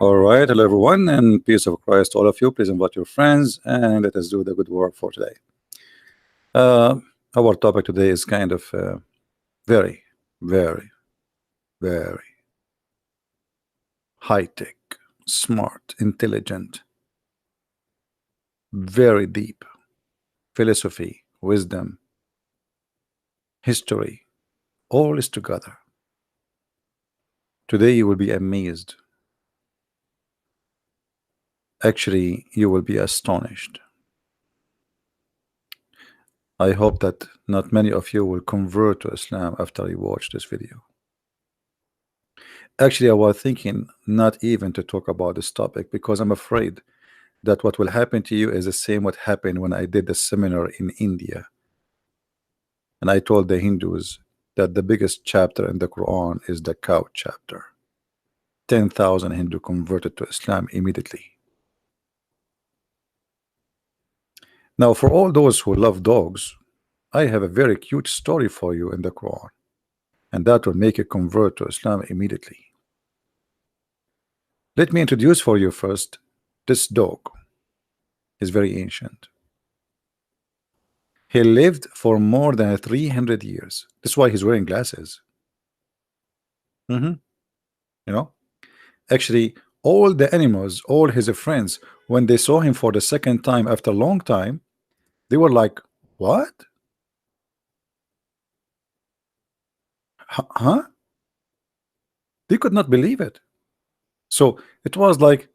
All right, hello everyone, and peace of Christ, all of you. Please invite your friends, and let us do the good work for today. Uh, our topic today is kind of very, very, very high tech, smart, intelligent, very deep philosophy, wisdom, history, all is together. Today you will be amazed. Actually, you will be astonished. I hope that not many of you will convert to Islam after you watch this video. Actually, I was thinking not even to talk about this topic because I'm afraid that what will happen to you is the same what happened when I did the seminar in India. And I told the Hindus that the biggest chapter in the Quran is the cow chapter. 10,000 Hindu converted to Islam immediately. Now, for all those who love dogs, I have a very cute story for you in the Quran, and that will make you convert to Islam immediately. Let me introduce for you first this dog. Is very ancient. He lived for more than 300 years. That's why he's wearing glasses. You know, actually, all the animals, all his friends, when they saw him for the second time after a long time, they were like, "What? Huh?" They could not believe it. So it was like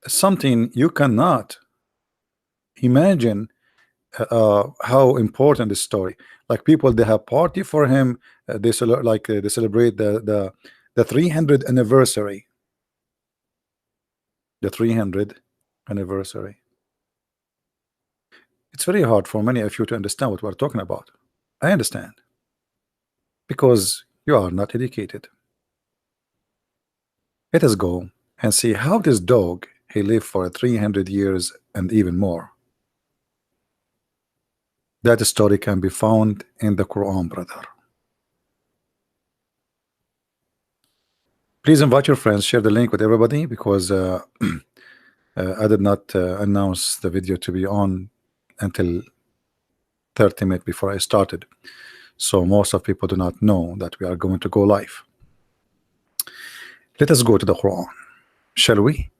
something you cannot imagine how important this story. Like people, they have party for him. They celebrate the 300th anniversary. The 300th anniversary. It's very hard for many of you to understand what we're talking about. I understand because you are not educated. Let us go and see how this dog he lived for 300 years and even more. That story can be found in the Quran, brother. Please invite your friends, share the link with everybody because I did not announce the video to be on until 30 minutes before I started. So most of people do not know that we are going to go live. Let us go to the Quran, shall we?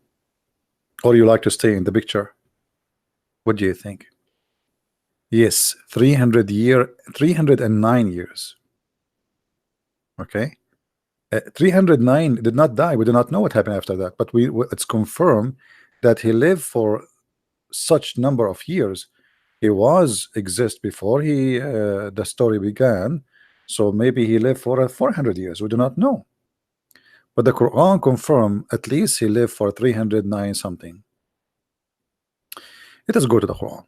Or you like to stay in the picture? What do you think? Yes, 309 years. Okay. 309 did not die. We do not know what happened after that, but it's confirmed that he lived for such number of years. He was exist before he the story began, so maybe he lived for 400 years. We do not know, but the Quran confirm at least he lived for 309 something. Let us go to the Quran.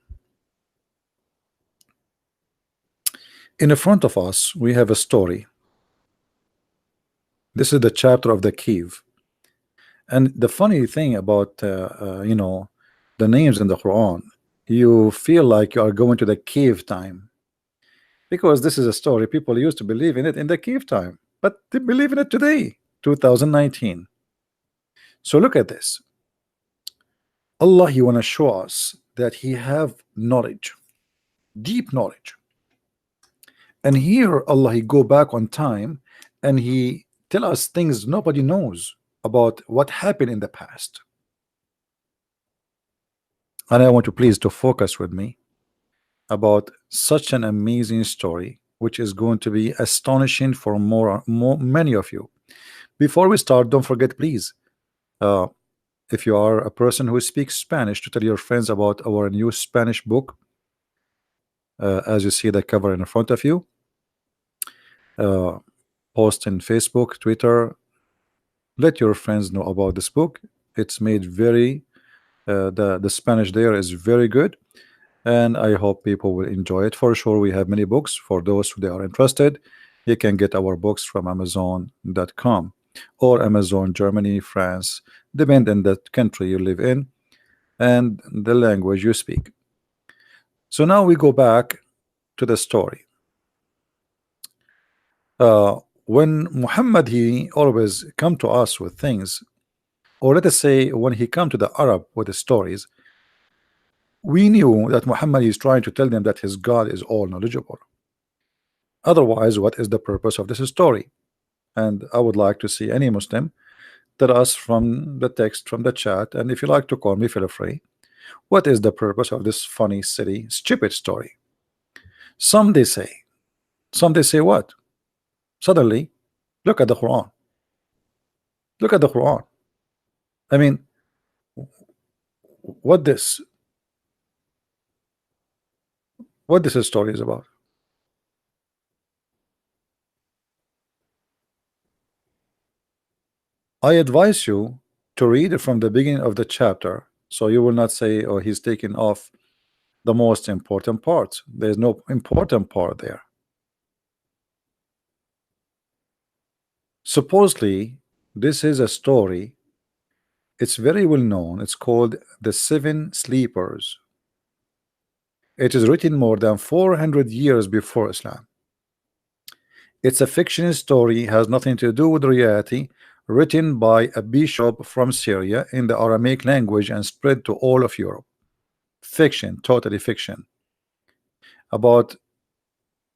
In the front of us we have a story. This is the chapter of the cave, and the funny thing about you know, the names in the Quran, you feel like you are going to the cave time, because this is a story people used to believe in it in the cave time, but they believe in it today, 2019. So look at this. Allah, he want to show us that he have knowledge, deep knowledge. And here Allah, he go back on time and he tell us things nobody knows about what happened in the past. And I want you please to focus with me about such an amazing story, which is going to be astonishing for many of you. Before we start, don't forget, please, if you are a person who speaks Spanish, to tell your friends about our new Spanish book. As you see the cover in front of you, post in Facebook, Twitter, let your friends know about this book. It's made very the Spanish there is very good, and I hope people will enjoy it. For sure, we have many books. For those who are interested, you can get our books from Amazon.com or Amazon Germany, France, depending on the country you live in and the language you speak. So now we go back to the story. When Muhammad, he always come to us with things, Or let us say when he come to the Arab with the stories, we knew that Muhammad is trying to tell them that his God is all knowledgeable. Otherwise, what is the purpose of this story? And I would like to see any Muslim tell us from the text, from the chat, and if you like to call me, feel free. What is the purpose of this funny, silly, stupid story? Some they say what? Suddenly, look at the Quran. Look at the Quran. I mean, what this story is about. I advise you to read it from the beginning of the chapter, so you will not say, oh, he's taking off the most important part. There's no important part there. Supposedly, this is a story. It's very well known. It's called The Seven Sleepers. It is written more than 400 years before Islam. It's a fictional story, has nothing to do with reality, written by a bishop from Syria in the Aramaic language and spread to all of Europe. Fiction, totally fiction. About,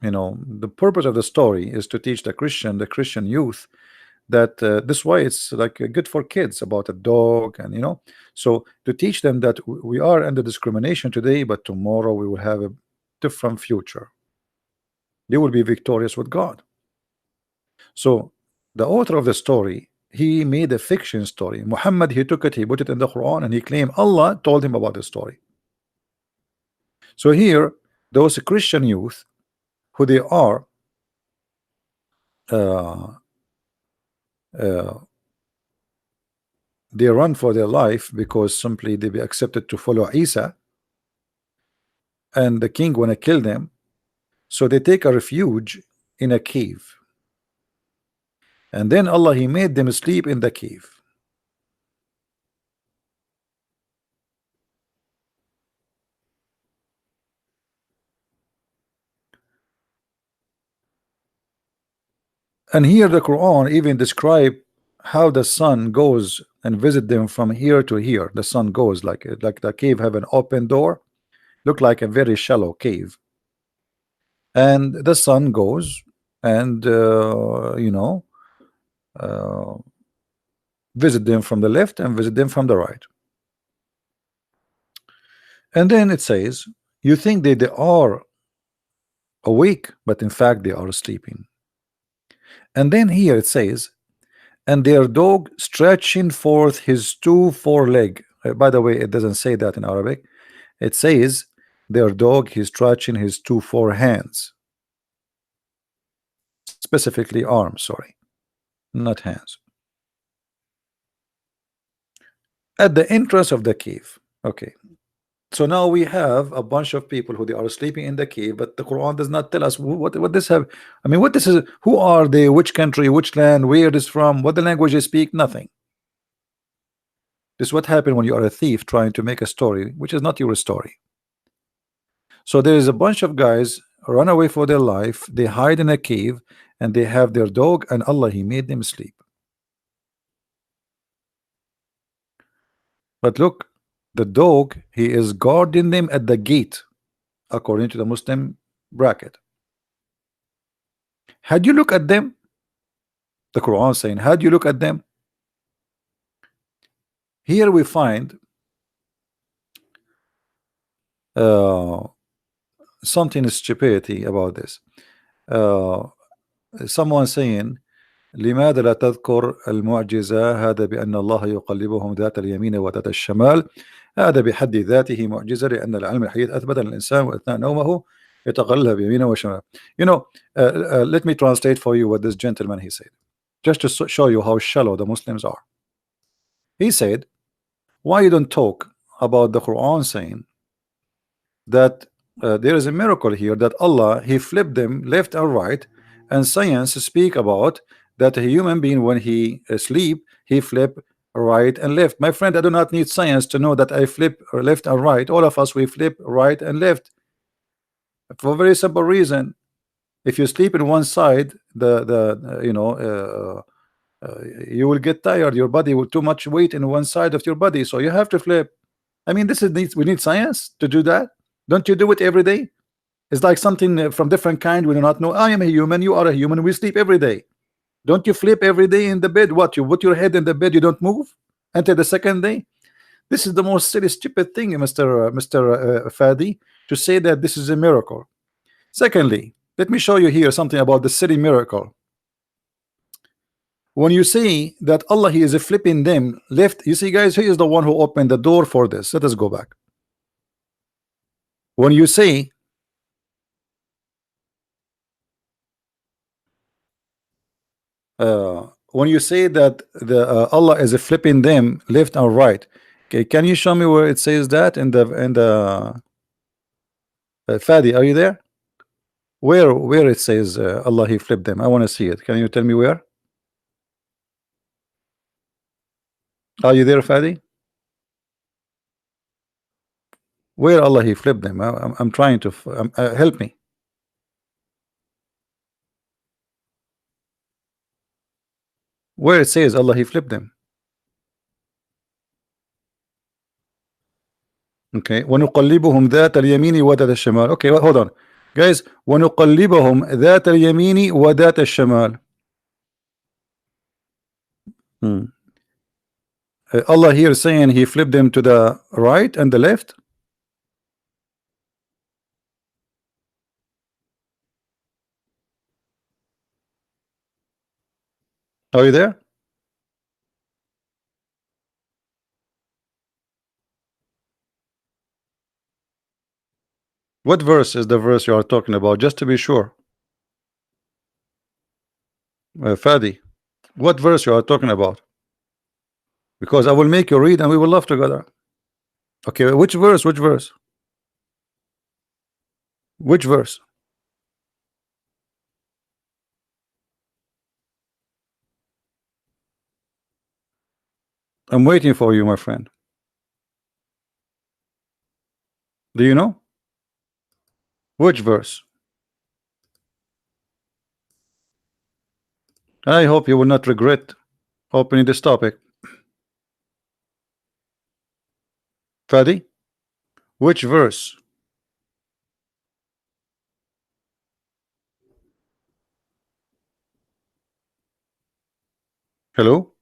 the purpose of the story is to teach the Christian youth that this way it's like good for kids, about a dog, and so to teach them that we are under discrimination today, but tomorrow we will have a different future. They will be victorious with God. So the author of the story, he made a fiction story. Muhammad, he took it, he put it in the Quran, and he claimed Allah told him about the story. So here, those Christian youth, who they are, they run for their life because simply they be accepted to follow Isa, and the king want to kill them, so they take a refuge in a cave, and then Allah, he made them sleep in the cave. And here the Quran even describe how the sun goes and visit them from here to here. The sun goes like the cave have an open door, look like a very shallow cave, and the sun goes and visit them from the left and visit them from the right. And then it says, you think that they are awake, but in fact they are sleeping. And then here it says, and their dog stretching forth his two foreleg. By the way, it doesn't say that in Arabic. It says their dog is stretching his two forehands, specifically arms, sorry, not hands, at the entrance of the cave. Okay, so now we have a bunch of people who they are sleeping in the cave, but the Quran does not tell us what this have. I mean, what this is, who are they, which country, which land, where it is from, what the language they speak, nothing. This is what happened when you are a thief trying to make a story which is not your story. So there is a bunch of guys run away for their life, they hide in a cave, and they have their dog, and Allah, he made them sleep. But look, the dog, he is guarding them at the gate, according to the Muslim bracket. Had you look at them, the Quran saying, had you look at them, here we find something stupidity about this. Someone saying, لماذا لا تذكر المعجزة؟ هذا بأن الله يقلبهم ذات اليمين وذات الشمال، هذا بحد ذاته معجزة، لأن العلم الحديث أثبت أن الإنسان وأثناء نومه يتقلب يمينه وشماله. Let me translate for you what this gentleman he said, just to show you how shallow the Muslims are. He said, why you don't talk about the Quran saying that there is a miracle here, that Allah, he flipped them left and right, and science speak about that a human being, when he sleep, he flip right and left. My friend, I do not need science to know that I flip left and right. All of us, we flip right and left for a very simple reason. If you sleep in one side, you will get tired. Your body will too much weight in one side of your body, so you have to flip. I mean, this is we need science to do that. Don't you do it every day? It's like something from different kind. We do not know. I am a human. You are a human. We sleep every day. Don't you flip every day in the bed? What, you put your head in the bed, you don't move until the second day? This is the most silly, stupid thing, Mr. Fadi, to say that this is a miracle. Secondly, let me show you here something about the silly miracle. When you say that Allah, He is flipping them left, you see, guys, He is the one who opened the door for this. Let us go back. When you say that the Allah is flipping them left and right, okay, can you show me where it says that in the Fadi, are you there? Where it says Allah, He flipped them? I want to see it. Can you tell me where? Are you there, Fadi? Where Allah, He flipped them? I'm trying to help me. Where it says Allah, He flipped them. Okay, وَنُقَلِّبُهُمْ ذَاتَ الْيَمِينِ وَذَاتَ الشِّمَالِ. Okay, well, hold on, guys. وَنُقَلِّبُهُمْ ذَاتَ الْيَمِينِ وَذَاتَ الشِّمَالِ. Allah here saying He flipped them to the right and the left. Are you there? What verse is the verse you are talking about, just to be sure? Fadi, what verse you are talking about? Because I will make you read and we will laugh together. Okay, which verse? Which verse? Which verse? I'm waiting for you, my friend. Do you know? Which verse? I hope you will not regret opening this topic. Fadi, which verse? Hello?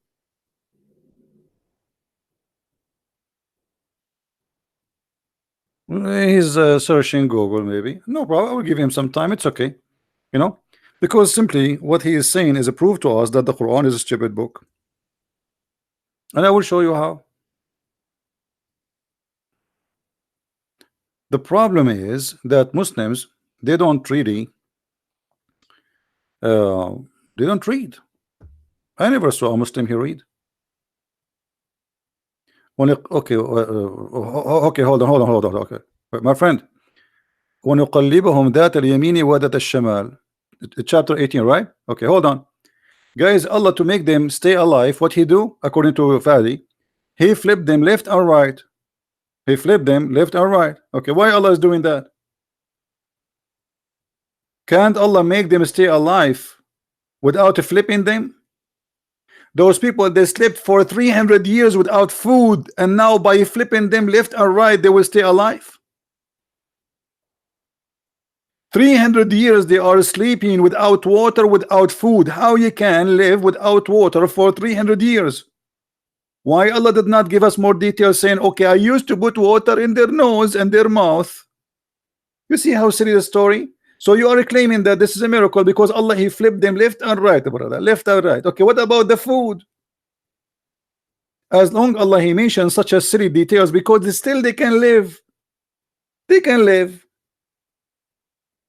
He's searching Google, maybe. No problem. I will give him some time. It's okay. You know, because simply what he is saying is a proof to us that the Quran is a stupid book. And I will show you how. The problem is that Muslims, they don't really they don't read. I never saw a Muslim here read. Okay, okay, hold on. Okay, my friend. وَنُقَلِّبُهُمْ ذَاتَ الْيَمِينِ وَذَاتَ الشِّمَالِ. Chapter 18, right? Okay, hold on. Guys, Allah, to make them stay alive, what He do, according to Fadi, He flipped them left or right. He flipped them left or right. Okay, why Allah is doing that? Can't Allah make them stay alive without flipping them? Those people, they slept for 300 years without food, and now by flipping them left or right, they will stay alive. 300 years they are sleeping without water, without food. How you can live without water for 300 years? Why Allah did not give us more details, saying, okay, I used to put water in their nose and their mouth? You see how silly the story? So you are claiming that this is a miracle because Allah, He flipped them left and right, brother, left and right. Okay, what about the food? As long Allah, He mentions such a silly details, because still they can live. They can live.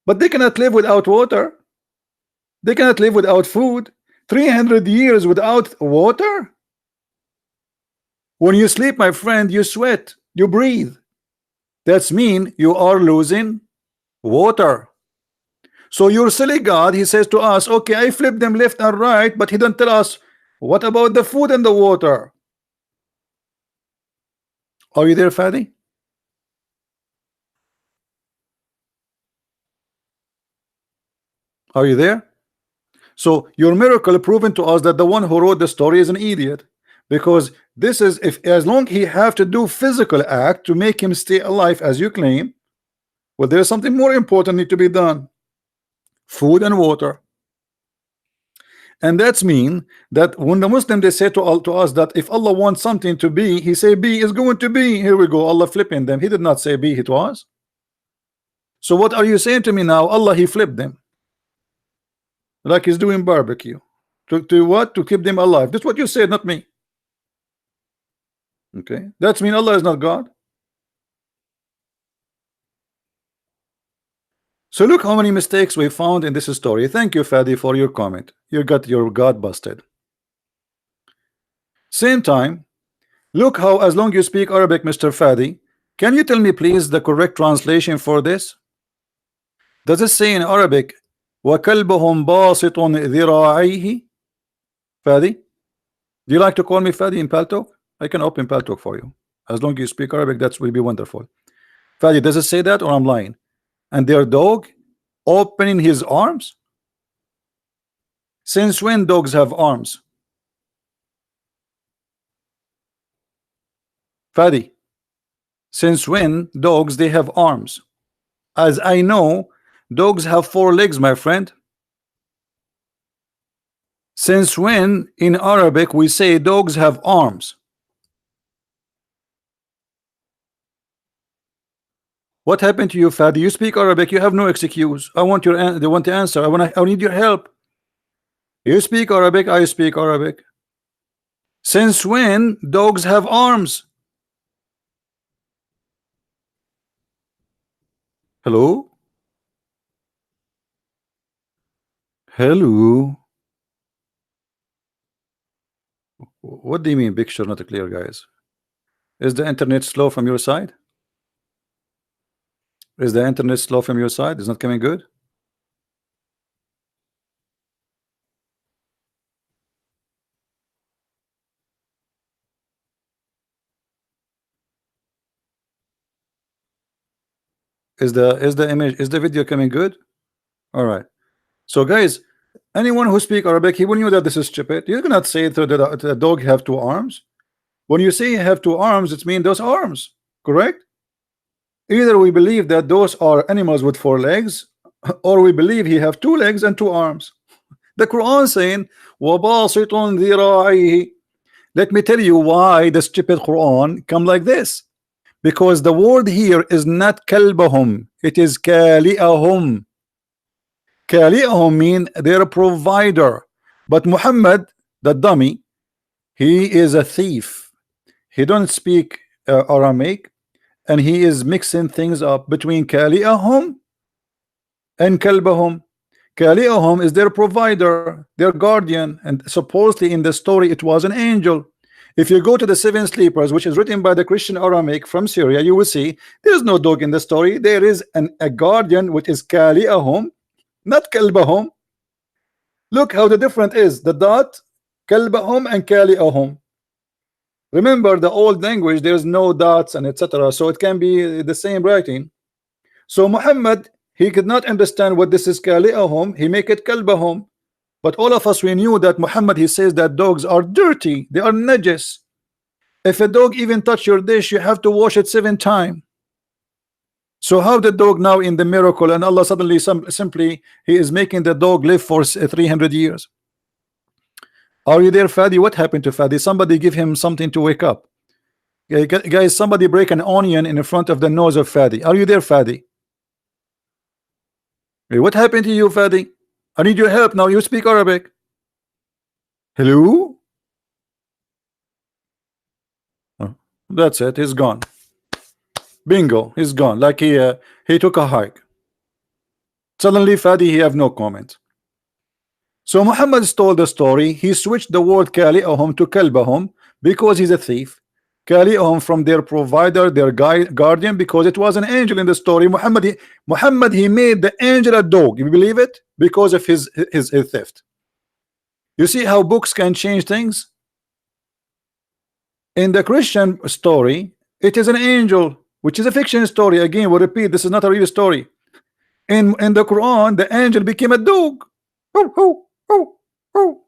But they cannot live without water. They cannot live without food. 300 years without water. When you sleep, my friend, you sweat, you breathe. That's mean you are losing water. So your silly God, He says to us, okay, I flipped them left and right, but He don't tell us what about the food and the water. Are you there, Fadi? Are you there? So your miracle proven to us that the one who wrote the story is an idiot, because this is, if as long he have to do physical act to make him stay alive as you claim, well, there's something more important need to be done: food and water. And that's mean that when the Muslim they say to us that if Allah wants something to be, he say be is going to be. Here we go, Allah flipping them. He did not say be, it was. So what are you saying to me now? Allah, he flipped them like he's doing barbecue to what? To keep them alive. That's what you said, not me. Okay, that's mean Allah is not God. So look how many mistakes we found in this story. Thank you, Fadi, for your comment. You got your God busted. Same time, look how, as long you speak Arabic, Mr. Fadi, can you tell me please the correct translation for this? Does it say in Arabic وَكَلْبُهُمْ بَاسِطٌ ذِرَاعَيْهِ? Fadi, do you like to call me Fadi in Paltalk? I can open Paltalk for you. As long as you speak Arabic, that will be wonderful. Fadi, does it say that or I'm lying? And their dog opening his arms? Since when dogs have arms? Fadi, since when dogs they have arms? As I know, dogs have 4 legs, my friend. Since when in Arabic we say dogs have arms? What happened to you, Fadi? You speak Arabic, you have no excuse. I want they want to answer. I need your help. You speak Arabic, I speak Arabic. Since when dogs have arms? Hello? Hello? What do you mean picture not clear, guys? Is the internet slow from your side? Is the internet slow from your side? It's not coming good? Is the video coming good? All right. So guys, anyone who speak Arabic, he will know that this is stupid. You cannot say that the dog have 2 arms. When you say you have 2 arms, it means those arms, correct? Either we believe that those are animals with 4 legs, or we believe he have 2 legs and 2 arms. The Quran saying وَبَاسِطٌ ذِرَاعِهِ. Let me tell you why the stupid Quran come like this. Because the word here is not kalbahum, it is kali'ahum. Kali'ahum mean they're a provider. But Muhammad, the dummy, he is a thief. He don't speak Aramaic, and he is mixing things up between kali'ahum and kalbahum. Kali'ahum is their provider, their guardian, and supposedly in the story it was an angel. If you go to the 7 sleepers, which is written by the Christian Aramaic from Syria, you will see there is no dog in the story. There is a guardian, which is kali'ahum, not kalbahum. Look how the difference is. The dot, kalbahum and kali'ahum. Remember the old language, there's no dots and etc. So it can be the same writing. So Muhammad, he could not understand what this is kali'ahum. He make it kalbahum. But all of us, we knew that Muhammad, he says that dogs are dirty, they are najis. If a dog even touch your dish, you have to wash it 7 times. So how the dog now in the miracle, and Allah suddenly simply he is making the dog live for 300 years? Are you there, Fadi? What happened to Fadi? Somebody give him something to wake up. Guys, somebody break an onion in front of the nose of Fadi. Are you there, Fadi? Hey, what happened to you, Fadi? I need your help now. You speak Arabic. Hello? Oh, that's it. He's gone. Bingo. He's gone. Like he took a hike. Suddenly, Fadi, he have no comment. So Muhammad told the story. He switched the word kali'ahum to kalbahum because he's a thief. Kali'ahum from their provider, their guardian, because it was an angel in the story. Muhammad he made the angel a dog. You believe it? Because of his theft. You see how books can change things? In the Christian story, it is an angel, which is a fiction story. Again, we repeat, this is not a real story. In the Quran, the angel became a dog. oh, oh.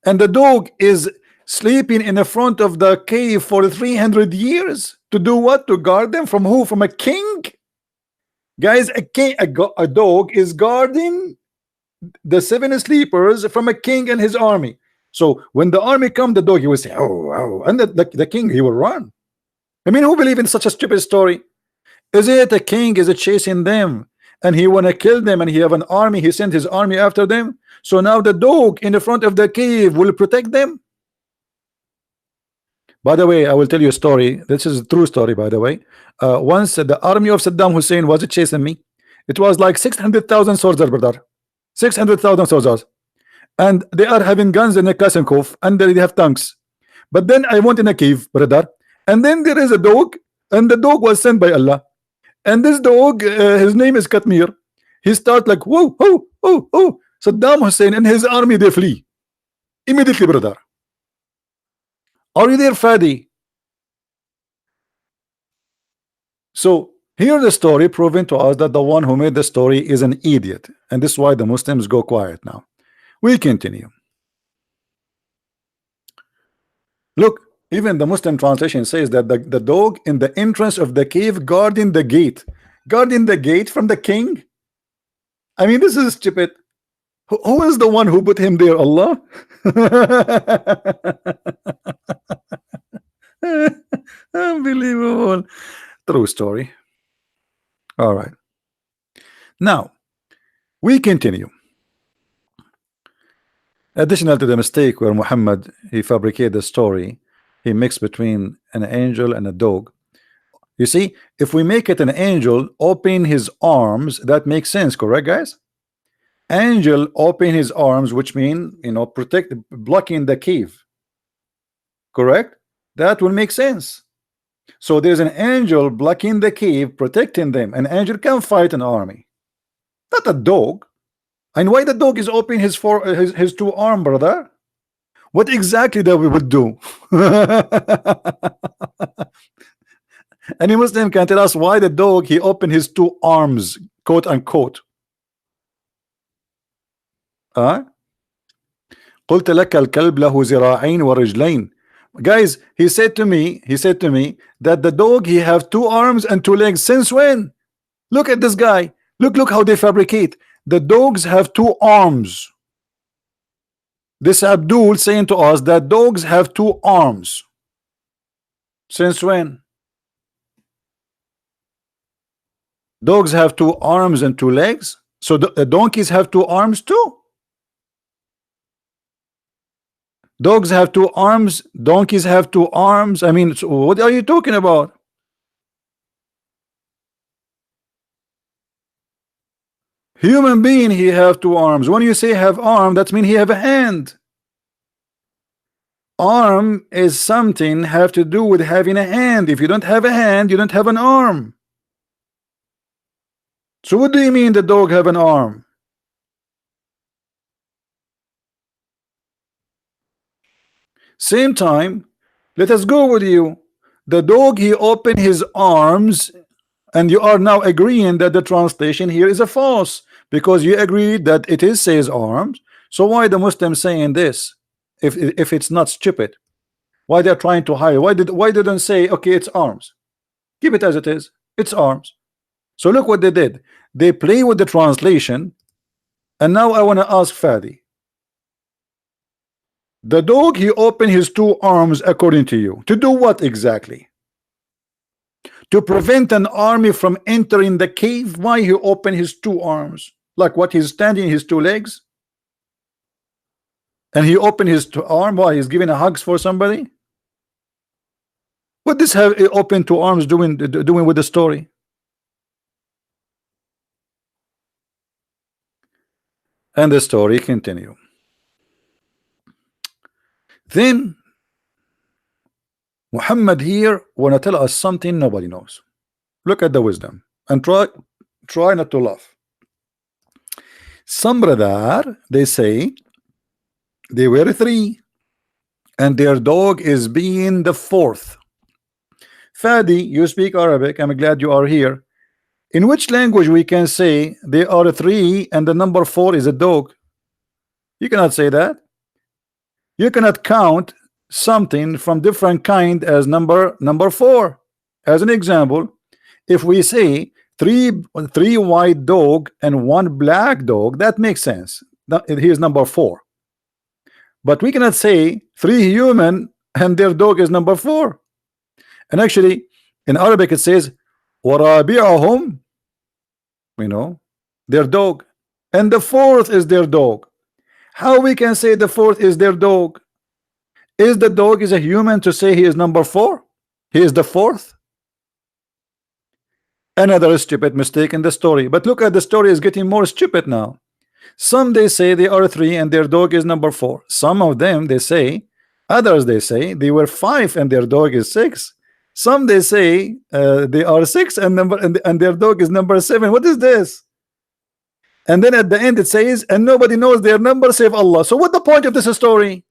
And the dog is sleeping in the front of the cave for 300 years to do what? To guard them from who? From a king? Guys, a dog is guarding the 7 sleepers from a king and his army. So when the army come, the dog, he will say, oh, oh, and the king, he will run. I mean, who believe in such a stupid story? Is it a king is chasing them and he want to kill them and he have an army, he sent his army after them? So now the dog in the front of the cave will protect them? By the way, I will tell you a story. This is a true story, by the way. Once the army of Saddam Hussein was chasing me. It was like 600,000 soldiers, brother. 600,000 soldiers. And they are having guns in a Kalashnikov and they have tanks. But then I went in a cave, brother. And then there is a dog. And the dog was sent by Allah. And this dog, his name is Katmir. He start like, whoa, whoa, whoa, whoa. Saddam Hussein and his army, they flee. Immediately, brother. Are you there, Fadi? So here the story proving to us that the one who made the story is an idiot. And this is why the Muslims go quiet now. We continue. Look, even the Muslim translation says that the dog in the entrance of the cave guarding the gate. Guarding the gate from the king? I mean, this is stupid. Who is the one who put him there? Allah? Unbelievable. True story. All right. Now, we continue. Additional to the mistake where Muhammad, he fabricated the story, he mixed between an angel and a dog. You see, if we make it an angel open his arms, that makes sense, correct, guys? Angel open his arms, which mean, you know, protect, blocking the cave, correct? That will make sense. So there's an angel blocking the cave, protecting them. An angel can fight an army, not a dog. And why the dog is opening his two arm, brother? What exactly that we would do? Any Muslim can tell us why the dog he opened his two arms, quote unquote. قلت لك الكلب له ذراعين ورجلين. Guys, he said to me that the dog he have two arms and two legs. Since when? Look at this guy. Look how they fabricate. The dogs have two arms. This Abdul saying to us that dogs have two arms. Since when? Dogs have two arms and two legs. So the donkeys have two arms too. Dogs have two arms, donkeys have two arms. I mean, so what are you talking about? Human being, he have two arms. When you say have arm, that means he have a hand. Arm is something have to do with having a hand. If you don't have a hand, you don't have an arm. So what do you mean the dog have an arm? Same time, let us go with you. The dog he opened his arms, and you are now agreeing that the translation here is a false, because you agreed that it is says arms. So why the Muslims saying this if it's not stupid? Why they're trying to hide? Why didn't say okay, it's arms? Keep it as it is. It's arms. So look what they did. They play with the translation, and now I want to ask Fadi. The dog he opened his two arms according to you to do what exactly? To prevent an army from entering the cave. Why he opened his two arms? Like what, he's standing his two legs and he opened his arm? Why, he's giving a hugs for somebody? What does have open two arms doing with the story? And the story continue. Then Muhammad here wanna tell us something nobody knows. Look at the wisdom and try not to laugh. Some brother, they say they were three and their dog is being the fourth. Fadi, you speak Arabic. I'm glad you are here. In which language we can say they are three and the number four is a dog? You cannot say that. You cannot count something from different kind as number 4. As an example, if we say three white dog and one black dog, that makes sense. Here's number 4. But we cannot say 3 human and their dog is number 4. And actually in Arabic it says warabi'ahum, their dog, and the 4th is their dog. How we can say the 4th is their dog? Is the dog is a human to say he is number 4? He is the 4th? Another stupid mistake in the story. But look at the story is getting more stupid now. Some they say they are 3 and their dog is number 4. Some of them they say, others they say they were 5 and their dog is 6. Some they say they are 6 and their dog is number 7. What is this? And then at the end it says, and nobody knows their number save Allah. So what the point of this story?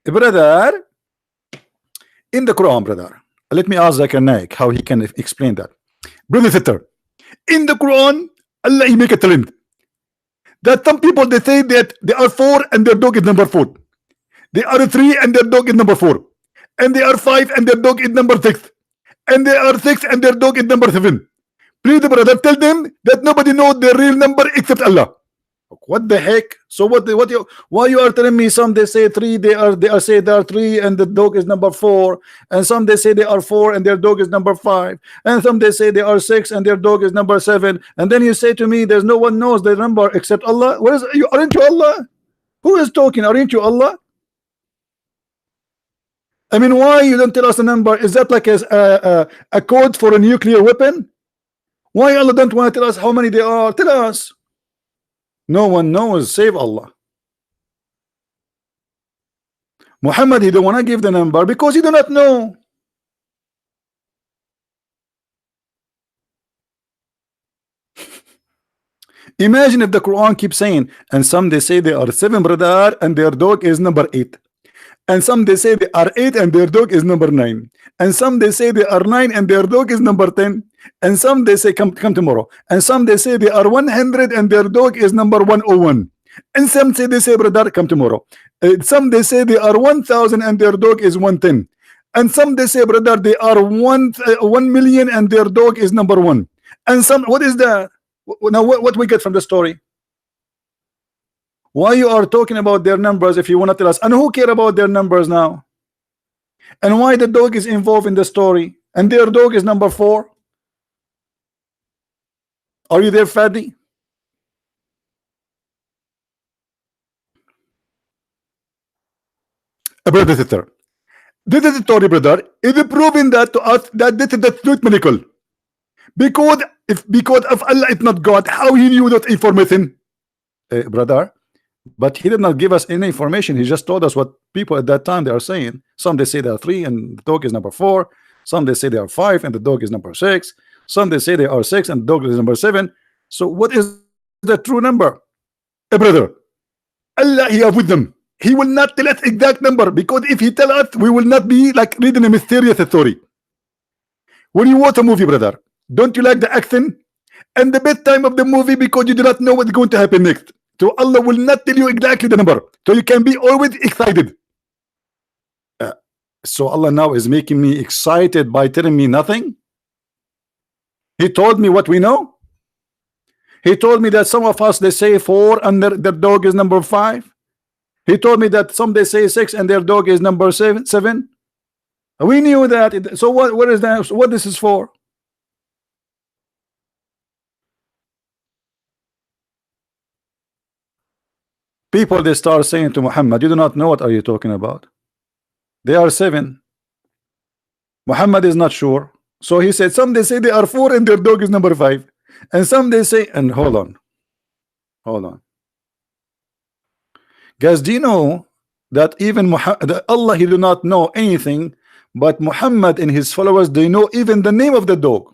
Brother, in the Quran, brother, let me ask Zakir Naik how he can explain that. Brother Sitter, in the Quran, Allah he make a trend that some people they say that they are 4 and their dog is number 4. They are 3 and their dog is number 4. And they are 5 and their dog is number 6. And they are 6 and their dog is number 7. Please, brother, tell them that nobody knows their real number except Allah. What the heck? So why you are telling me some they say 3, they are say they are 3 and the dog is number 4, and some they say they are 4 and their dog is number 5, and some they say they are 6 and their dog is number 7, and then you say to me there's no one knows their number except Allah. Where is you? Aren't you Allah? Who is talking? Aren't you Allah? I mean, why you don't tell us the number? Is that like a code for a nuclear weapon? Why Allah don't want to tell us how many they are? Tell us. No one knows save Allah. Muhammad, he don't want to give the number because he do not know. Imagine if the Quran keeps saying, and some they say they are 7, brother, and their dog is number 8. And some they say they are 8 and their dog is number 9. And some they say they are 9 and their dog is number 10. And some they say come tomorrow. And some they say they are 100 and their dog is number 101. And some say they say brother come tomorrow. Some they say they are 1,000 and their dog is 110. And some they say brother they are 1 million and their dog is number 1. And some, what is that? Now what we get from the story? Why you are talking about their numbers if you want to tell us? And who care about their numbers now? And why the dog is involved in the story? And their dog is number 4. Are you there, Fadi? Brother sister, this is the story, brother. Is it proving that to us that this is the truth miracle? Because if Allah is not God, how he knew that information? Brother, but he did not give us any information. He just told us what people at that time they are saying. Some they say they are 3 and the dog is number 4. Some they say they are 5 and the dog is number 6. Some they say they are 6 and the dog is number 7. So what is the true number? Brother, Allah he is with them. He will not tell us exact number, because if he tell us, we will not be like reading a mysterious story. When you watch a movie, brother, don't you like the action and the best time of the movie because you do not know what's going to happen next? So Allah will not tell you exactly the number, so you can be always excited. So Allah now is making me excited by telling me nothing. He told me what we know. He told me that some of us they say 4 and their dog is number 5. He told me that some they say 6 and their dog is number 7. We knew that. So what is that? What this is for? People they start saying to Muhammad, you do not know what are you talking about. They are 7. Muhammad is not sure. So he said some they say they are 4 and their dog is number 5. And some they say, and hold on. Guys, do you know that even Muhammad, Allah he do not know anything, but Muhammad and his followers they know even the name of the dog.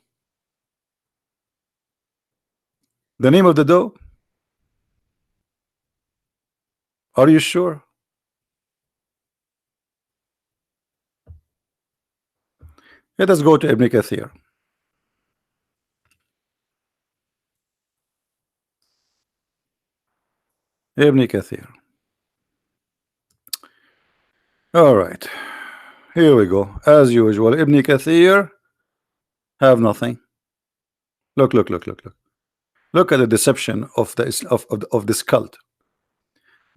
The name of the dog? Are you sure? Let us go to Ibn Kathir. Ibn Kathir. All right, here we go. As usual, Ibn Kathir have nothing. Look, look, look, look, look. Look at the deception of this cult.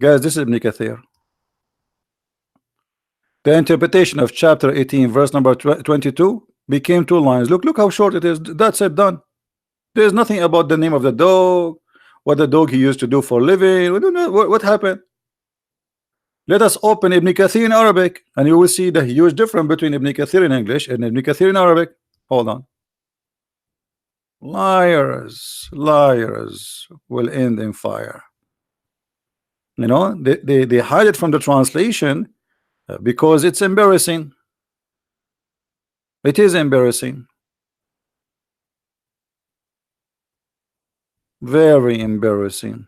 Guys, this is Ibn Kathir. The interpretation of chapter 18, verse number 22 became 2 lines. Look, look how short it is. That's it, done. There's nothing about the name of the dog, what the dog he used to do for a living. We don't know what happened. Let us open Ibn Kathir in Arabic, and you will see the huge difference between Ibn Kathir in English and Ibn Kathir in Arabic. Hold on. Liars, liars will end in fire. You know, they hide it from the translation because it's embarrassing. It is embarrassing. Very embarrassing.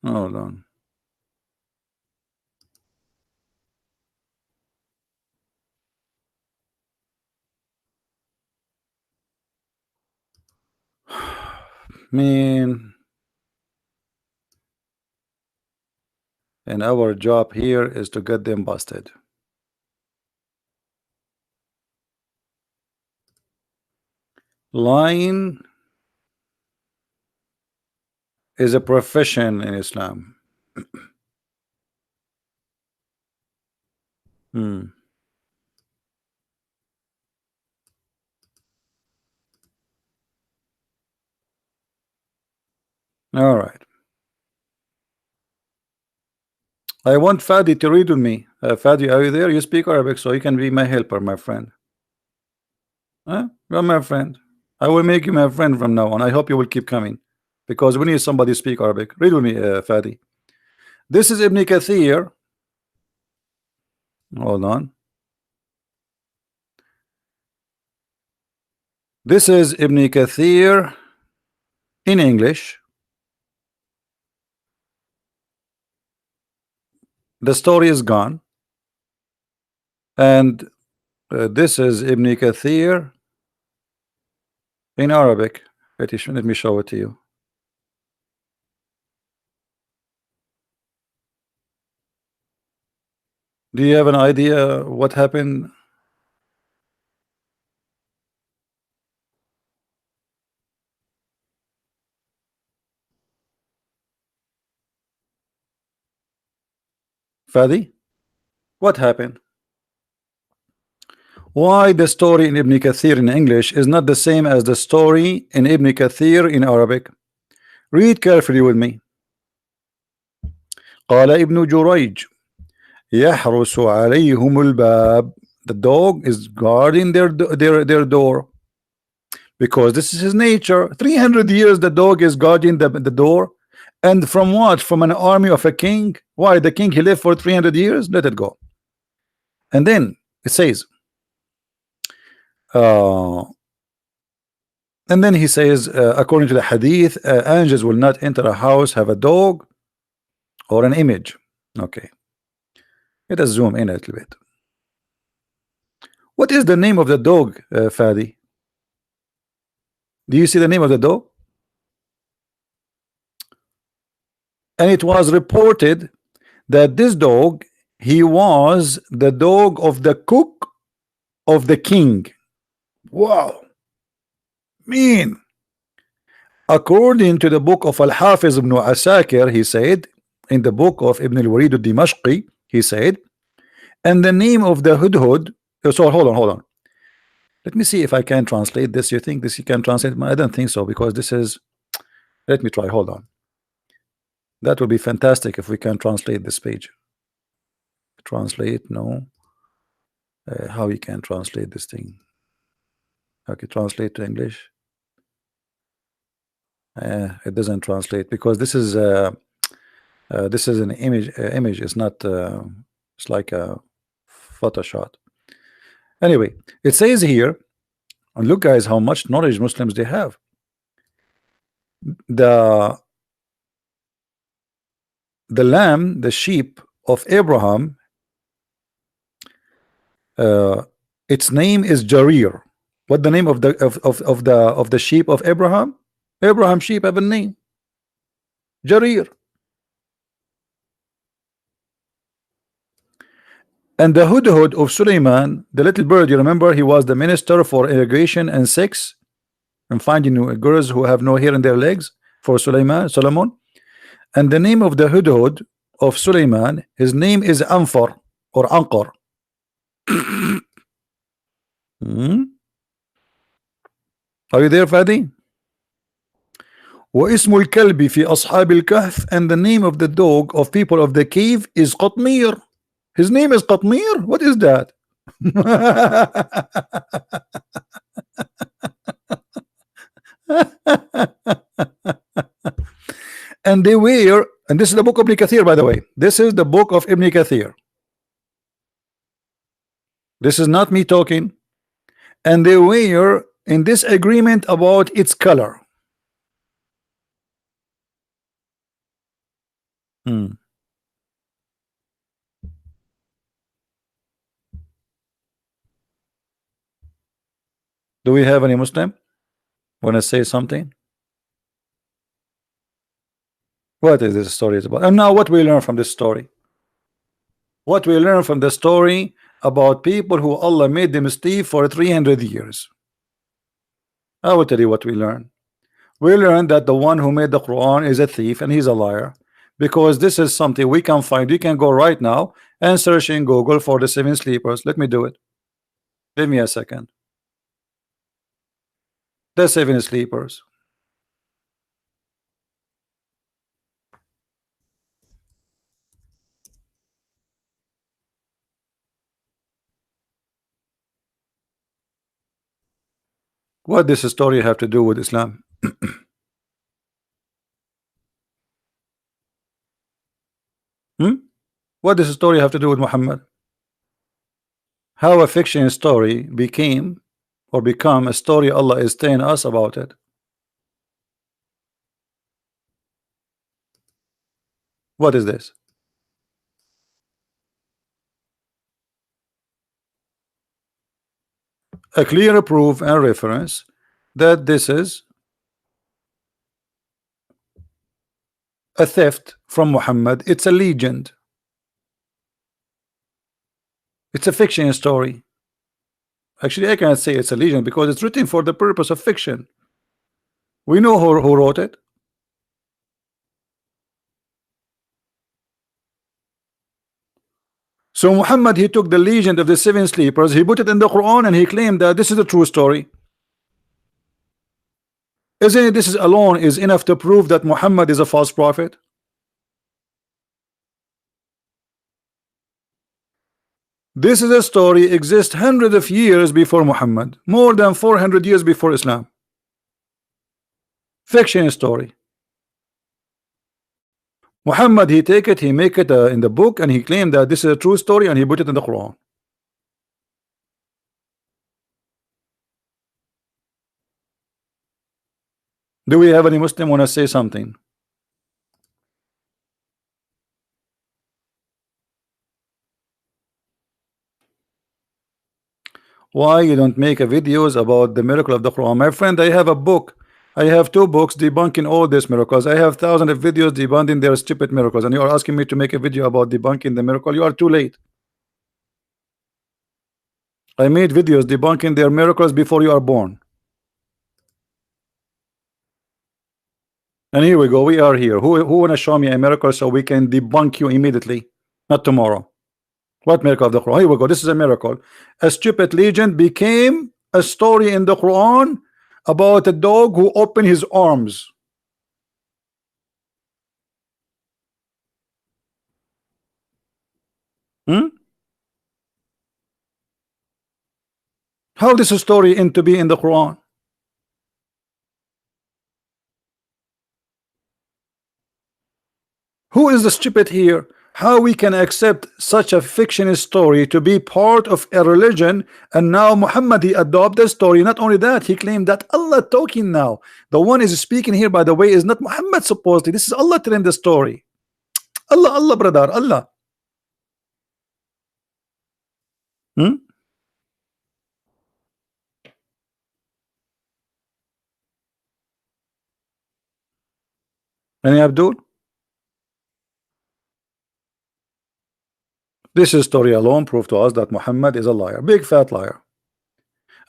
Hold on. Man, and our job here is to get them busted. Lying is a profession in Islam. All right. I want Fadi to read with me. Fadi, are you there? You speak Arabic, so you can be my helper, my friend. Huh? You're my friend. I will make you my friend from now on. I hope you will keep coming, because we need somebody to speak Arabic. Read with me, Fadi. This is Ibn Kathir. Hold on. This is Ibn Kathir in English. The story is gone. And this is Ibn Kathir in Arabic. Let me show it to you. Do you have an idea what happened? Fadi, what happened? Why the story in Ibn Kathir in English is not the same as the story in Ibn Kathir in Arabic? Read carefully with me. قال ابن جريج يحرس عليهم الباب. The dog is guarding their door, because this is his nature. 300 years the dog is guarding the door. And from what? From an army of a king? Why? The king, he lived for 300 years. Let it go. And then it says, and then he says, according to the hadith, angels will not enter a house, have a dog or an image. Okay, let us zoom in a little bit. What is the name of the dog, Fadi? Do you see the name of the dog? And it was reported that this dog, he was the dog of the cook of the king. Wow, mean. According to the book of Al-Hafiz ibn Asakir, he said, in the book of Ibn al-Walid al-Dimashqi, he said, and the name of the hudhud. So hold on. Let me see if I can translate this. You think this you can translate? I don't think so, because this is. Let me try. Hold on. That would be fantastic if we can translate this page. Translate, no. How you can translate this thing? Okay, translate to English. It doesn't translate, because this is an image. Image is not. It's like a Photoshop. Anyway, it says here, and look, guys, how much knowledge Muslims they have. The lamb, the sheep of Abraham, its name is Jarir. What the name of the sheep of Abraham? Abraham sheep have a name, Jarir. And the hudhud of Suleiman, the little bird, you remember, he was the minister for irrigation and sex and finding girls who have no hair in their legs for Solomon. And the name of the hudhud of Suleiman, his name is Anfar or Anqar. Hmm? Are you there, Fadi? واسم الكلب في أصحاب الكهف, and the name of the dog of people of the cave is Qatmir. His name is Qatmir. What is that? And they were, and this is the book of Ibn Kathir, by the way. This is the book of Ibn Kathir. This is not me talking. And they were in this agreement about its color. Hmm. Do we have any Muslim want to say something? What is this story is about? And now what we learn from this story? What we learn from the story about people who Allah made them slave for 300 years. I will tell you what we learn. We learn that the one who made the Quran is a thief and he's a liar, because this is something we can find. You can go right now and search in Google for the 7 sleepers. Let me do it. Give me a second. The 7 sleepers. What does this story have to do with Islam? Hmm? What does the story have to do with Muhammad? How a fiction story became or become a story Allah is telling us about it? What is this? A clear proof and reference that this is a theft from Muhammad. It's a legend. It's a fiction story. Actually, I cannot say it's a legend because it's written for the purpose of fiction. We know who wrote it. So Muhammad, he took the legend of the 7 sleepers, he put it in the Quran, and he claimed that this is a true story. Isn't it this is alone is enough to prove that Muhammad is a false prophet? This is a story exists hundreds of years before Muhammad, more than 400 years before Islam. Fiction story. Muhammad, he take it, he make it in the book, and he claimed that this is a true story, and he put it in the Quran. Do we have any Muslim want to say something? Why you don't make a videos about the miracle of the Quran? My friend, I have a book. I have 2 books debunking all these miracles. I have thousands of videos debunking their stupid miracles, and you are asking me to make a video about debunking the miracle. You are too late. I made videos debunking their miracles before you are born. And here we go. We are here. Who wanna show me a miracle so we can debunk you immediately? Not tomorrow. What miracle of the Quran? Here we go. This is a miracle. A stupid legend became a story in the Quran about a dog who opened his arms. Hmm? How this story in to be in the Quran? Who is the stupid here? How we can accept such a fiction story to be part of a religion, and now Muhammad he adopt the story. Not only that, he claimed that Allah talking now. The one is speaking here, by the way, is not Muhammad supposedly. This is Allah telling the story. Allah, brother, Allah. Hmm? Any Abdul? This story alone proved to us that Muhammad is a liar, big fat liar.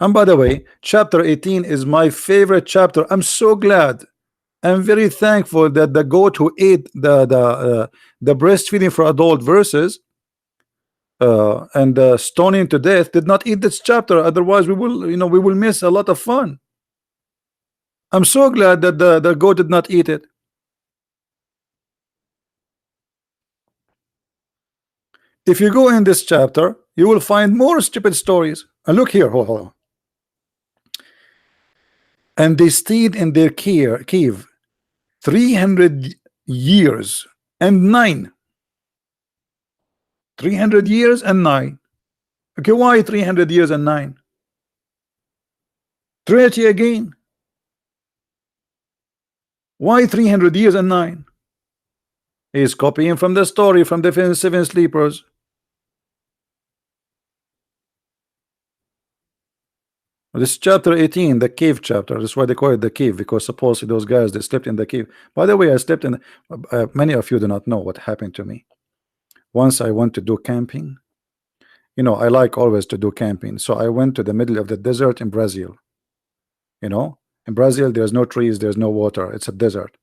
And by the way, chapter 18 is my favorite chapter. I'm so glad. I'm very thankful that the goat who ate the breastfeeding for adult verses and stoning to death did not eat this chapter. Otherwise, we will miss a lot of fun. I'm so glad that the goat did not eat it. If you go in this chapter, you will find more stupid stories. And look here, hold on. And they stayed in their cave 300 years and 9. 300 years and 9. Okay, why 300 years and 9? Trinity again. Why 300 years and 9? He's copying from the story from the 7 sleepers. This is chapter 18, the cave chapter. That's why they call it the cave, because supposedly those guys, they slept in the cave. By the way, I slept in many of you do not know what happened to me. Once I went to do camping. You know, I like always to do camping. So I went to the middle of the desert in Brazil. You know, in Brazil, there's no trees, there's no water, it's a desert.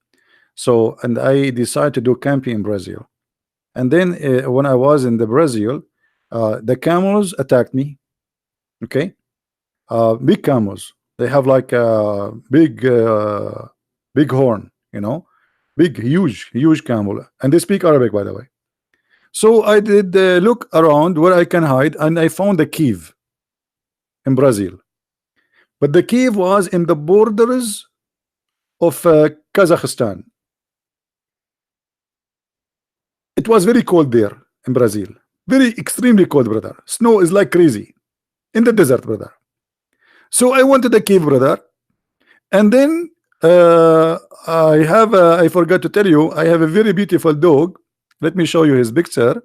So, and I decided to do camping in Brazil. And then when I was in the Brazil, the camels attacked me. Okay. Big camels. They have like a big horn, you know, big, huge camel. And they speak Arabic, by the way. So I did look around where I can hide, and I found a cave in Brazil. But the cave was in the borders of Kazakhstan. It was very cold there in Brazil. Very extremely cold, brother. Snow is like crazy in the desert, brother. So I went to the cave, brother. And then I forgot to tell you, I have a very beautiful dog. Let me show you his picture.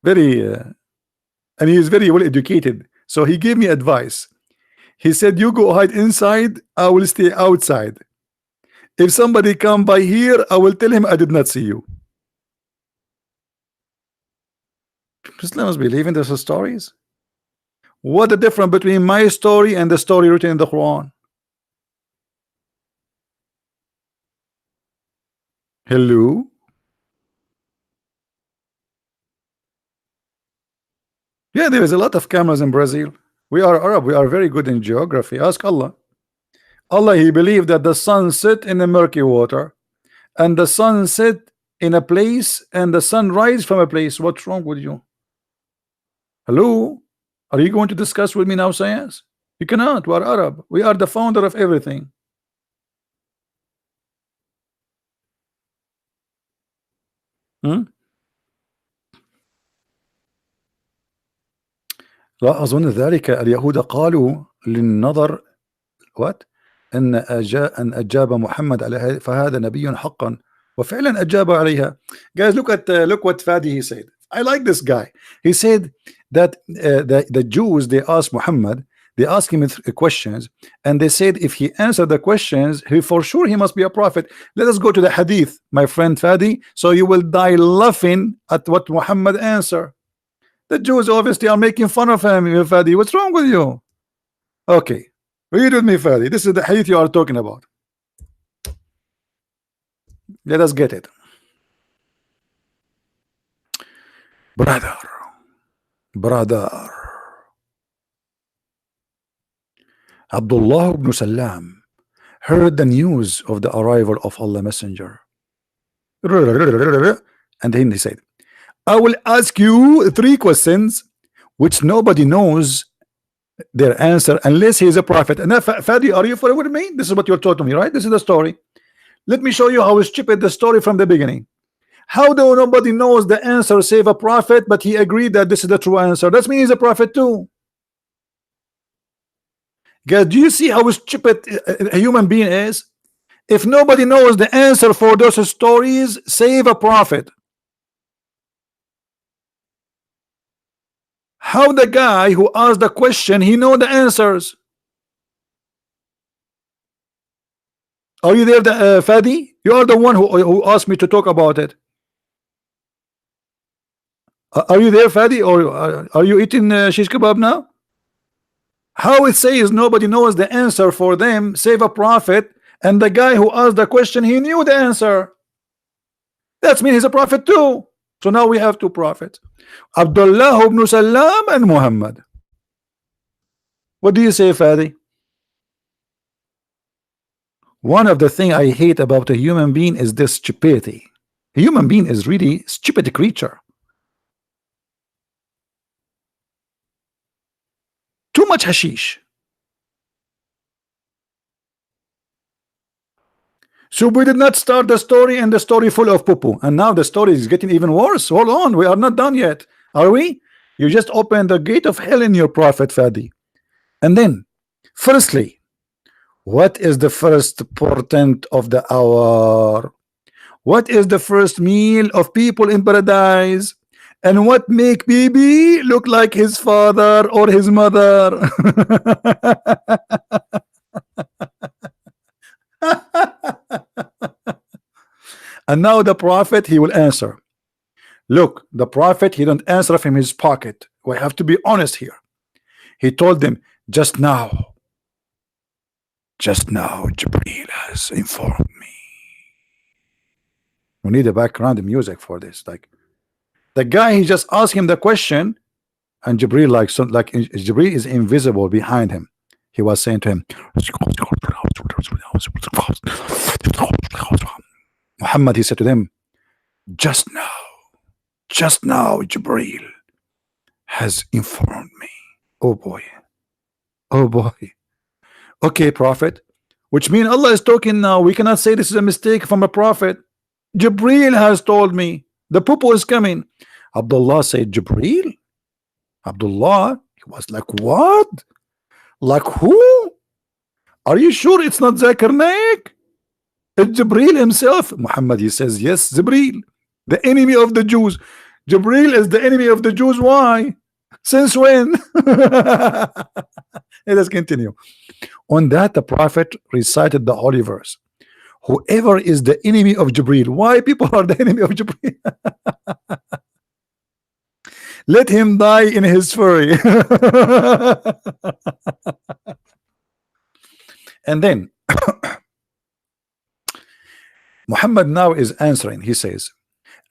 Very, and he is very well educated. So he gave me advice. He said, you go hide inside, I will stay outside. If somebody come by here, I will tell him I did not see you. Muslims believe in those stories. What the difference between my story and the story written in the Quran? Hello? Yeah, there is a lot of cameras in Brazil. We are Arab. We are very good in geography. Ask Allah. Allah, he believed that the sun set in the murky water, and the sun set in a place, and the sun rise from a place. What's wrong with you? Hello? Are you going to discuss with me now science? You cannot. We are Arab. We are the founder of everything. لا أظن ذلك. اليهود قالوا للنظر what أن أجاب محمد على فهذا نبي حقا وفعلا أجاب عليها. Guys, look what Fadi he said. I like this guy. He said that the Jews, they asked Muhammad, they asked him questions, and they said if he answered the questions, for sure he must be a prophet. Let us go to the hadith, my friend Fadi, so you will die laughing at what Muhammad answered. The Jews obviously are making fun of him. Fadi, what's wrong with you? Okay, read with me, Fadi. This is the hadith you are talking about. Let us get it. Brother, Abdullah ibn Salam heard the news of the arrival of Allah Messenger, and then he said, I will ask you 3 questions which nobody knows their answer unless he is a prophet. And now, Fadi, are you following with me? This is what you're taught to me, right? This is the story. Let me show you how stupid the story from the beginning. How do nobody knows the answer save a prophet, but he agreed that this is the true answer? That means he's a prophet too. Guys, do you see how stupid a human being is? If nobody knows the answer for those stories, save a prophet. How the guy who asked the question, he know the answers? Are you there, Fadi? You are the one who asked me to talk about it. Are you there, Fadi, or are you eating shish kebab now? How it says nobody knows the answer for them save a prophet, and the guy who asked the question, he knew the answer. That means he's a prophet too. So now we have two prophets, Abdullah ibn Salam and Muhammad. What do you say, Fadi? One of the things I hate about a human being is this stupidity. A human being is really stupid creature. Too much hashish. So we did not start the story, and the story full of poo-poo, and now the story is getting even worse. Hold on, we are not done yet, are we? You just opened the gate of hell in your prophet, Fadi. And then, firstly, what is the first portent of the hour? What is the first meal of people in paradise? And what make baby look like his father or his mother? And now the prophet, he will answer. Look, the prophet, he don't answer from his pocket. We have to be honest here. He told them, just now Jibreel has informed me. We need a background music for this. Like the guy, he just asked him the question, and Jibreel, Jibreel is invisible behind him. He was saying to him, Muhammad, he said to them, just now Jibreel has informed me. Oh boy, oh boy. Okay, prophet, which means Allah is talking now. We cannot say this is a mistake from a prophet. Jibreel has told me the poo-poo is coming. Abdullah said, Jibreel? Abdullah, he was like, what? Like who? Are you sure it's not Zakir Naik? It's Jibreel himself. Muhammad, he says, yes, Jibreel, the enemy of the Jews. Jibreel is the enemy of the Jews. Why? Since when? Let's continue. On that, the prophet recited the holy verse. Whoever is the enemy of Jibreel, why people are the enemy of Jibreel? Let him die in his fury. And then Muhammad now is answering. He says,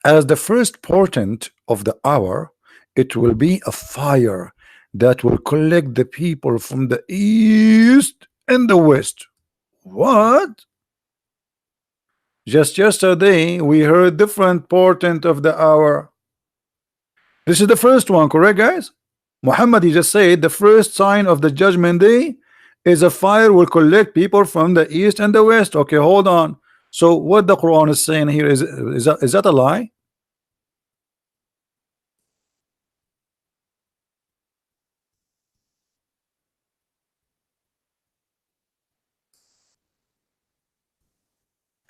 as the first portent of the hour, it will be a fire that will collect the people from the east and the west. What? Just yesterday we heard different portent of the hour. This is the first one, correct, guys? Muhammad, he just said the first sign of the judgment day is a fire will collect people from the east and the west. Okay, hold on. So what the Quran is saying here is that a lie?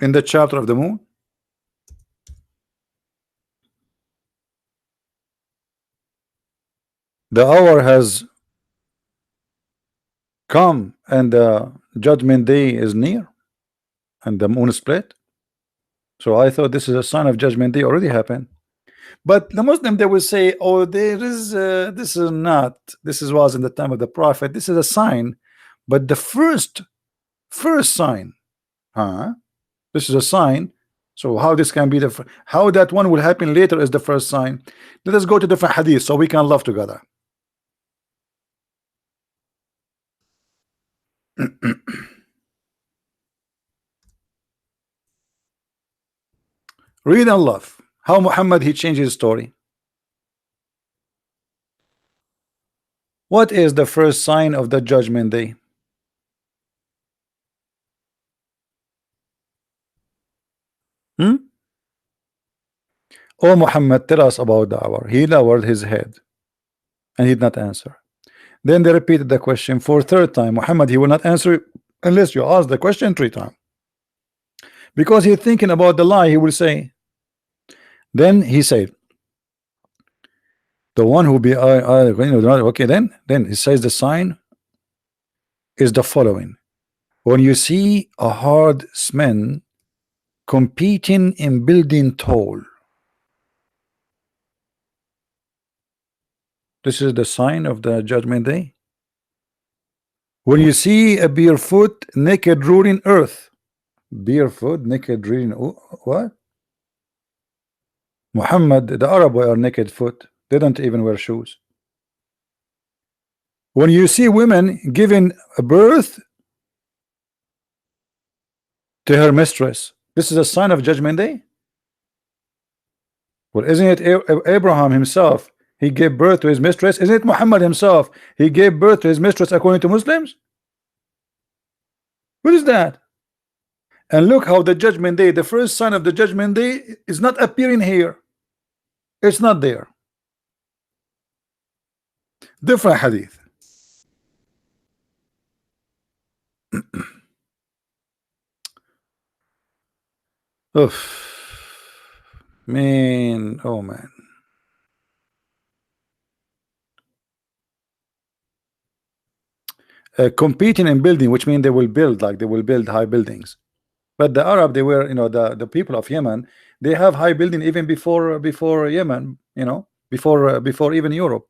In the chapter of the moon, the hour has come and the judgment day is near and the moon split. So I thought this is a sign of judgment day already happened. But the Muslim, they will say, oh, there is this is not, this is was in the time of the prophet, this is a sign. But the first sign, this is a sign. So how this can be the how that one will happen later is the first sign. Let us go to different hadith so we can love together. Read and love how Muhammad he changed his story. What is the first sign of the judgment day? Oh Muhammad, tell us about the hour. He lowered his head and he did not answer. Then they repeated the question for third time. Muhammad, he will not answer unless you ask the question 3 times, because he's thinking about the lie he will say. Then he said, the one who be okay, then he says the sign is the following: when you see a hard cement competing in building tall. This is the sign of the judgment day. When you see a barefoot, naked, ruling earth. Barefoot, naked, ruling what? Muhammad, the Arab are naked foot. They don't even wear shoes. When you see women giving a birth to her mistress, this is a sign of judgment day. Well, isn't it Abraham himself? He gave birth to his mistress. Isn't it Muhammad himself? He gave birth to his mistress according to Muslims. What is that? And look how the judgment day, the first sign of the judgment day, is not appearing here. It's not there. Different hadith. Oof. Man, oh man. Competing in building, which means they will build, like they will build high buildings. But the Arab, they were, you know, the people of Yemen, they have high building even before Yemen, you know, before even Europe.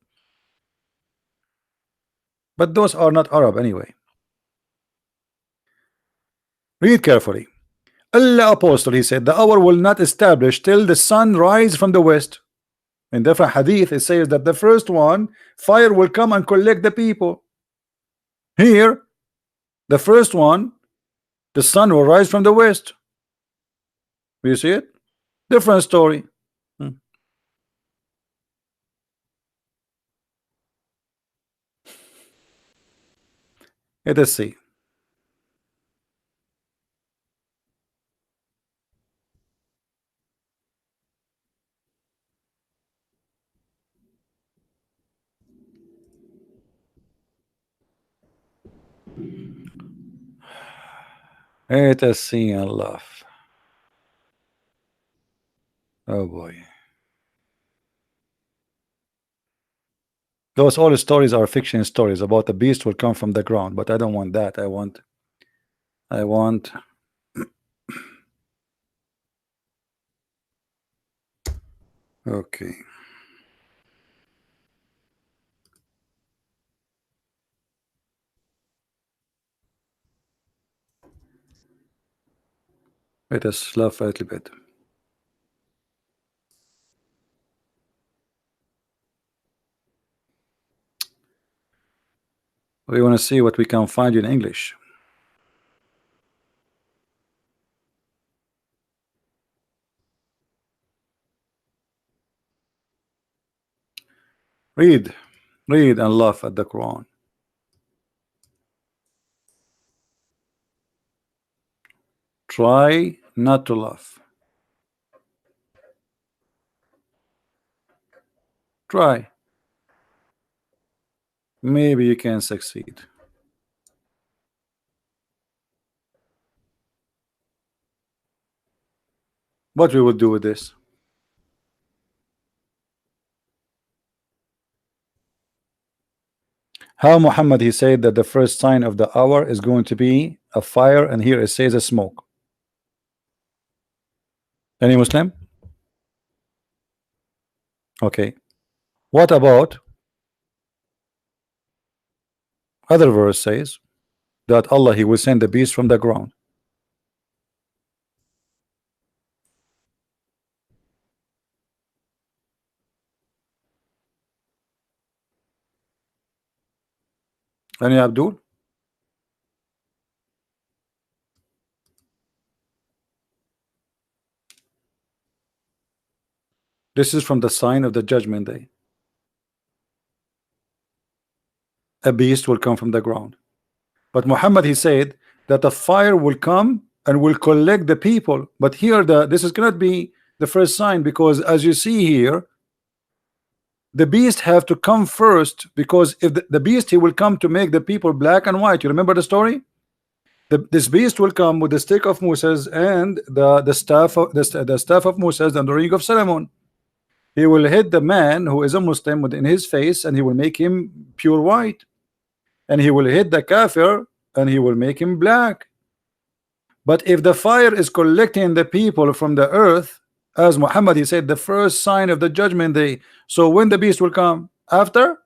But those are not Arab anyway. Read carefully. Allah Apostle, he said, the hour will not establish till the sun rise from the west. In different hadith, it says that the first one, fire will come and collect the people. Here, the first one, the sun will rise from the west. You see it? Different story. Let us see. Let us see and laugh. Oh boy. Those all stories are fiction stories about the beast will come from the ground, but I don't want that. I want okay. Let us laugh a little bit. We want to see what we can find in English. Read and laugh at the Quran. Try not to laugh. Try. Maybe you can succeed. What we will do with this? How Muhammad, he said that the first sign of the hour is going to be a fire, and here it says a smoke. Any Muslim? Okay. What about other verse says that Allah, he will send the beast from the ground. Any Abdul? This is from the sign of the judgment day. A beast will come from the ground. But Muhammad, he said that a fire will come and will collect the people. But here this is cannot be the first sign, because as you see here, the beast have to come first, because if the beast, he will come to make the people black and white. You remember the story? This beast will come with the stick of Moses and the staff of Moses and the ring of Solomon. He will hit the man who is a Muslim within his face, and he will make him pure white. And he will hit the kafir, and he will make him black. But if the fire is collecting the people from the earth, as Muhammad he said, the first sign of the judgment day. So when the beast will come? After?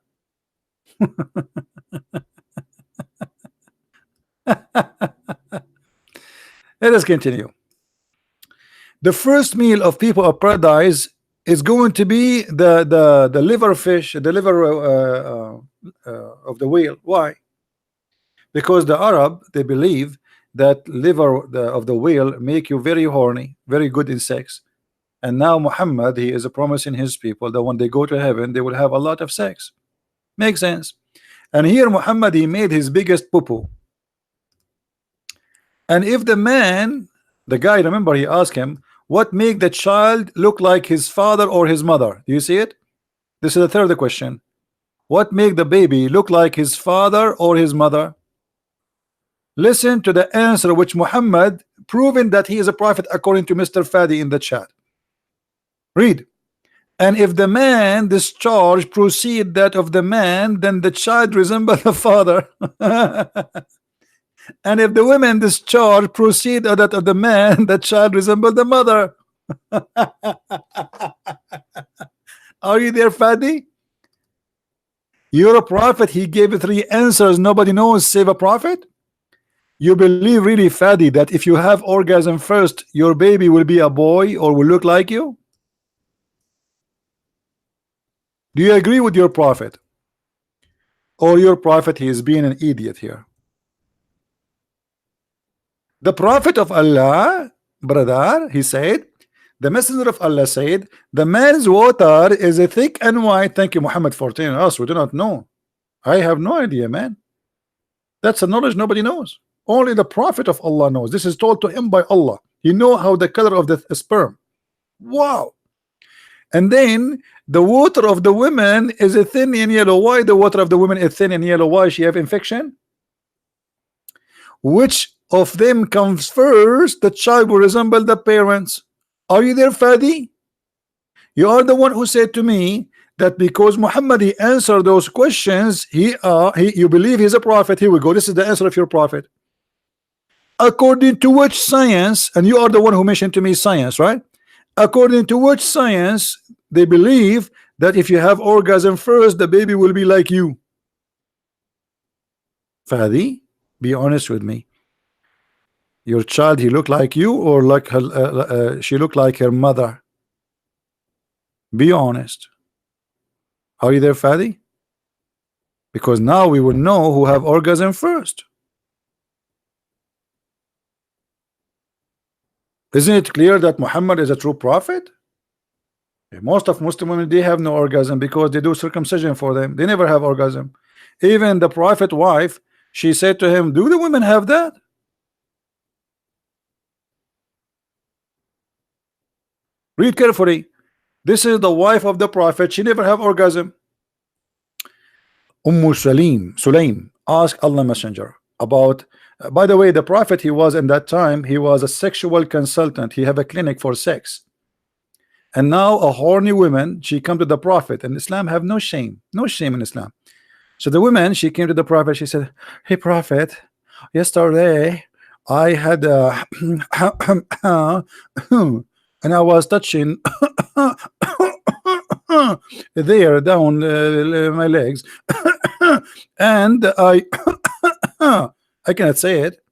Let us continue. The first meal of people of paradise is going to be the liver fish, the liver of the whale. Why? Because the Arab, they believe that liver of the whale make you very horny, very good in sex. And now Muhammad, he is promising his people that when they go to heaven, they will have a lot of sex. Makes sense. And here Muhammad, he made his biggest poo-poo. And if the man, the guy, remember, he asked him, what make the child look like his father or his mother? Do you see it? This is the third question. What make the baby look like his father or his mother? Listen to the answer which Muhammad proven that he is a prophet according to Mr. Fadi in the chat. Read. And if the man discharge proceed that of the man, then the child resemble the father. And if the women discharge proceed that of the man, the child resemble the mother. Are you there, Fadi? You're a prophet. He gave 3 answers. Nobody knows save a prophet. You believe really, Fadi, that if you have orgasm first, your baby will be a boy or will look like you? Do you agree with your prophet? Or your prophet, he is being an idiot here? The prophet of Allah, brother, he said, the messenger of Allah said, the man's water is a thick and white. Thank you, Muhammad, for telling us. We do not know. I have no idea, man. That's a knowledge nobody knows. Only the prophet of Allah knows. This is told to him by Allah. He know how the color of the sperm. Wow. And then the water of the women is a thin and yellow. Why the water of the women is thin and yellow? Why she have infection? Which of them comes first? The child will resemble the parents. Are you there, Fadi? You are the one who said to me that because Muhammad he answered those questions, you believe he's a prophet. Here we go. This is the answer of your prophet. According to which science, and you are the one who mentioned to me science, right? According to which science they believe that if you have orgasm first, the baby will be like you? Fadi, be honest with me. Your child, he look like you, or like her, she looked like her mother? Be honest. Are you there, Fadi? Because now we will know who have orgasm first. Isn't it clear that Muhammad is a true prophet? Most of Muslim women, they have no orgasm because they do circumcision for them. They never have orgasm. Even the prophet wife, she said to him, do the women have that? Read carefully. This is the wife of the prophet. She never have orgasm. Sulaim asked Allah Messenger about, by the way, the prophet, he was in that time, he was a sexual consultant. He have a clinic for sex. And now a horny woman, she come to the prophet, and Islam have no shame in Islam. So the woman, she came to the prophet, she said, hey prophet, yesterday I had and I was touching there down my legs and I cannot say it.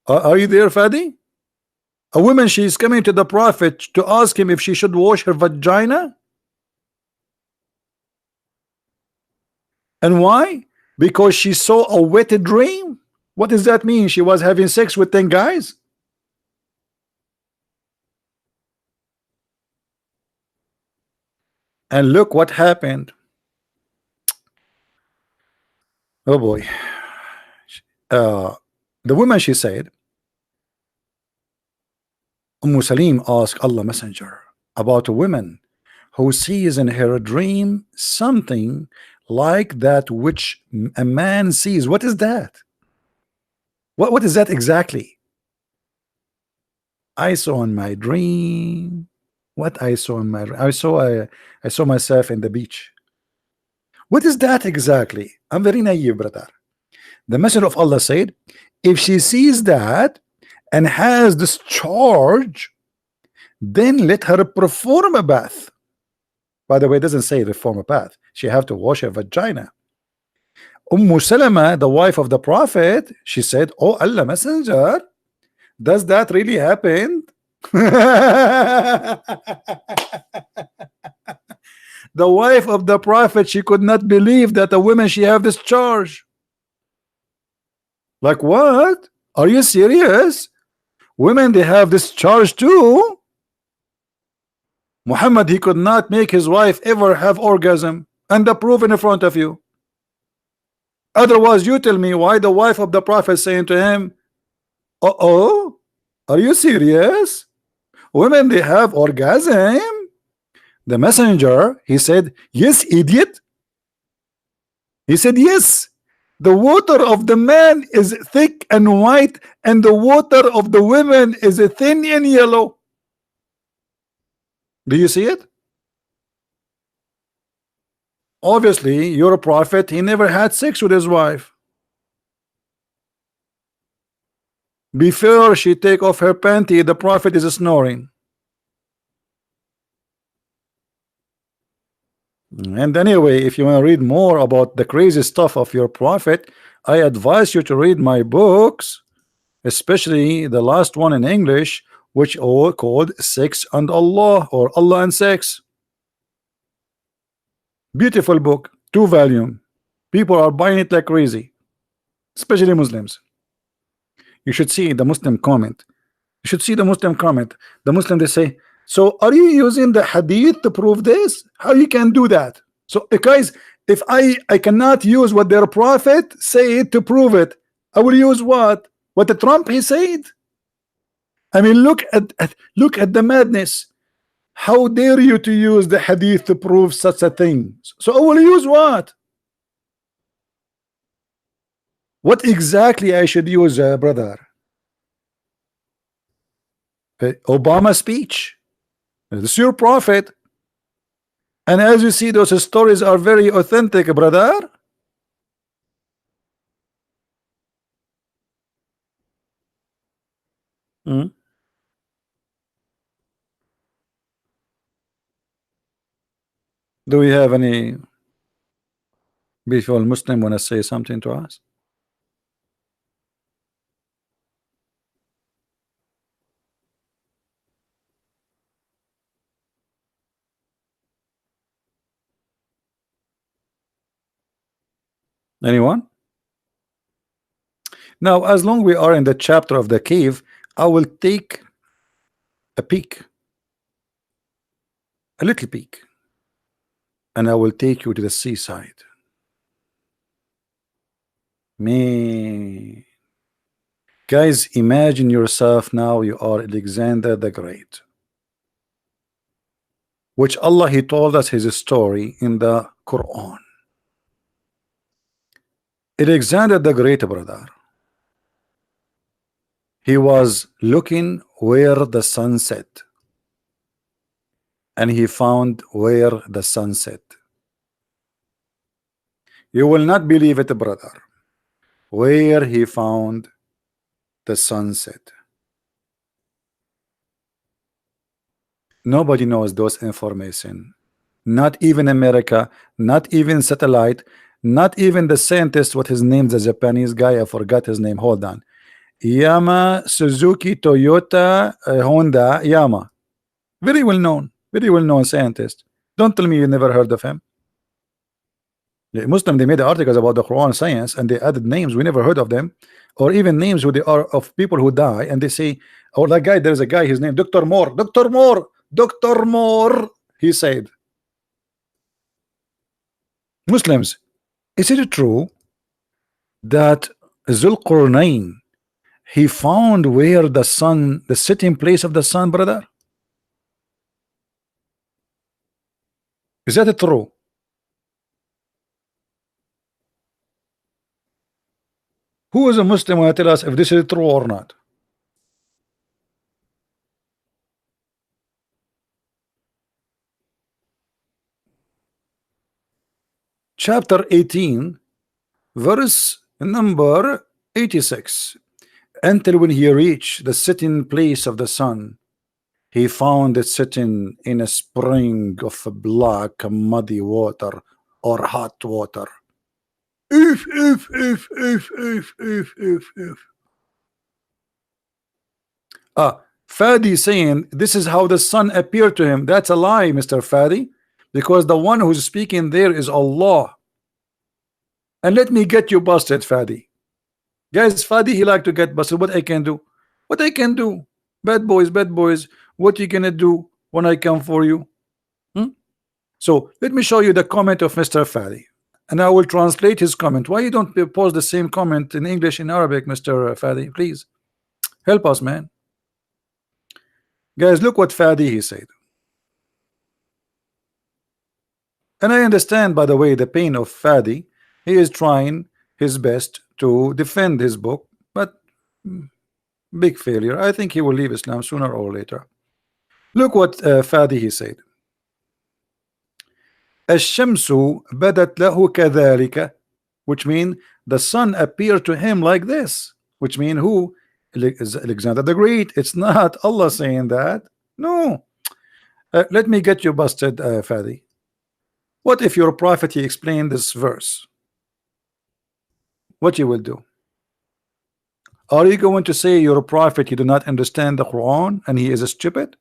Are you there, Fadi? A woman, she is coming to the prophet to ask him if she should wash her vagina. And why? Because she saw a wet dream. What does that mean? She was having sex with 10 guys? And look what happened. Oh boy. The woman, she said, Salim asked Allah Messenger about a woman who sees in her dream something like that which a man sees. What is that? What is that exactly? I saw in my dream. What I saw in my dream? I saw myself in the beach. What is that exactly? I'm very naive, brother. The Messenger of Allah said, If she sees that and has discharge, then let her perform a bath. By the way, it doesn't say perform a bath. She have to wash her vagina. Salama, the wife of the Prophet, she said, "Oh Allah Messenger, does that really happen?" The wife of the Prophet, she could not believe that a woman she have this charge. Like, what? Are you serious? Women, they have this charge too? Muhammad, he could not make his wife ever have orgasm, and the proof in front of you. Otherwise, you tell me why the wife of the Prophet saying to him, "Uh-oh, are you serious? Women, they have orgasm?" The messenger, he said, "Yes, idiot." He said, "Yes. The water of the man is thick and white, and the water of the women is thin and yellow." Do you see it? Obviously, your prophet, he never had sex with his wife. Before she take off her panty, the prophet is snoring. And anyway, if you want to read more about the crazy stuff of your prophet, I advise you to read my books, especially the last one in English, which are called Sex and Allah, or Allah and Sex. Beautiful book, 2 volume. People are buying it like crazy, especially Muslims. You should see the Muslim comment. You should see the Muslim comment. The Muslim, they say, "So are you using the hadith to prove this? How you can do that?" So guys, if I cannot use what their prophet said to prove it, I will use what the Trump he said. I mean, look at the madness. How dare you to use the hadith to prove such a thing? So I will use what? What exactly I should use, brother? Obama speech. This is your prophet. And as you see, those stories are very authentic, brother. Hmm? Do we have any beautiful Muslim want to say something to us? Anyone? Now, as long we are in the chapter of the cave, I will take a peek, a little peek, and I will take you to the seaside. Me, guys, imagine yourself now you are Alexander the Great, which Allah he told us his story in the Quran. Alexander the Great, brother, he was looking where the sun set, and he found where the sun set. You will not believe it, brother, where he found the sunset. Nobody knows those information. Not even America, not even satellite, not even the scientist, what his name, the Japanese guy, I forgot his name. Hold on. Yama, Suzuki, Toyota, Honda, Yama. Very well known scientist. Don't tell me you never heard of him. The Muslim, they made articles about the Quran science, and they added names we never heard of them, or even names who they are of people who die, and they say, "Oh, that guy, there's a guy, his name Dr. Moore, Dr. Moore, Dr. Moore." He said, Muslims, is it true that Zulqarnain, he found where the sun, the sitting place of the sun, brother? Is that true? Who is a Muslim who will tell us if this is true or not? Chapter 18, verse number 86. until when he reached the sitting place of the sun, he found it sitting in a spring of black muddy water or hot water. If. Fadi saying this is how the sun appeared to him. That's a lie, Mr. Fadi, because the one who's speaking there is Allah. And let me get you busted, Fadi. Guys, Fadi, he like to get busted. What I can do? What I can do? Bad boys, bad boys. What you gonna do when I come for you? So let me show you the comment of Mr. Fadi, and I will translate his comment. Why you don't post the same comment in English and Arabic, Mr. Fadi? Please help us, man. Guys, look what Fadi he said. And I understand, by the way, the pain of Fadi. He is trying his best to defend his book, but big failure. I think he will leave Islam sooner or later. Look what Fadi he said. الشمس بدت له كذلك, which means the sun appeared to him like this, which means who? Is Alexander the Great. It's not Allah saying that. No. Let me get you busted, Fadi. What if your prophet he explained this verse? What you will do? Are you going to say your prophet he do not understand the Quran and he is stupid?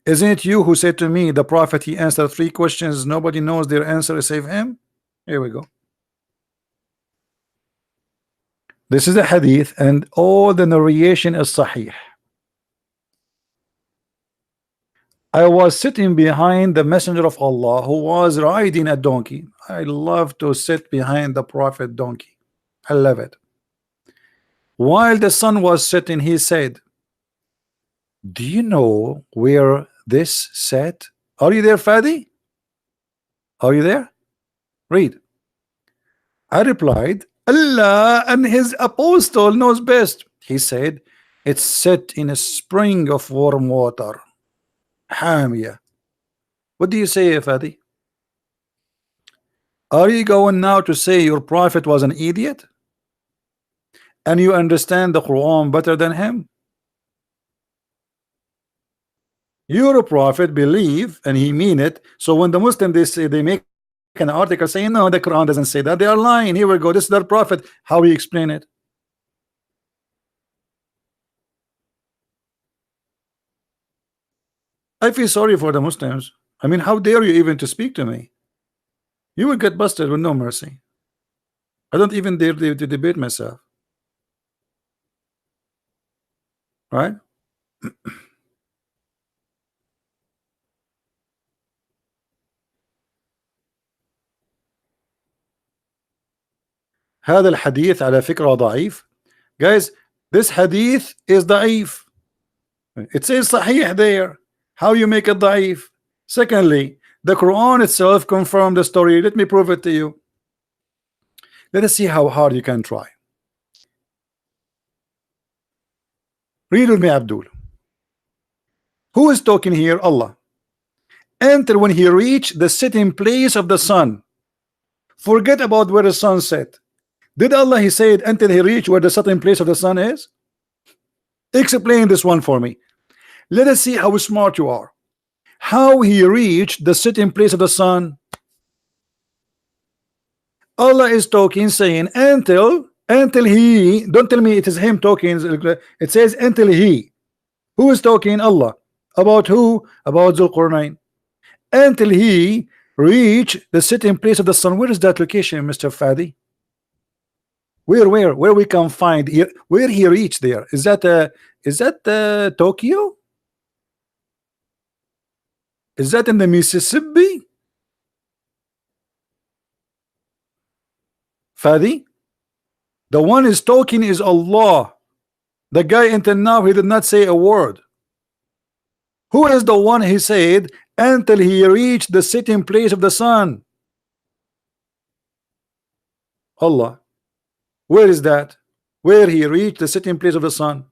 Isn't it you who said to me the prophet he answered 3 questions, nobody knows their answer save him? Here we go. This is a hadith and all the narration is sahih. I was sitting behind the messenger of Allah who was riding a donkey. I love to sit behind the prophet donkey. I love it. While the sun was setting, he said, do you know where this set? Are you there, Fadi? Are you there? Read. I replied, Allah and his apostle knows best. He said, it's set in a spring of warm water. Hamia. What do you say, Fadi? Are you going now to say your prophet was an idiot and you understand the Quran better than him? Your prophet believe and he mean it. So when the Muslim they say, they make an article saying no, the Quran doesn't say that, they are lying. Here we go, this is their prophet. How we explain it? I feel sorry for the Muslims. I mean, how dare you even to speak to me? You will get busted with no mercy. I don't even dare to debate myself. Right? هذا الحديث على فكرة ضعيف. Guys, this hadith is ضعيف. It says صحيح there. How you make it ضعيف? Secondly, the Quran itself confirmed the story. Let me prove it to you. Let us see how hard you can try. Read with me, Abdul. Who is talking here? Allah. Enter when he reached the sitting place of the sun. Forget about where the sun set. Did Allah he said until he reached where the sitting place of the sun is? Explain this one for me. Let us see how smart you are. How he reached the sitting place of the sun? Allah is talking saying until he, don't tell me it is him talking, it says until he. Who is talking? Allah. About who? About Zulqarnain. Until he reached the sitting place of the sun. Where is that location, Mr. Fadi? Where we can find here, where he reached there? Is that Tokyo? Is that in the Mississippi? Fadi? The one is talking is Allah. The guy until now he did not say a word. Who is the one he said until he reached the sitting place of the sun? Allah. Where is that? Where he reached the sitting place of the sun?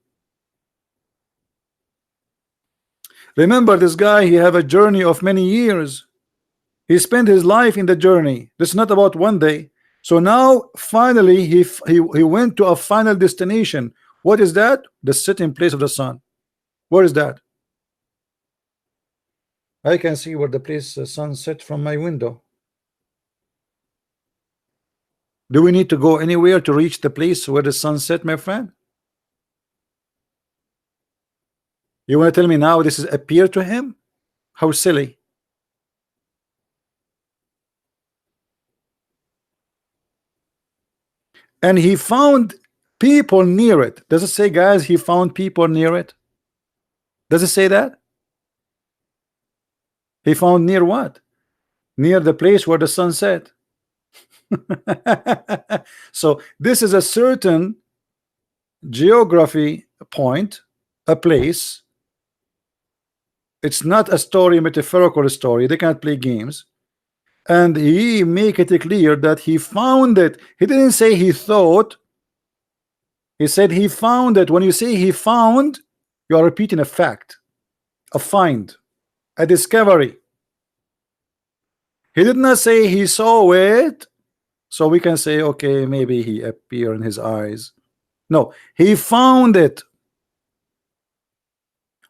Remember, this guy, he have a journey of many years. He spent his life in the journey. This is not about one day. So now finally he went to a final destination. What is that? The sitting place of the sun. Where is that? I can see where the place the sun set from my window. Do we need to go anywhere to reach the place where the sun set, my friend? You want to tell me now this is appear to him? How silly. And he found people near it. Does it say, guys, he found people near it? Does it say that? He found near what? Near the place where the sun set. So this is a certain geography point, a place. It's not a story, metaphorical story. They can't play games. And he make it clear that he found it. He didn't say he thought. He said he found it. When you say he found, you are repeating a fact, a find, a discovery. He did not say he saw it, so we can say, okay, maybe he appeared in his eyes. No, he found it.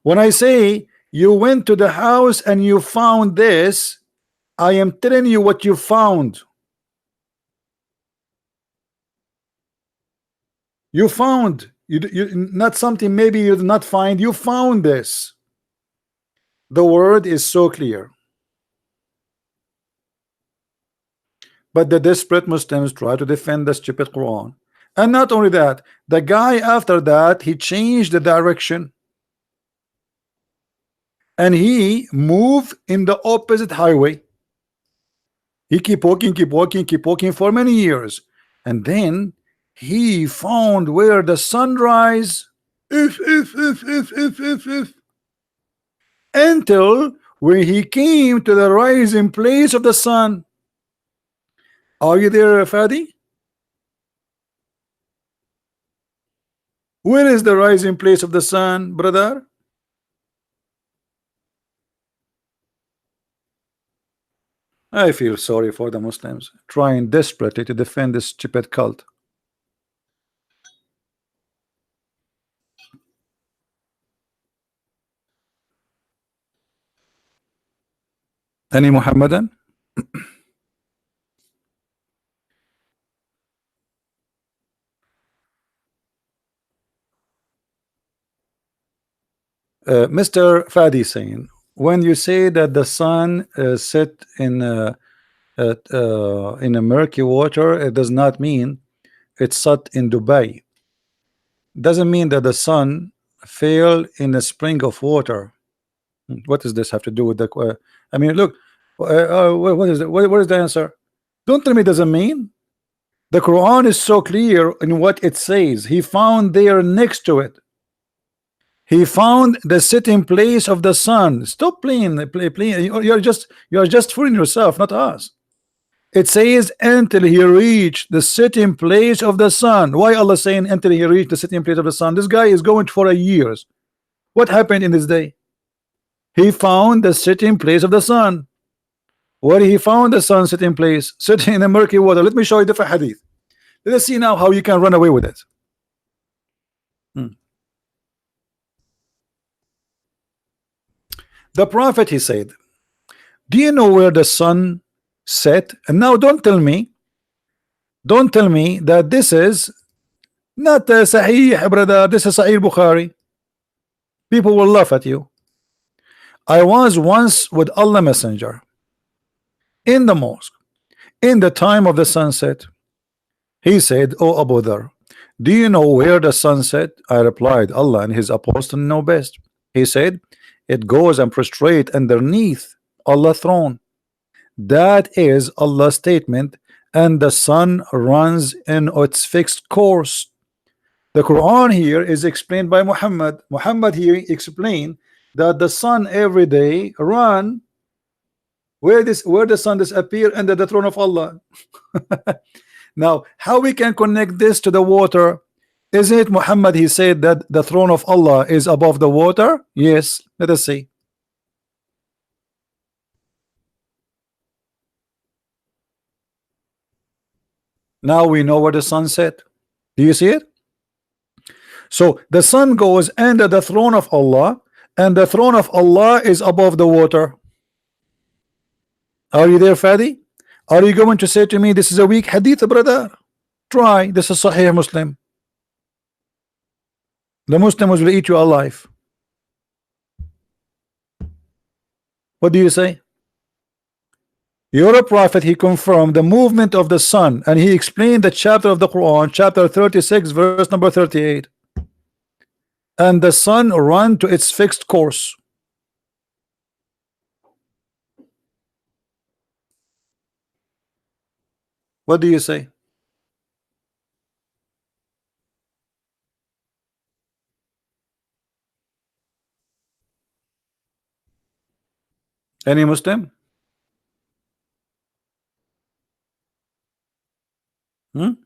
When I say you went to the house and you found this, I am telling you what you found. You found, not something maybe you did not find, you found this. The word is so clear. But the desperate Muslims try to defend the stupid Quran. And not only that, the guy after that, he changed the direction. And he moved in the opposite highway. He keep walking for many years. And then he found where the sunrise until when he came to the rising place of the sun. Are you there, Fadi? Where is the rising place of the sun, brother? I feel sorry for the Muslims trying desperately to defend this stupid cult. Any Muhammadan? Mr. Fadi saying, when you say that the sun set in a murky water, it does not mean it's set in Dubai. Doesn't mean that the sun fell in a spring of water. What does this have to do with the? I mean, look, what is it? What is the answer? Don't tell me it doesn't mean. The Quran is so clear in what it says. He found there next to it. He found the sitting place of the sun. Stop playing. You're just fooling yourself, not us. It says until he reached the sitting place of the sun. Why Allah saying until he reached the sitting place of the sun? This guy is going for a years. What happened in this day? He found the sitting place of the sun. Where he found the sun sitting place, sitting in the murky water. Let me show you different hadith. Let us see now how you can run away with it. The Prophet, he said, do you know where the sun set? And now don't tell me that this is not Sahih, brother. This is Sahih Bukhari. People will laugh at you. I was once with Allah Messenger in the mosque in the time of the sunset. He said, "O Abu Dhar, do you know where the sun set?" I replied, "Allah and his apostle know best." He said, "It goes and prostrate underneath Allah's throne." That is Allah's statement, and the sun runs in its fixed course. The Quran here is explained by Muhammad. Muhammad here explained that the sun every day run where the sun disappear under the throne of Allah. Now, how we can connect this to the water? Isn't it Muhammad? He said that the throne of Allah is above the water. Yes, let us see. Now we know where the sun set. Do you see it? So the sun goes under the throne of Allah, and the throne of Allah is above the water. Are you there, Fadi? Are you going to say to me this is a weak hadith, brother? Try. This is Sahih Muslim. The Muslims will eat you alive. What do you say? Your prophet, he confirmed the movement of the sun, and he explained the chapter of the Quran, chapter 36, verse number 38. And the sun ran to its fixed course. What do you say? Any Muslim? Let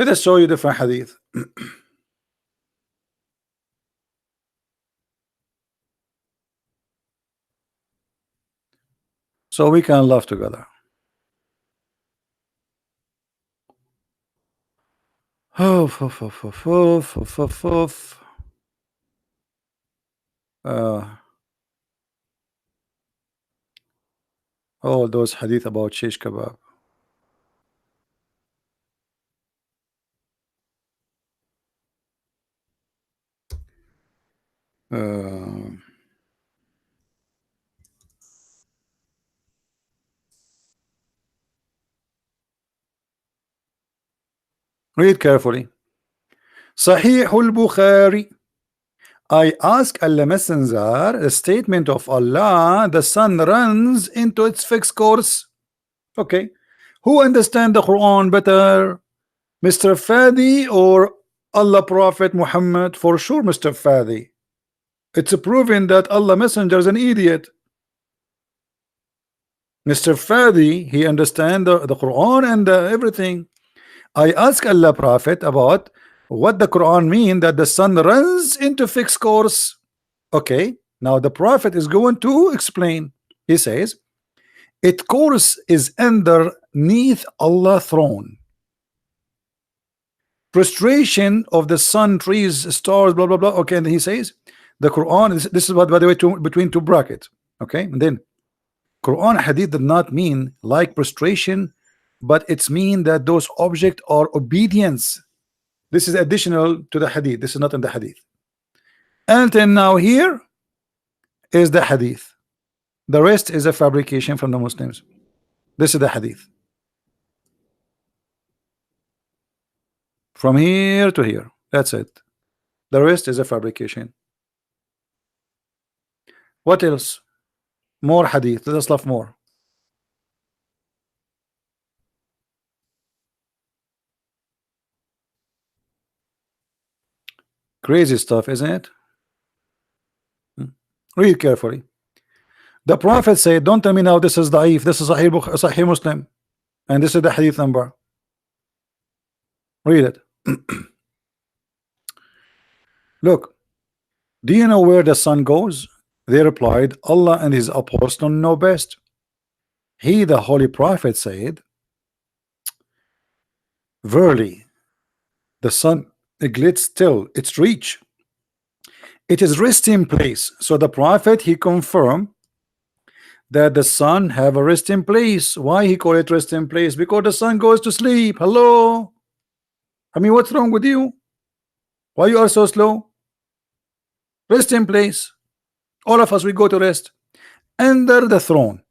us show you different hadith. So we can laugh together. All those hadith about shish kebab. Read carefully. Sahih al-Bukhari. I ask Allah Messenger, a statement of Allah, the sun runs into its fixed course. Okay. Who understand the Quran better? Mr. Fadi or Allah Prophet Muhammad? For sure, Mr. Fadi. It's proven that Allah Messenger is an idiot. Mr. Fadi, he understand the Quran and everything. I ask Allah Prophet about what the Quran mean that the sun runs into fixed course. Okay, now the Prophet is going to explain. He says, its course is underneath Allah's throne. Prostration of the sun, trees, stars, blah blah blah. Okay, and he says the Quran, this is what, by the way, between two brackets. Okay, and then Quran hadith did not mean like prostration, but it's mean that those objects are obedience. This is additional to the hadith. This is not in the hadith. And then now here is the hadith. The rest is a fabrication from the Muslims. This is the hadith. From here to here. That's it. The rest is a fabrication. What else? More hadith. Let us love more. Crazy stuff, isn't it? Read carefully. The Prophet said, don't tell me now this is da'if, this is Sahih Muslim, and this is the hadith number. Read it. Look, do you know where the sun goes? They replied, Allah and his apostle know best. He, the Holy Prophet, said, verily, the sun neglects still its reach. It is resting place. So the Prophet, he confirmed that the sun have a resting place. Why he call it resting place? Because the sun goes to sleep. Hello, I mean, what's wrong with you? Why you are so slow? Resting place. All of us, we go to rest under the throne.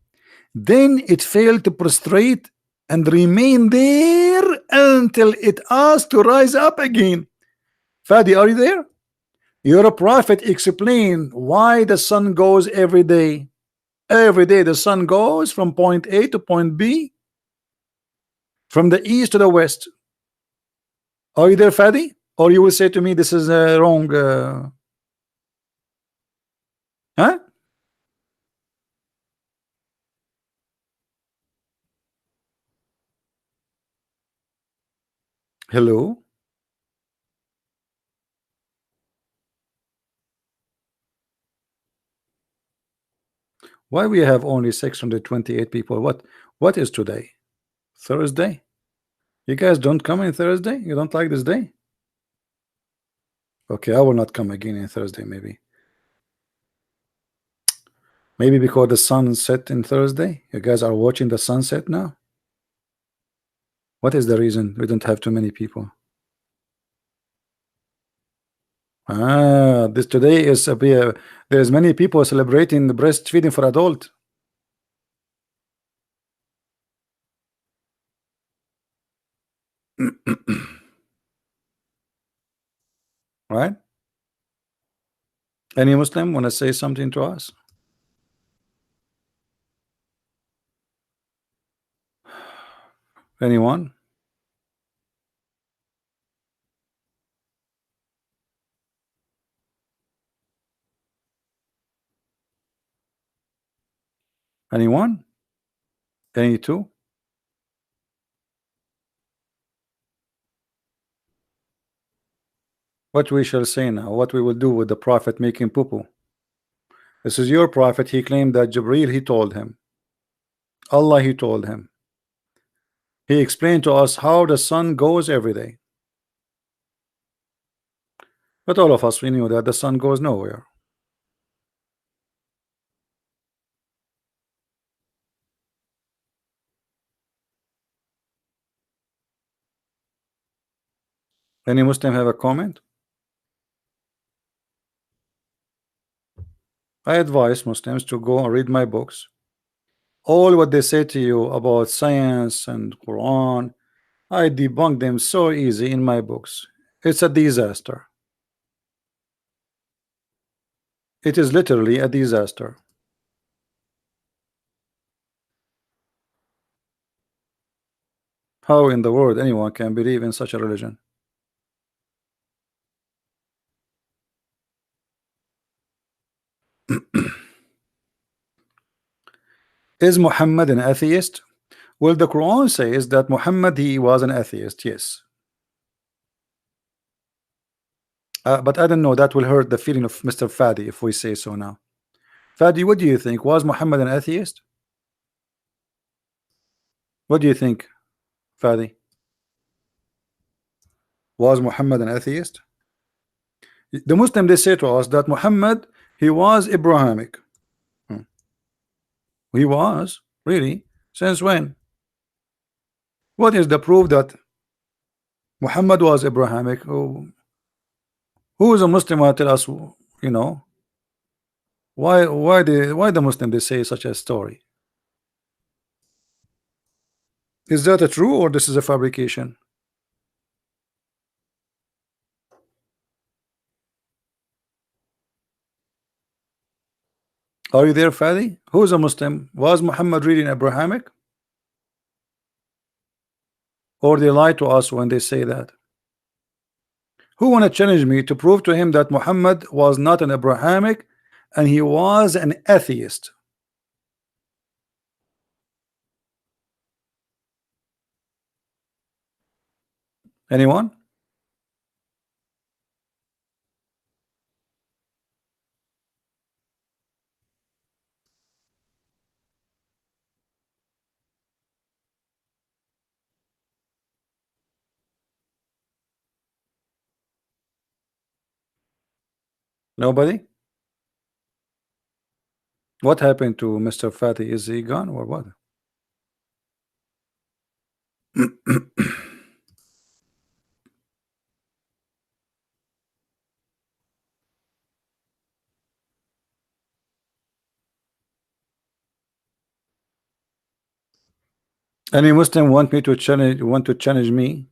Then it failed to prostrate and remain there until it asked to rise up again. Fadi, are you there? Your prophet explained why the sun goes every day. Every day the sun goes from point A to point B, from the east to the west. Are you there, Fadi? Or you will say to me this is wrong? Huh? Hello? Why we have only 628 people? What is today? Thursday? You guys don't come in Thursday? You don't like this day? Okay, I will not come again in Thursday, maybe. Maybe because the sun set in Thursday. You guys are watching the sunset now. What is the reason we don't have too many people? This today is there's many people celebrating the breastfeeding for adult. Right? Any Muslim want to say something to us? Anyone? Anyone? Any two? What we shall say now? What we will do with the prophet making poo-poo? This is your prophet. He claimed that Jibreel he told him. Allah he told him. He explained to us how the sun goes every day. But all of us we knew that the sun goes nowhere. Any Muslim have a comment? I advise Muslims to go and read my books. All what they say to you about science and Quran, I debunk them so easy in my books. It's a disaster. It is literally a disaster. How in the world anyone can believe in such a religion? Is Muhammad an atheist? Well, the Quran says that Muhammad he was an atheist, yes. But I don't know, that will hurt the feeling of Mr. Fadi if we say so now. Fadi, what do you think? Was Muhammad an atheist? What do you think, Fadi? Was Muhammad an atheist? The Muslim they say to us that Muhammad he was Abrahamic. He was really since when? What is the proof that Muhammad was Abrahamic? Who is a Muslim who tell us, you know, why the Muslim they say such a story? Is that a true or this is a fabrication? Are you there, Fadi? Who is a Muslim? Was Muhammad reading Abrahamic? Or they lie to us when they say that? Who want to challenge me to prove to him that Muhammad was not an Abrahamic and he was an atheist? Anyone? Nobody? What happened to Mr. Fadi? Is he gone or what? Any Muslim want to challenge me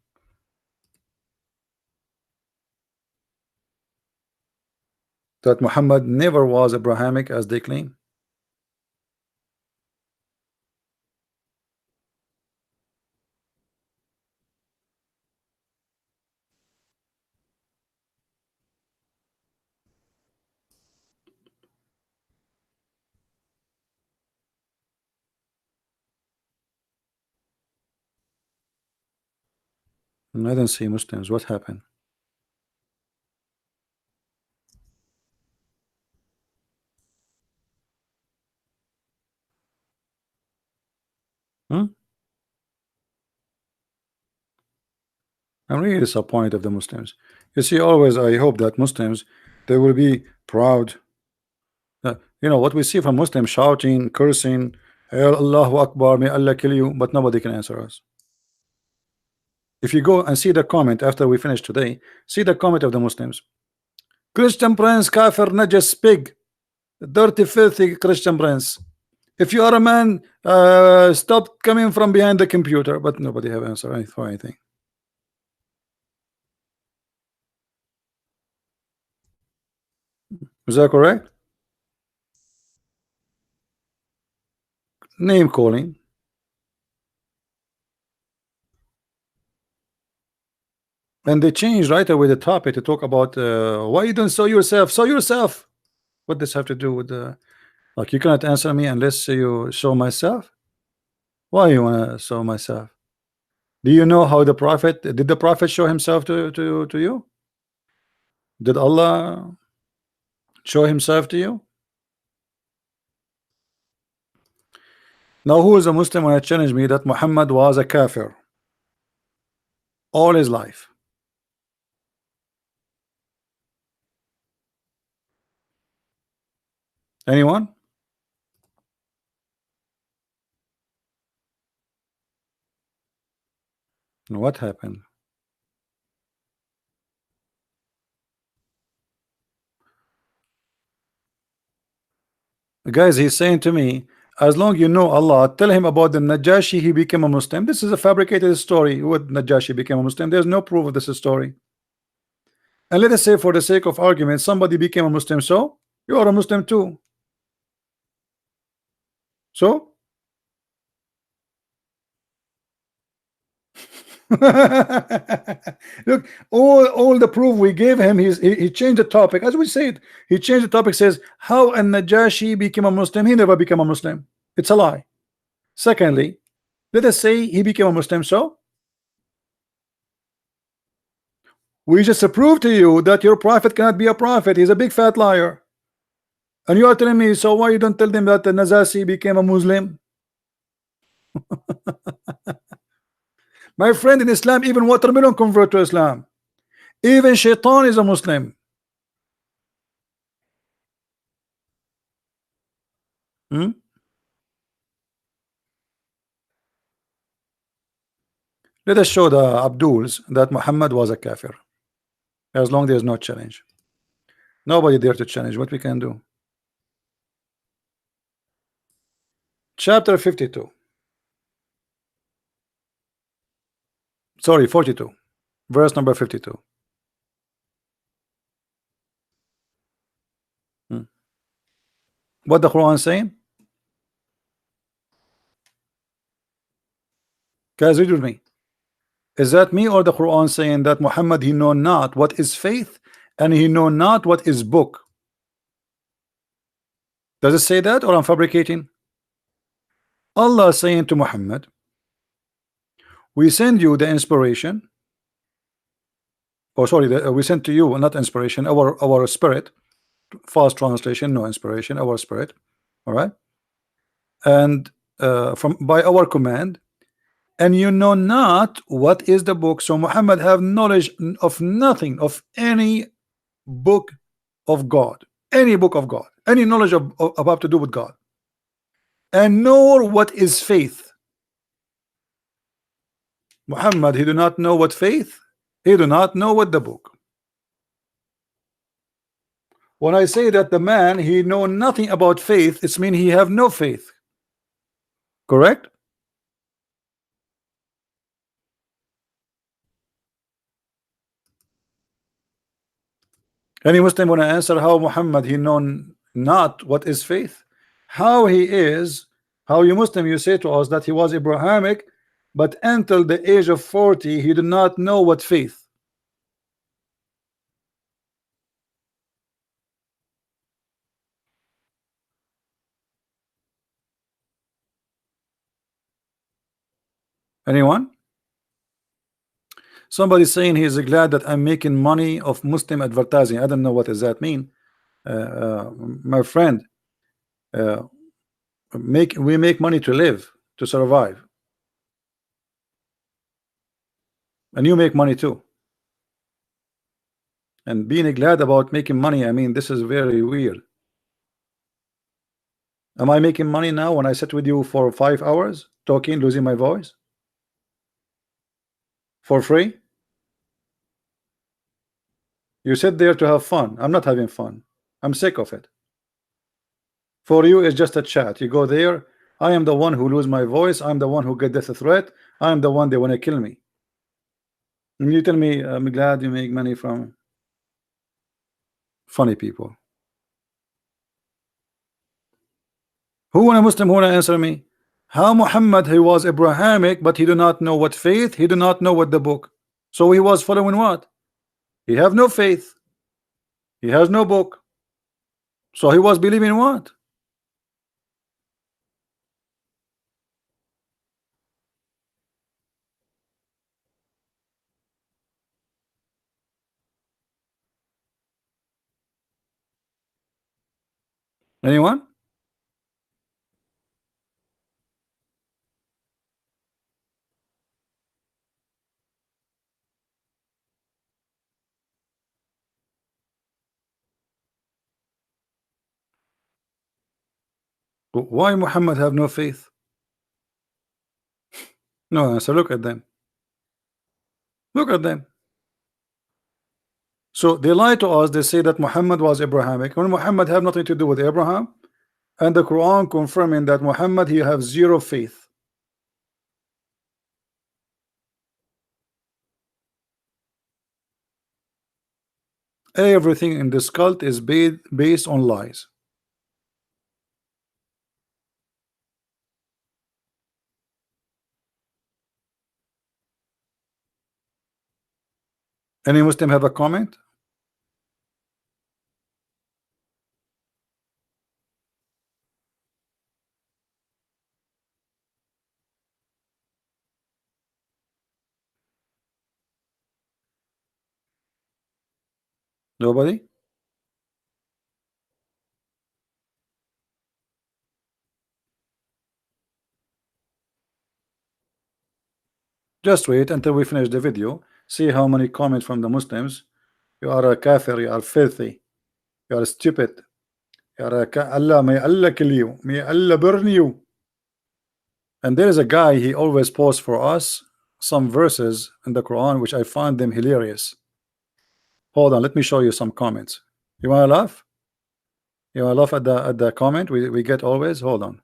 that Muhammad never was Abrahamic as they claim? I don't see Muslims. What happened? Hmm? I'm really disappointed of the Muslims. You see, always I hope that Muslims, they will be proud. You know what we see from Muslims, shouting, cursing, Allahu Akbar, may Allah kill you, but nobody can answer us. If you go and see the comment after we finish today, see the comment of the Muslims. Christian Prince, kafir, najas, pig, dirty, filthy Christian Prince. If you are a man, stop coming from behind the computer. But nobody have answer for anything. Is that correct? Name calling. And they changed right away the topic to talk about why you don't show yourself. Show yourself. What does have to do with like you cannot answer me unless you show myself? Why you wanna show myself? Do you know how the prophet did the prophet show himself to you? Did Allah show himself to you? Now who is a Muslim when I challenge me that Muhammad was a kafir all his life? Anyone? What happened? Guys, he's saying to me, as long you know Allah, tell him about the Najashi, he became a Muslim. This is a fabricated story. What Najashi became a Muslim? There's no proof of this story. And let us say, for the sake of argument, somebody became a Muslim, so you are a Muslim too. So look, all the proof we gave him, he changed the topic. As we said, he changed the topic, says how an Najashi became a Muslim. He never became a Muslim. It's a lie. Secondly, let us say he became a Muslim, so we just proved to you that your prophet cannot be a prophet. He's a big fat liar. And you are telling me, so why you don't tell them that the Najashi became a Muslim? My friend, in Islam, even watermelon convert to Islam. Even Shaitan is a Muslim. Hmm? Let us show the Abduls that Muhammad was a kafir. As long there is no challenge. Nobody dare to challenge what we can do. Chapter 52. Sorry, 42. Verse number 52. What the Quran saying? Guys, read with me. Is that me or the Quran saying that Muhammad, he know not what is faith and he know not what is book? Does it say that, or I'm fabricating? Allah is saying to Muhammad, we send you the inspiration. Oh, sorry, we sent to you not inspiration, our spirit. Fast translation, no inspiration, our spirit. All right, and from by our command, and you know not what is the book. So Muhammad have knowledge of nothing, of any book of God, any book of God, any knowledge of about to do with God, and nor what is faith. Muhammad, he do not know what faith, he do not know what the book. When I say that the man, he know nothing about faith, it's mean he have no faith. Correct? Any Muslim want to answer how Muhammad, he know not what is faith? How he is, how you Muslim, you say to us that he was Abrahamic, but until the age of 40, he did not know what faith. Anyone? Somebody saying he is glad that I'm making money of Muslim advertising. I don't know what does that mean. My friend, we make money to live, to survive. and you make money too. And being glad about making money, I mean, this is very weird. Am I making money now when I sit with you for 5 hours talking, losing my voice for free? You sit there to have fun. I'm not having fun. I'm sick of it. For you, it's just a chat. You go there. I am the one who lose my voice. I'm the one who get death threat. I'm the one they want to kill me. And you tell me, I'm glad you make money from funny people. Who in a Muslim who wanna answer me? How Muhammad, he was Abrahamic, but he do not know what faith. He do not know what the book. So he was following what? He have no faith. He has no book. So he was believing what? Anyone? Why Muhammad have no faith? No, so look at them. Look at them. So they lie to us. They say that Muhammad was Abrahamic when Muhammad have nothing to do with Abraham, and the Quran confirming that Muhammad he have zero faith. Everything in this cult is based on lies. Any Muslim have a comment? Nobody? Just wait until we finish the video. See how many comments from the Muslims. You are a kafir, you are filthy, you are stupid, you are Allah, may Allah kill you, may Allah burn you. And there is a guy, he always posts for us some verses in the Quran which I find them hilarious. Hold on, let me show you some comments. You wanna laugh? You wanna laugh at the comment we get always? Hold on.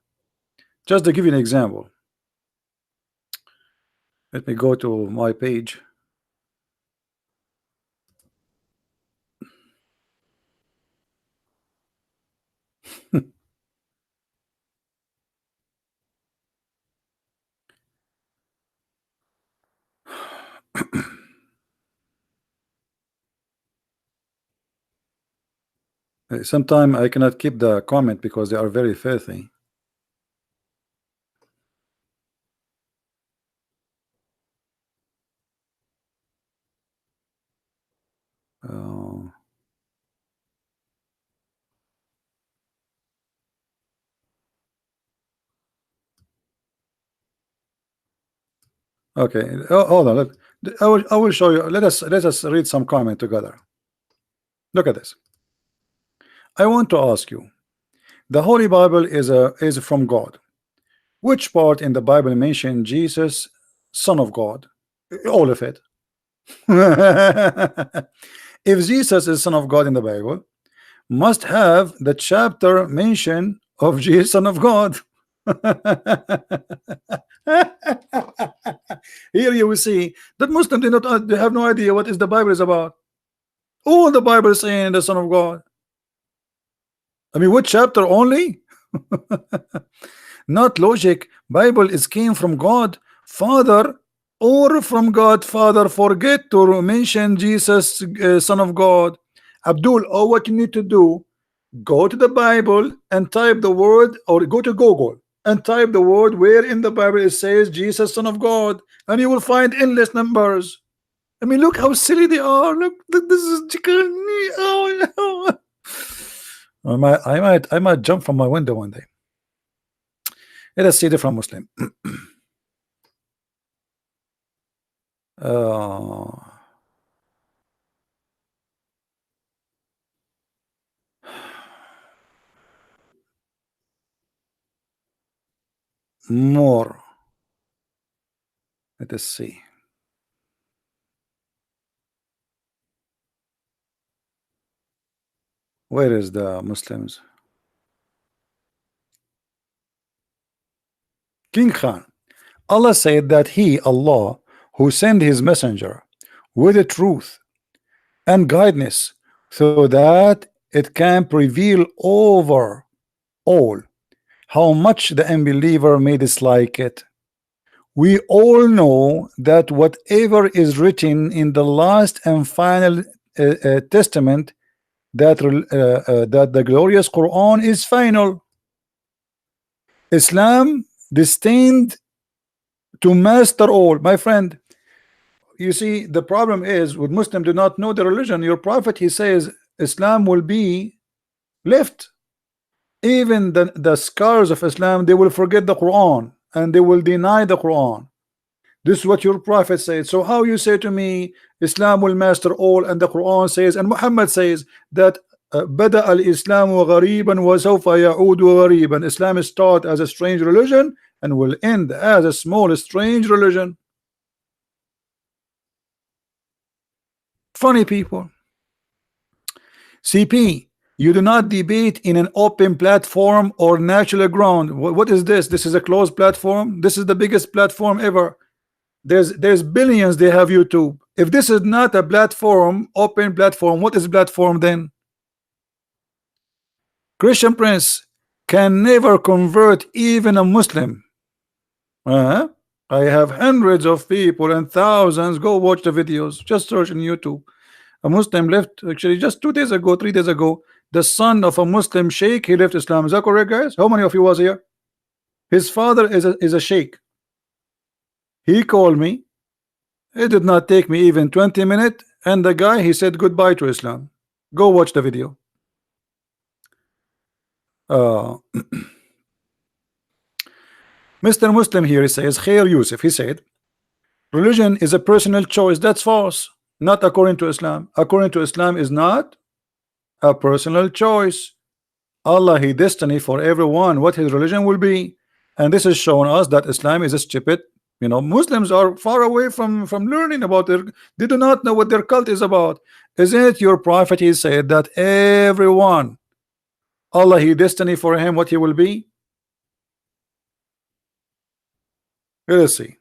Just to give you an example. Let me go to my page. Sometimes I cannot keep the comment because they are very filthy. Okay, hold on. I will show you. Let us read some comment together. Look at this. I want to ask you. The Holy Bible is from God. Which part in the Bible mention Jesus, Son of God? All of it. If Jesus is Son of God in the Bible, must have the chapter mention of Jesus, Son of God. Here you will see that Muslims they have no idea what is the Bible is about. All the Bible is saying the Son of God. I mean, what chapter only? Not logic. Bible is came from God Father or from God Father. Forget to mention Jesus, Son of God. Abdul, all what you need to do, go to the Bible and type the word, or go to Google and type the word where in the Bible it says Jesus, Son of God, and you will find endless numbers. I mean, look how silly they are. Look, this is oh, I might jump from my window one day. Let us see different Muslim. uh, more. Let us see. Where is the Muslims? King Khan. Allah said that He, Allah, who sent His messenger with the truth and guidance, so that it can prevail over all, how much the unbeliever may dislike it. We all know that whatever is written in the last and final testament, that the glorious Quran is final. Islam destined to master all. My friend, you see, the problem is with Muslim do not know the religion. Your prophet, he says Islam will be left. Even the scholars of Islam, they will forget the Quran and they will deny the Quran. This is what your prophet said. So how you say to me Islam will master all, and the Quran says, and Muhammad says that bada al-Islamu ghariban wa sawfa ya'udu ghariban. Islam start as a strange religion and will end as a small strange religion. Funny people. CP, you do not debate in an open platform or natural ground. What is this? This is a closed platform. This is the biggest platform ever. There's billions. They have YouTube. If this is not a platform, open platform, what is platform then? Christian Prince can never convert even a Muslim. I have hundreds of people and thousands. Go watch the videos. Just search on YouTube. A Muslim left, actually just 2 days ago, 3 days ago, the son of a Muslim sheikh, he left Islam. Is that correct, guys? How many of you was here? His father is a sheikh. He called me. It did not take me even 20 minutes, and the guy, he said goodbye to Islam. Go watch the video. Mr. Muslim here, he says, Khair Yusuf, he said, religion is a personal choice. That's false. Not according to Islam. According to Islam is not a personal choice. Allah, He destiny for everyone what his religion will be, and this has shown us that Islam is a stupid. You know, Muslims are far away from learning about their. They do not know what their cult is about. Isn't it your prophet? He said that everyone, Allah, He destiny for him what he will be. Let us see.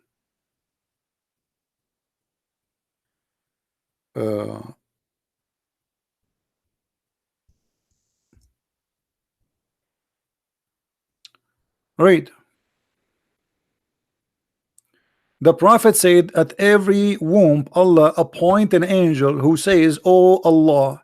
Read. The prophet said, at every womb Allah appoint an angel who says, oh Allah,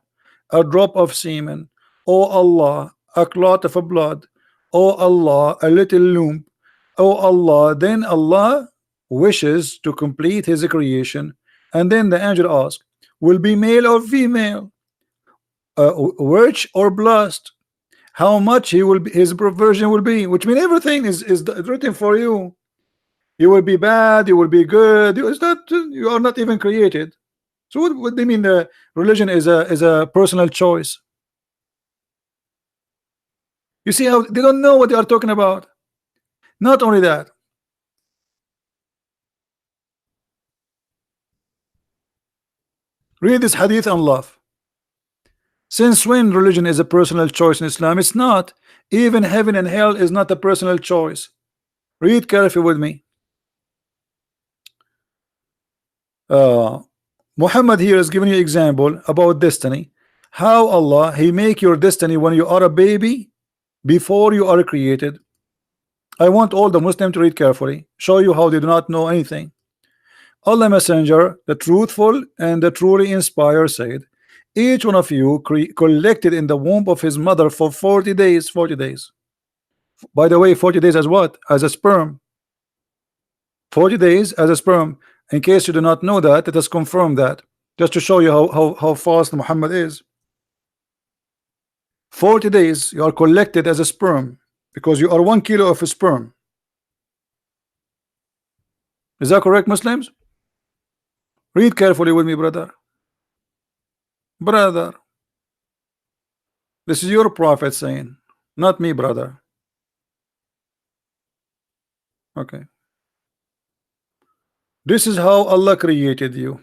a drop of semen, oh Allah, a clot of blood, oh Allah, a little lump, oh Allah. Then Allah wishes to complete his creation, and then the angel asks, will be male or female, rich or blessed, how much he will be, his provision will be, which means everything is written for you. You will be bad, you will be good. It's not, you are not even created. So what do you mean the religion is a personal choice? You see how they don't know what they are talking about. Not only that, read this hadith on love. Since when religion is a personal choice in Islam? It's not. Even heaven and hell is not a personal choice. Read carefully with me. Muhammad here is giving you example about destiny. How Allah, He make your destiny when you are a baby, before you are created. I want all the Muslims to read carefully, show you how they do not know anything. Allah Messenger, the truthful and the truly inspired, said, each one of you collected in the womb of his mother for 40 days. 40 days. By the way, 40 days as what? As a sperm. 40 days as a sperm. In case you do not know that, let us confirm that, just to show you how fast Muhammad is. 40 days you are collected as a sperm, because you are 1 kilo of a sperm. Is that correct, Muslims? Read carefully with me, brother. Brother, this is your prophet saying, not me, brother. Okay. This is how Allah created you.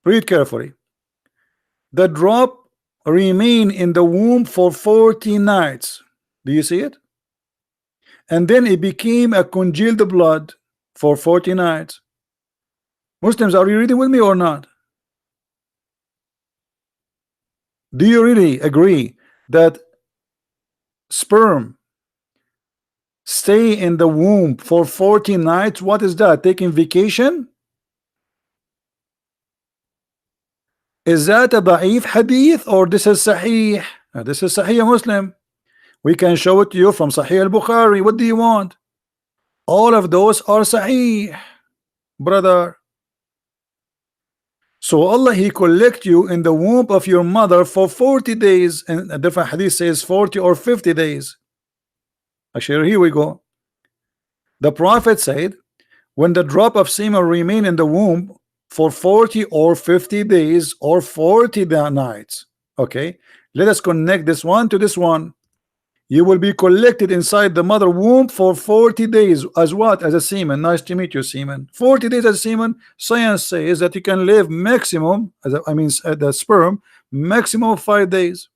Read carefully. The drop remain in the womb for 40 nights. Do you see it? And then it became a congealed blood for 40 nights. Muslims, are you reading with me or not? Do you really agree that sperm stay in the womb for 40 nights? What is that? Taking vacation? Is that a da'if hadith or this is sahih? This is sahih Muslim. We can show it to you from Sahih al-Bukhari. What do you want? All of those are sahih, brother. So Allah, He collect you in the womb of your mother for 40 days, and a different hadith says 40 or 50 days. Actually, here we go. The Prophet said, when the drop of semen remain in the womb for 40 or 50 days or 40 nights. Okay, let us connect this one to this one. You will be collected inside the mother womb for 40 days as what? As a semen. Nice to meet you, semen. 40 days as a semen. Science says that you can live maximum, the sperm, maximum of 5 days.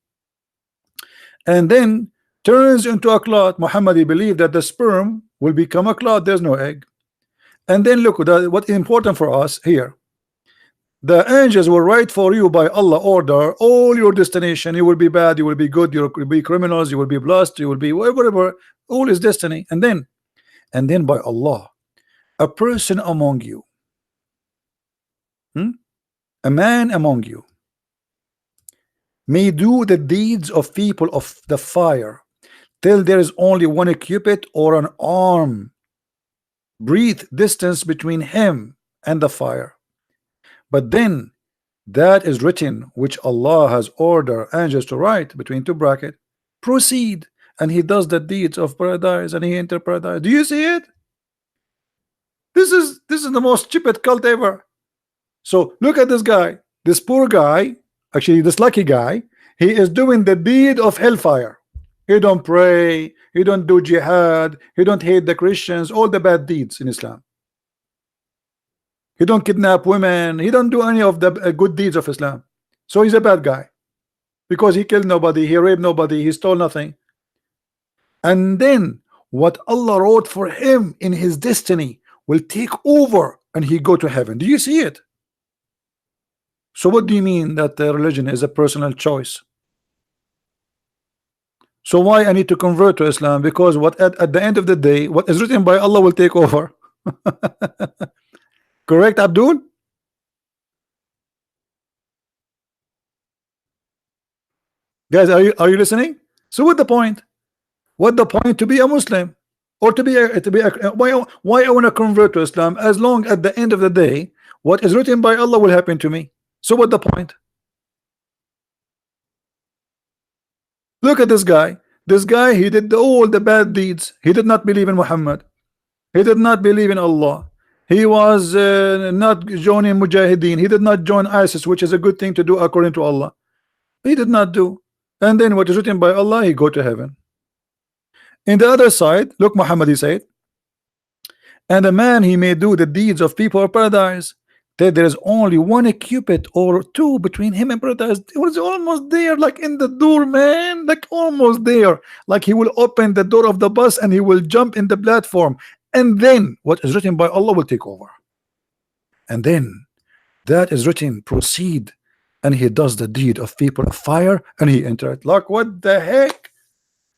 And then turns into a clot. Muhammad believed that the sperm will become a clot. There's no egg. And then look, what is important for us here. The angels will write for you by Allah order all your destination. You will be bad, you will be good, you will be criminals, you will be blessed, you will be whatever. All is destiny. And then by Allah, a person among you, a man among you, may do the deeds of people of the fire till there is only one cubit or an arm breathe distance between him and the fire. But then that is written which Allah has ordered angels to write between two brackets. Proceed, and he does the deeds of paradise, and he enter paradise. Do you see it? This is the most stupid cult ever. So look at this guy, this poor guy, actually this lucky guy. He is doing the deed of hellfire. He don't pray, he don't do jihad, he don't hate the Christians, all the bad deeds in Islam. He don't kidnap women. He don't do any of the good deeds of Islam. So he's a bad guy because he killed nobody, he raped nobody, he stole nothing. And then what Allah wrote for him in his destiny will take over and he go to heaven. Do you see it? So what do you mean that the religion is a personal choice? So why I need to convert to Islam? Because what at the end of the day, what is written by Allah will take over. Correct, Abdul? Guys, are you listening? So what the point? What the point to be a Muslim or to be why I want to convert to Islam as long at the end of the day what is written by Allah will happen to me. So what the point? Look at this guy. This guy, he did all the bad deeds. He did not believe in Muhammad. He did not believe in Allah. He was not joining Mujahideen. He did not join ISIS, which is a good thing to do according to Allah. He did not do. And then what is written by Allah, he go to heaven. In the other side, look, Muhammad, he said, and a man, he may do the deeds of people of paradise, that there is only one cubit or two between him and paradise. It was almost there, like in the door, man, like almost there. Like he will open the door of the bus and he will jump in the platform. And then what is written by Allah will take over. And then that is written, proceed, and he does the deed of people of fire and he entered. Like what the heck?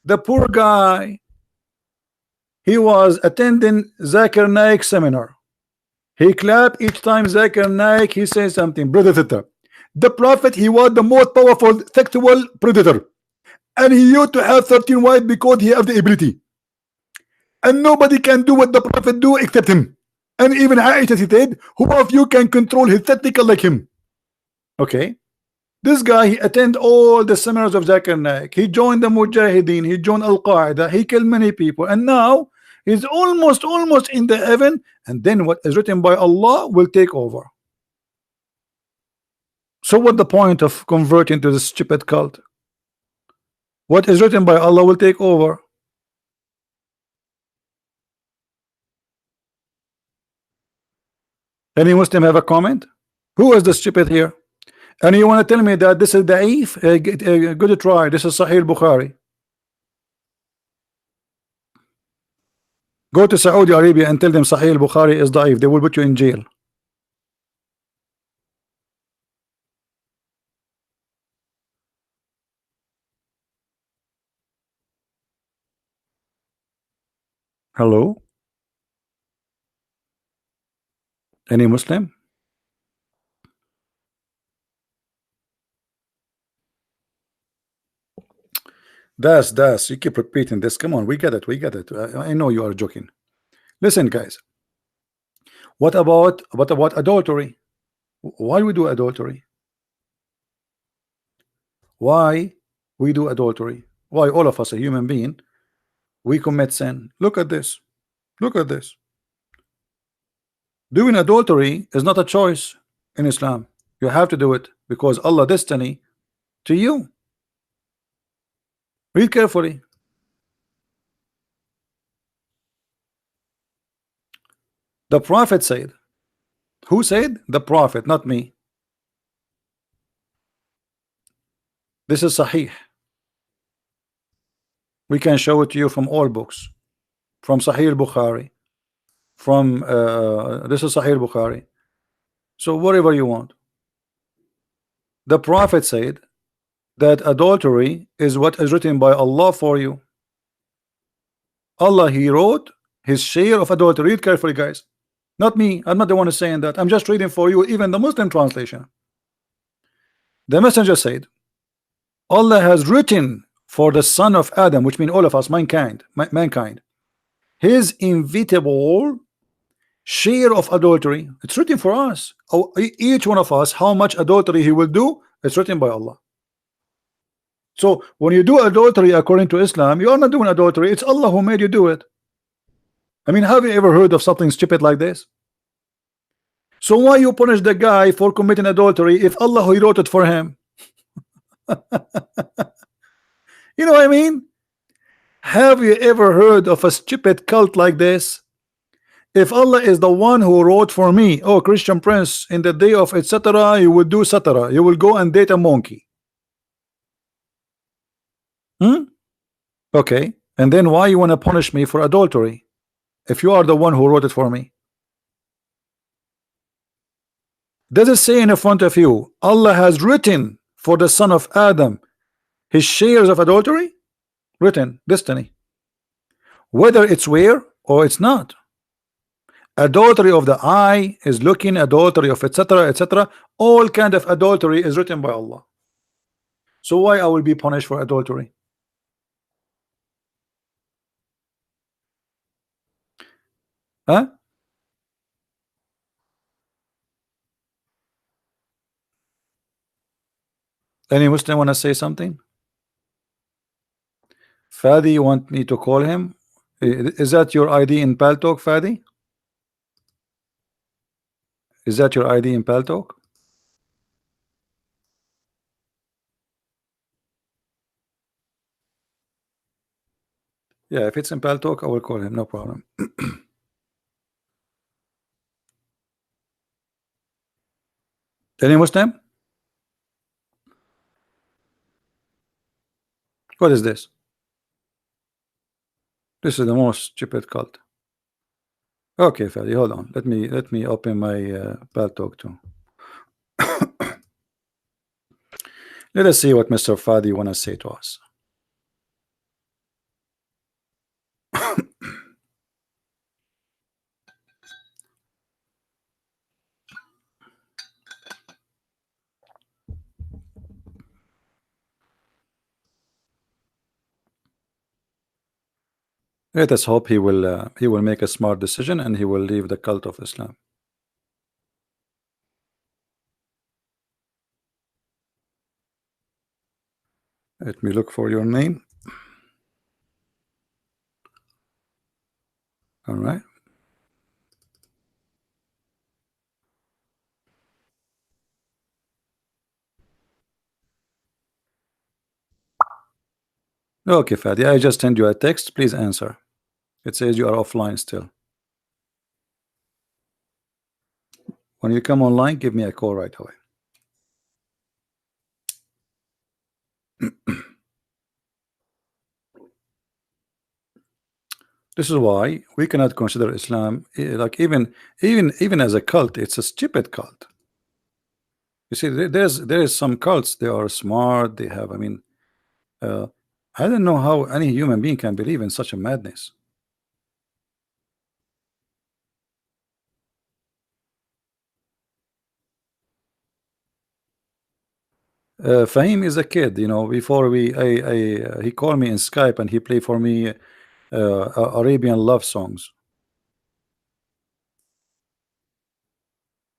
The poor guy, he was attending Zakir Naik seminar. He clapped each time Zakir Naik he says something. Predator. The prophet, he was the most powerful sexual predator, and he used to have 13 wives because he has the ability. And nobody can do what the prophet do except him. And even Aisha said, who of you can control his testicle like him? Okay, this guy, he attend all the seminars of Zakir Naik. He joined the Mujahideen, he joined Al-Qaeda, he killed many people, and now He's almost in the heaven, and then what is written by Allah will take over. So what the point of converting to this stupid cult? What is written by Allah will take over. Any Muslim have a comment? Who is the stupid here? And you want to tell me that this is da'if? Good try. This is Sahih Bukhari. Go to Saudi Arabia and tell them Sahih Bukhari is da'if. They will put you in jail. Hello? Any Muslim? Das, you keep repeating this. Come on, we get it. I know you are joking. Listen, guys. What about adultery? Why we do adultery? Why we do adultery? Why all of us, a human being, we commit sin? Look at this. Look at this. Doing adultery is not a choice in Islam. You have to do it because Allah destiny to you. Read carefully. The Prophet said. Who said? The Prophet, not me. This is Sahih. We can show it to you from all books, from Sahih Bukhari, from this is Sahih Bukhari. So whatever you want. The Prophet said that adultery is what is written by Allah for you. Allah, He wrote His share of adultery. Read carefully, guys. Not me. I'm not the one who's saying that. I'm just reading for you, even the Muslim translation. The messenger said, Allah has written for the son of Adam, which means all of us, mankind, his inevitable share of adultery. It's written for us. Oh, each one of us, how much adultery he will do, it's written by Allah. So when you do adultery according to Islam, you are not doing adultery. It's Allah who made you do it. I mean, have you ever heard of something stupid like this? So why you punish the guy for committing adultery if Allah who wrote it for him? You know what I mean? Have you ever heard of a stupid cult like this? If Allah is the one who wrote for me, oh Christian Prince, in the day of etc., you will do etc., you will go and date a monkey. Okay, and then why you want to punish me for adultery if you are the one who wrote it for me? Does it say in front of you, Allah has written for the son of Adam his shares of adultery? Written, destiny. Whether it's where or it's not. Adultery of the eye is looking, adultery of etc., all kind of adultery is written by Allah. So why I will be punished for adultery? Huh? Any Muslim want to say something? Fadi, you want me to call him? Is that your ID in Paltalk, Fadi? Is that your ID in Paltalk? Yeah, if it's in Paltalk, I will call him, no problem. Any Muslim? What is this? This is the most stupid cult. Okay, Fadi, hold on. Let me open my Paltalk too. Let us see what Mr. Fadi want to say to us. Let us hope he will make a smart decision and he will leave the cult of Islam. Let me look for your name. All right. Okay, Fadi, I just send you a text. Please answer. It says you are offline still. When you come online, give me a call right away. This is why we cannot consider Islam like even as a cult. It's a stupid cult. You see, there is some cults. They are smart. They have. I mean, uh, I don't know how any human being can believe in such a madness. Fahim is a kid. You know, before he called me in Skype and he played for me Arabian love songs.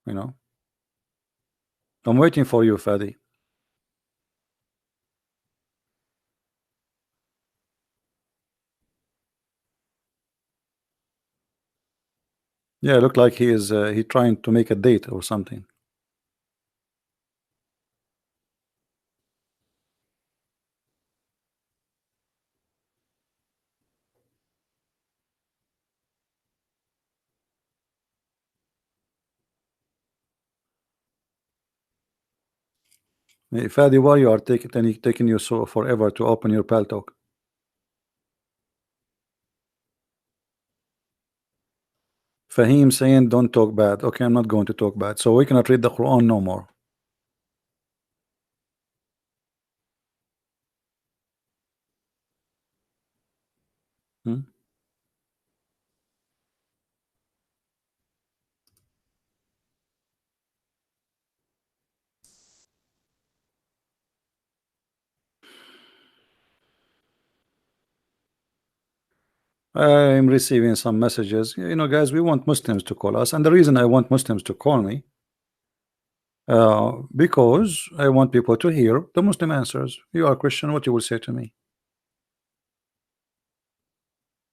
You know, I'm waiting for you, Fadi. Yeah, look like he trying to make a date or something. Hey, Fadi, why you are taking you so forever to open your pal talk? Fahim saying don't talk bad. Okay, I'm not going to talk bad. So we cannot read the Quran no more. Hmm? I'm receiving some messages. You know, guys, we want Muslims to call us, and the reason I want Muslims to call me, because I want people to hear the Muslim answers. You are Christian, what you will say to me?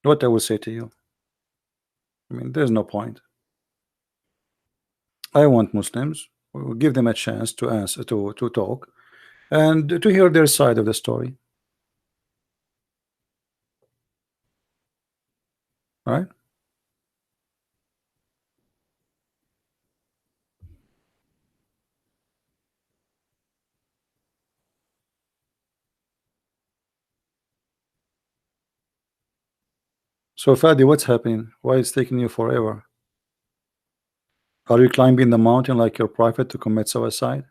What I will say to you? I mean, there's no point. I want Muslims. We'll give them a chance to answer, to talk, and to hear their side of the story. Right? So, Fadi, what's happening? Why it's taking you forever? Are you climbing the mountain like your prophet to commit suicide?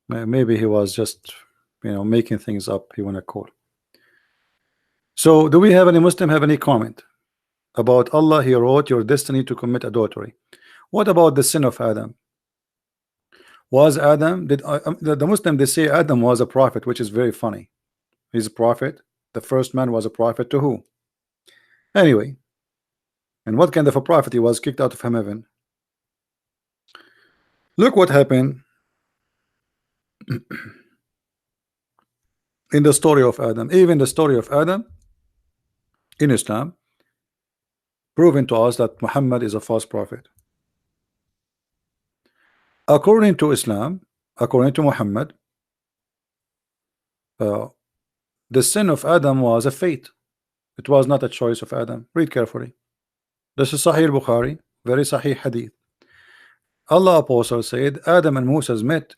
Maybe he was just, making things up. He want to call. So, do we have any Muslim have any comment about Allah? He wrote your destiny to commit adultery. What about the sin of Adam? Was Adam did the Muslim, they say Adam was a prophet, which is very funny. He's a prophet. The first man was a prophet to who? Anyway, and what kind of a prophet? He was kicked out of heaven. Look what happened in the story of Adam. Even the story of Adam in Islam proven to us that Muhammad is a false prophet. According to Islam, according to Muhammad, uh, the sin of Adam was a fate. It was not a choice of Adam. Read carefully. This is Sahih Bukhari, very Sahih Hadith. Allah Apostle said Adam and Moses met,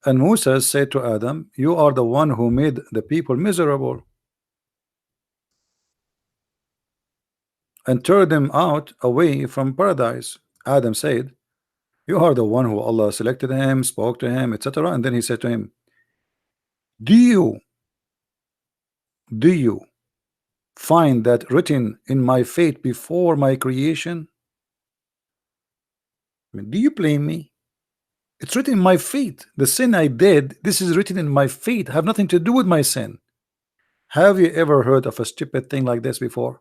and Moses said to Adam, you are the one who made the people miserable and turned them out away from paradise. Adam said, you are the one who Allah selected him, spoke to him, etc. And then he said to him, do you find that written in my fate before my creation? I mean, do you blame me? It's written in my feet. The sin I did, this is written in my feet. Have nothing to do with my sin. Have you ever heard of a stupid thing like this before?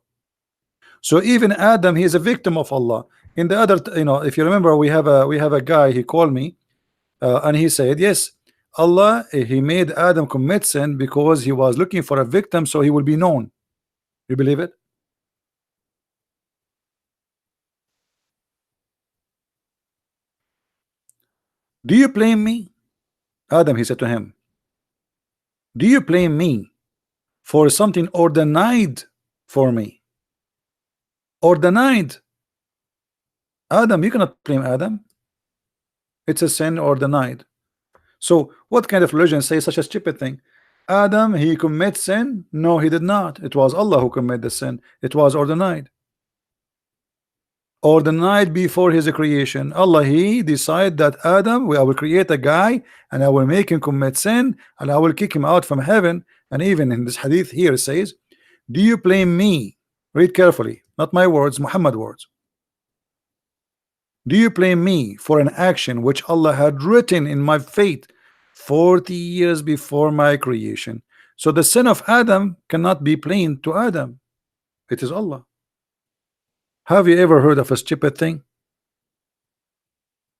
So even Adam, he is a victim of Allah. In the other, if you remember, we have a guy. He called me, and he said, yes, Allah, he made Adam commit sin because he was looking for a victim, so he will be known. You believe it? Do you blame me? Adam, he said to him, do you blame me for something ordained for me? Ordained. Adam, you cannot blame Adam. It's a sin ordained. So what kind of religion says such a stupid thing? Adam, he commits sin? No, he did not. It was Allah who committed the sin. It was ordained. Ordained before his creation. Allah, he decided that Adam, I will create a guy and I will make him commit sin and I will kick him out from heaven. And even in this hadith here it says, do you blame me? Read carefully, not my words, Muhammad words. Do you blame me for an action which Allah had written in my fate 40 years before my creation? So the sin of Adam cannot be blamed to Adam. It is Allah. Have you ever heard of a stupid thing?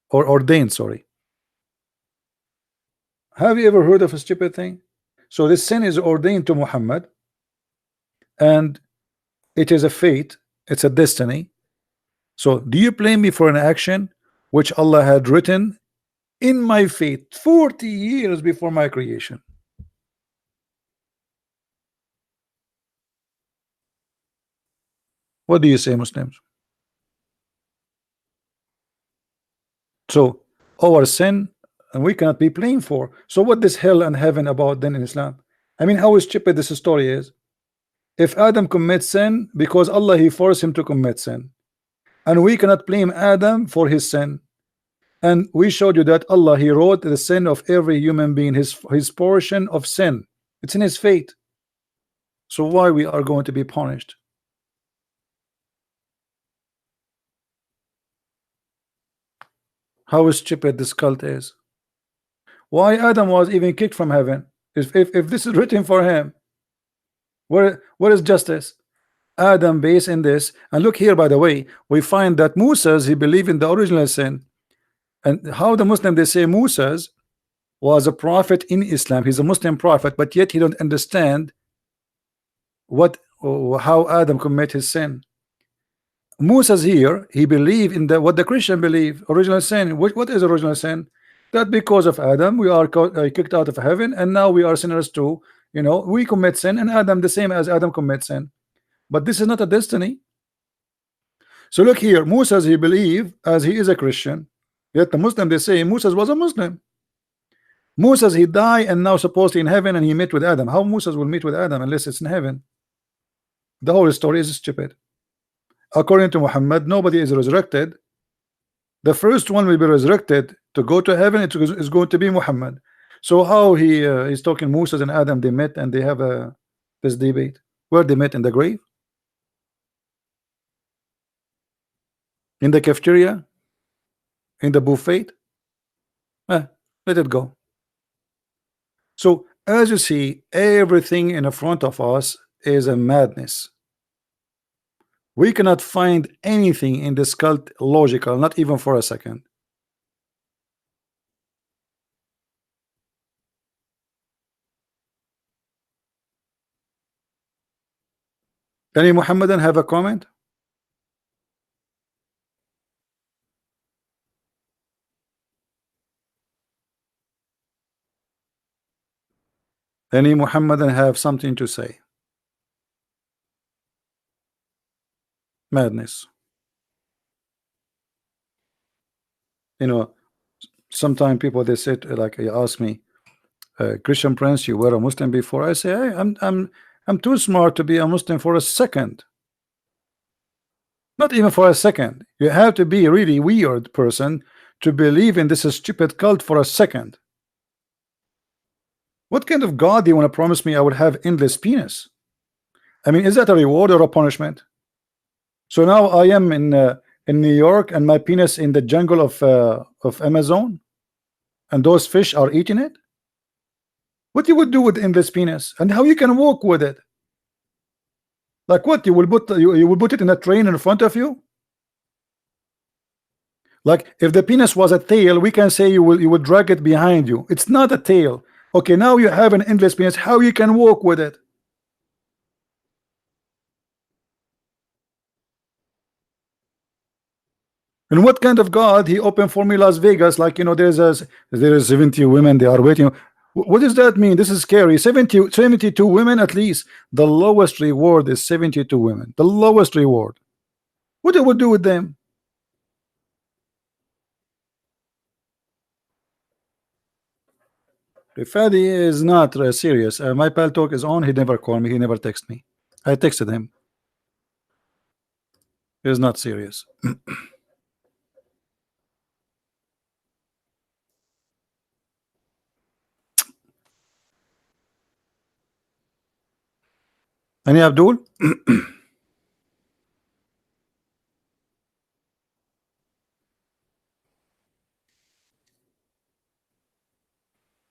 Or ordained, sorry. Have you ever heard of a stupid thing? So this sin is ordained to Muhammad, and it is a fate, it's a destiny. So do you blame me for an action which Allah had written in my fate 40 years before my creation? What do you say, Muslims? So our sin, and we cannot be blamed for. So what is hell and heaven about then in Islam? I mean, how stupid this story is. If Adam commits sin because Allah, he forced him to commit sin, and we cannot blame Adam for his sin, and we showed you that Allah, he wrote the sin of every human being, his portion of sin, it's in his fate. So why we are going to be punished? How stupid this cult is. Why Adam was even kicked from heaven? If this is written for him, where is justice? Adam based in this. And look here, by the way, we find that Moses, he believed in the original sin. And how the Muslim, they say Moses was a prophet in Islam, he's a Muslim prophet, but yet he don't understand how Adam commit his sin. Moses here, he believed in what the Christian believe, original sin. What is original sin? That because of Adam we are kicked out of heaven, and now we are sinners too. We commit sin, and Adam the same as Adam commits sin. But this is not a destiny. So look here, Moses, he believed as he is a Christian, yet the Muslim, they say Moses was a Muslim. Moses, he died and now supposedly in heaven, and he met with Adam. How Moses will meet with Adam unless it's in heaven? The whole story is stupid. According to Muhammad, nobody is resurrected. The first one will be resurrected to go to heaven. It is going to be Muhammad. So how he's talking Moses and Adam, they met and they have this debate. Where they met? In the grave? In the cafeteria? In the buffet? Let it go. So as you see, everything in front of us is a madness. We cannot find anything in this cult logical, not even for a second. Any Muhammadan have a comment? Any Muhammadan have something to say? Madness. Sometimes people, they say, like, they ask me, Christian Prince, you were a Muslim before? I say, hey, I'm too smart to be a Muslim for a second. Not even for a second. You have to be a really weird person to believe in this stupid cult for a second. What kind of God do you want to promise me I would have endless penis? I mean, is that a reward or a punishment? So now I am in New York, and my penis in the jungle of Amazon. and those fish are eating it? What you would do with endless penis, and how you can walk with it? Like what, you will put you will put it in a train in front of you? Like if the penis was a tail, we can say you will drag it behind you. It's not a tail. Okay, now you have an endless penis. How you can walk with it? And what kind of God he opened for me Las Vegas? Like, you know, there is 70 women, they are waiting. What does that mean? This is scary. 72 women at least. The lowest reward is 72 women. The lowest reward. What it would do with them? If Fadi is not serious, my pal talk is on. He never called me. He never texted me. I texted him. He's not serious. Any Abdul?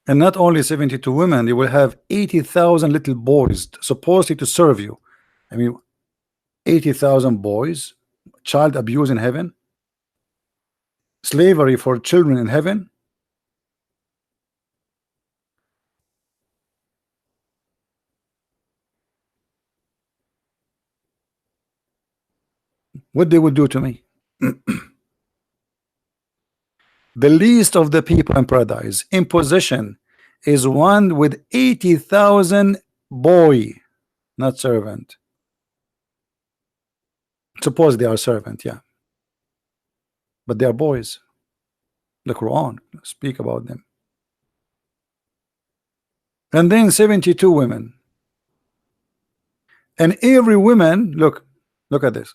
And not only 72 women, you will have 80,000 little boys supposedly to serve you. I mean, 80,000 boys, child abuse in heaven, slavery for children in heaven. What they would do to me? The least of the people in paradise in possession is one with 80,000 boy, not servant. Suppose they are servant, yeah, but they are boys. The Quran speak about them. And then 72 women, and every woman, look at this.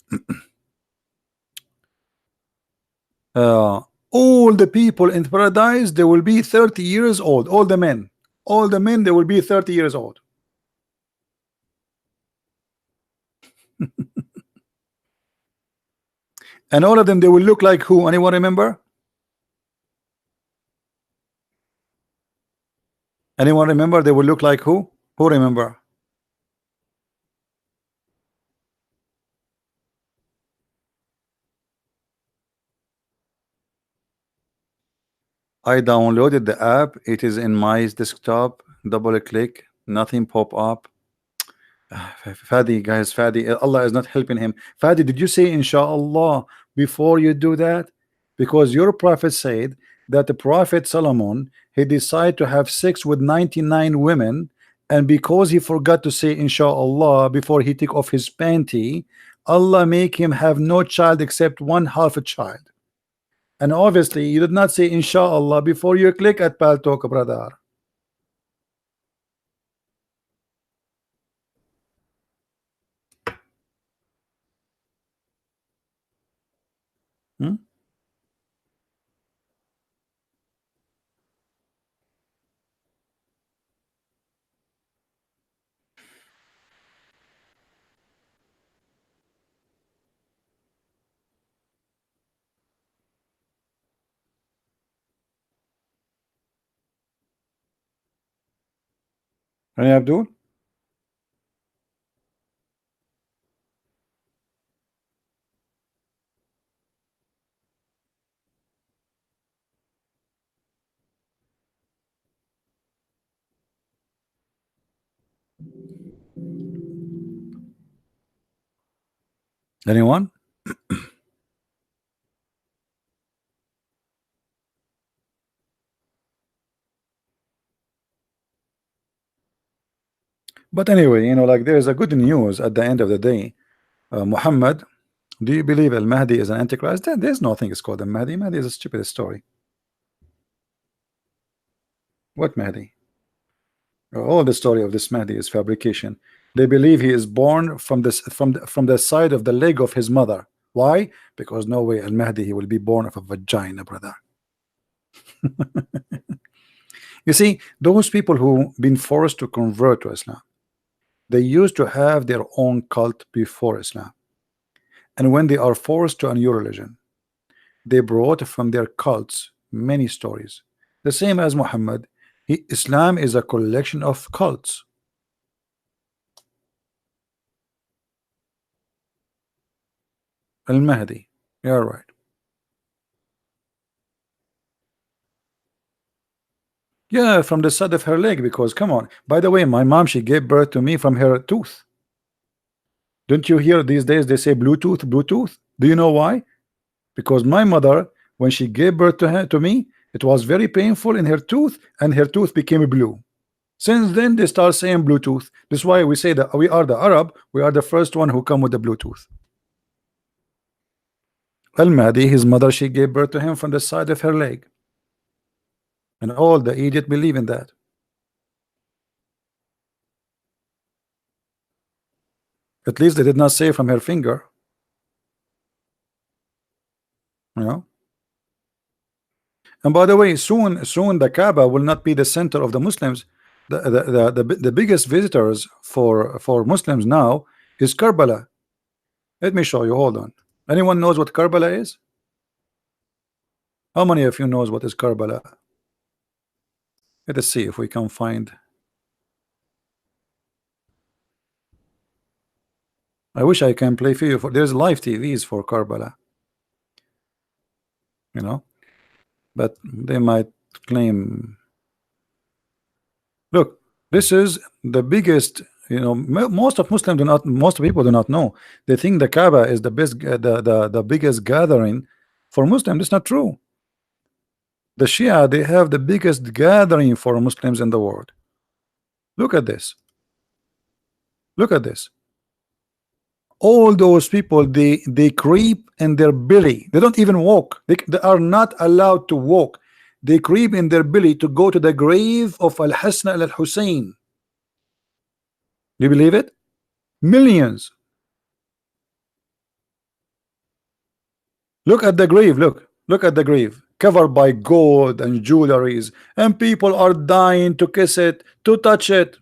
All the people in paradise, they will be 30 years old. All the men, they will be 30 years old. And all of them, they will look like who? Anyone remember? Anyone remember? They will look like who? Who remember? I downloaded the app. It is in my desktop. Double click, nothing pop up. Fadi, guys, Fadi, Allah is not helping him. Fadi, did you say inshallah before you do that? Because your prophet said that the prophet Solomon, he decided to have sex with 99 women, and because he forgot to say inshallah before he took off his panty, Allah make him have no child except one half a child. And obviously you did not say inshallah before you click at Pal Talk, brother. Any Abdul? Anyone? But anyway, you know, like there is a good news at the end of the day. Muhammad, do you believe Al Mahdi is an antichrist? There's nothing is called Al Mahdi. Mahdi is a stupid story. What Mahdi? All the story of this Mahdi is fabrication. They believe he is born from the side of the leg of his mother. Why? Because no way Al Mahdi he will be born of a vagina, brother. You see, those people who been forced to convert to Islam, they used to have their own cult before Islam, and when they are forced to a new religion, they brought from their cults many stories. the same as Muhammad. Islam is a collection of cults. Al-Mahdi, you're right. Yeah, from the side of her leg, because come on. By the way, my mom, she gave birth to me from her tooth. Don't you hear these days they say Bluetooth, Bluetooth? Do you know why? Because my mother, when she gave birth to her to me, it was very painful in her tooth, and her tooth became blue. Since then, they start saying Bluetooth. That's why we say that we are the Arab, we are the first one who come with the Bluetooth. Al-Mahdi, his mother, she gave birth to him from the side of her leg. And all the idiot believe in that. At least they did not say from her finger. You know. And by the way, soon the Kaaba will not be the center of the Muslims. The biggest visitors for Muslims now is Karbala. Let me show you. Hold on. Anyone knows what Karbala is? How many of you knows what is Karbala? Let us see if we can find. I wish I can play for you. There's live TVs for Karbala. You know, but they might claim. Look, this is the biggest. You know, most of Muslims do not. Most people do not know. They think the Kaaba is the best, the biggest gathering for Muslims. It's not true. The Shia, they have the biggest gathering for Muslims in the world. Look at this. Look at this. All those people, they creep in their belly. They don't even walk. They are not allowed to walk. They creep in their belly to go to the grave of Al-Hasan al-Hussein. Do you believe it? Millions. Look at the grave. Look at the grave, covered by gold and jewelries, and people are dying to kiss it, to touch it.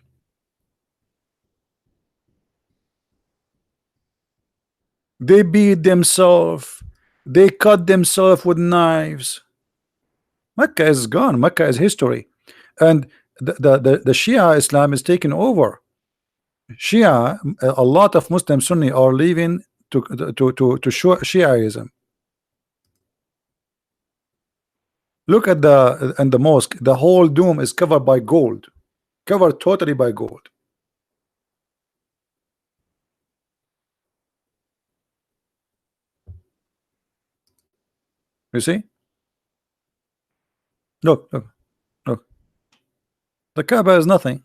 They beat themselves, they cut themselves with knives. Mecca is gone. Mecca is history, and the Shia Islam is taking over. Shia, a lot of Muslim Sunni are leaving to Shiaism. Look at the mosque. The whole dome is covered by gold, covered totally by gold. You see? Look. The Kaaba is nothing.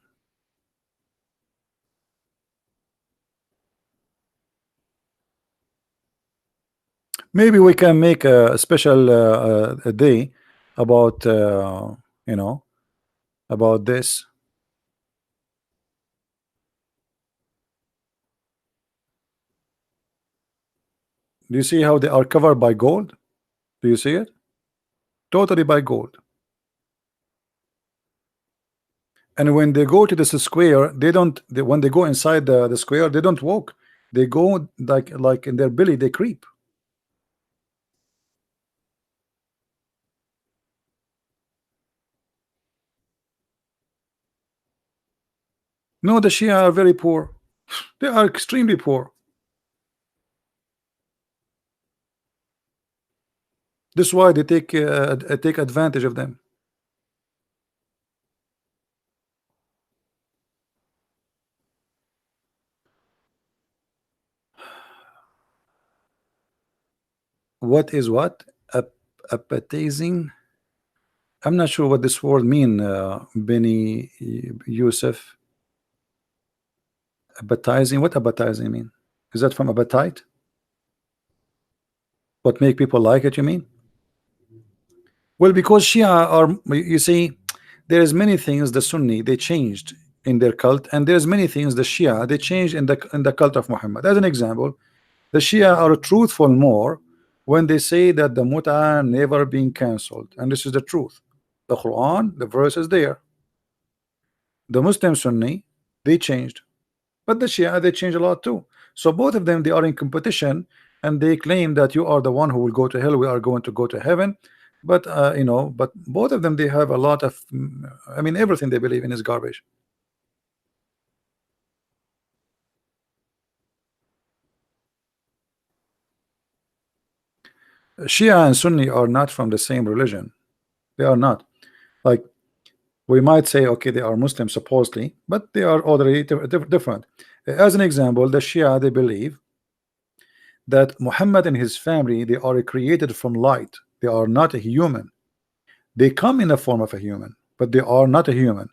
Maybe we can make a special a day about you know, about this. Do you see how they are covered by gold? Do you see it? Totally by gold. And when they go to this square, they don't. When they go inside the square, they don't walk. They go like in their belly. They creep. No, the Shia are very poor. They are extremely poor. That's why they take advantage of them. What is what? Appetizing? I'm not sure what this word mean, Benny Yusuf. Appetizing? What appetizing mean? Is that from appetite? What make people like it, you mean? Well, because Shia are, you see, there's many things the Sunni they changed in their cult, and there's many things the Shia they changed in the cult of Muhammad. As an example, the Shia are truthful more when they say that the Mut'ah never been cancelled, and this is the truth. The Quran, the verse is there. The Muslim Sunni, they changed, but the Shia they changed a lot too. So both of them, they are in competition, and they claim that you are the one who will go to hell, we are going to go to heaven. But but both of them, they have a lot of, I mean, everything they believe in is garbage. Shia and Sunni are not from the same religion. They are not. Like, we might say, okay, they are Muslims supposedly, but they are already different. As an example, the Shia, they believe that Muhammad and his family, they are created from light. They are not a human. They come in the form of a human, but they are not a human.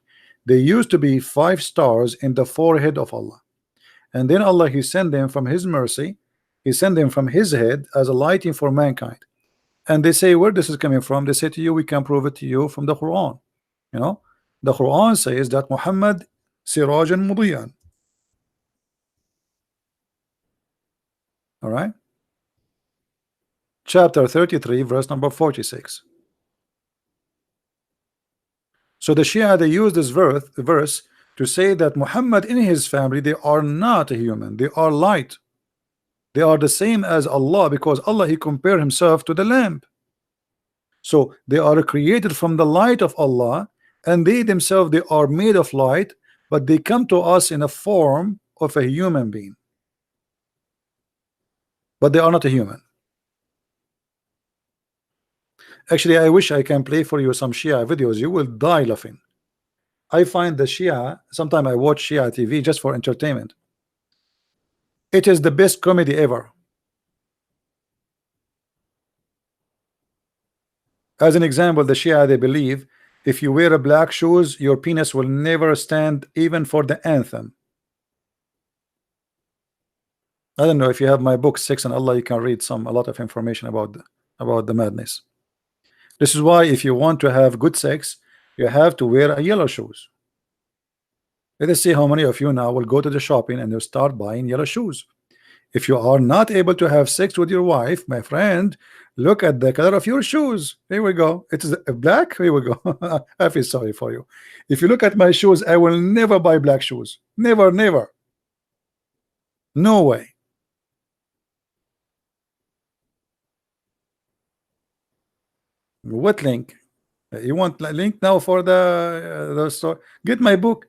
They used to be 5 stars in the forehead of Allah, and then Allah, he sent them from his mercy. He sent them from his head as a lighting for mankind. And they say, where this is coming from? They say to you, we can prove it to you from the Quran. You know, the Quran says that Muhammad sirajan mudiyan. All right, chapter 33, verse number 46. So the Shia, they use this verse to say that Muhammad and his family, they are not a human, they are light. They are the same as Allah, because Allah, he compared himself to the lamp. So they are created from the light of Allah, and they themselves, they are made of light, but they come to us in a form of a human being, but they are not a human. Actually, I wish I can play for you some Shia videos. You will die laughing. I find the Shia, sometimes I watch Shia TV just for entertainment. It is the best comedy ever. As an example, the Shia, they believe if you wear a black shoes, your penis will never stand even for the anthem. I don't know if you have my book Sex and Allah, you can read a lot of information about the madness. This is why if you want to have good sex, you have to wear a yellow shoes. Let us see how many of you now will go to the shopping and you start buying yellow shoes. If you are not able to have sex with your wife, my friend, look at the color of your shoes. Here we go. It is black. Here we go. I feel sorry for you. If you look at my shoes, I will never buy black shoes. Never, never. No way. What link? You want link now for the store? Get my book.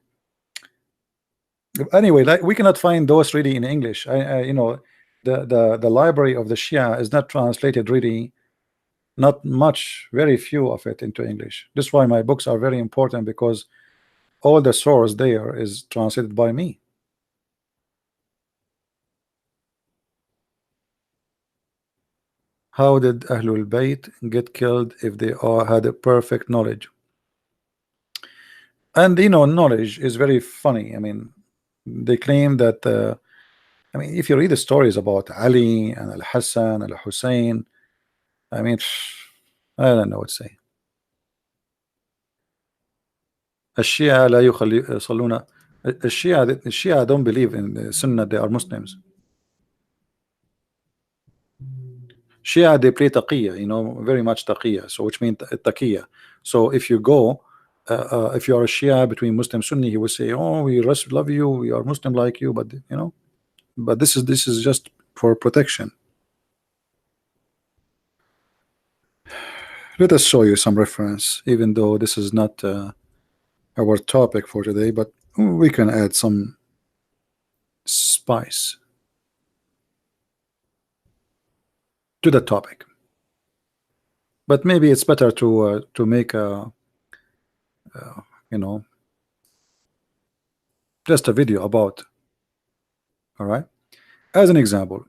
Anyway, like, we cannot find those really in English. The library of the Shia is not translated really, not much, very few of it into English. That's why my books are very important, because all the source there is translated by me. How did Ahlul Bayt get killed if they all had a perfect knowledge? And knowledge is very funny. I mean, they claim that I mean, if you read the stories about Ali and Al-Hassan, Al-Hussein, I mean, I don't know what to say. الشيعة لا يصلون. الشيعة don't believe in the Sunnah. They are Muslims. Shia, they play taqiyya, very much taqiyya, so which means taqiyya. So if you go, if you are a Shia between Muslim Sunni, he will say, oh, we love you, we are Muslim like you, but but this is just for protection. Let us show you some reference, even though this is not our topic for today, but we can add some spice to the topic. But maybe it's better to make a just a video about. All right, as an example,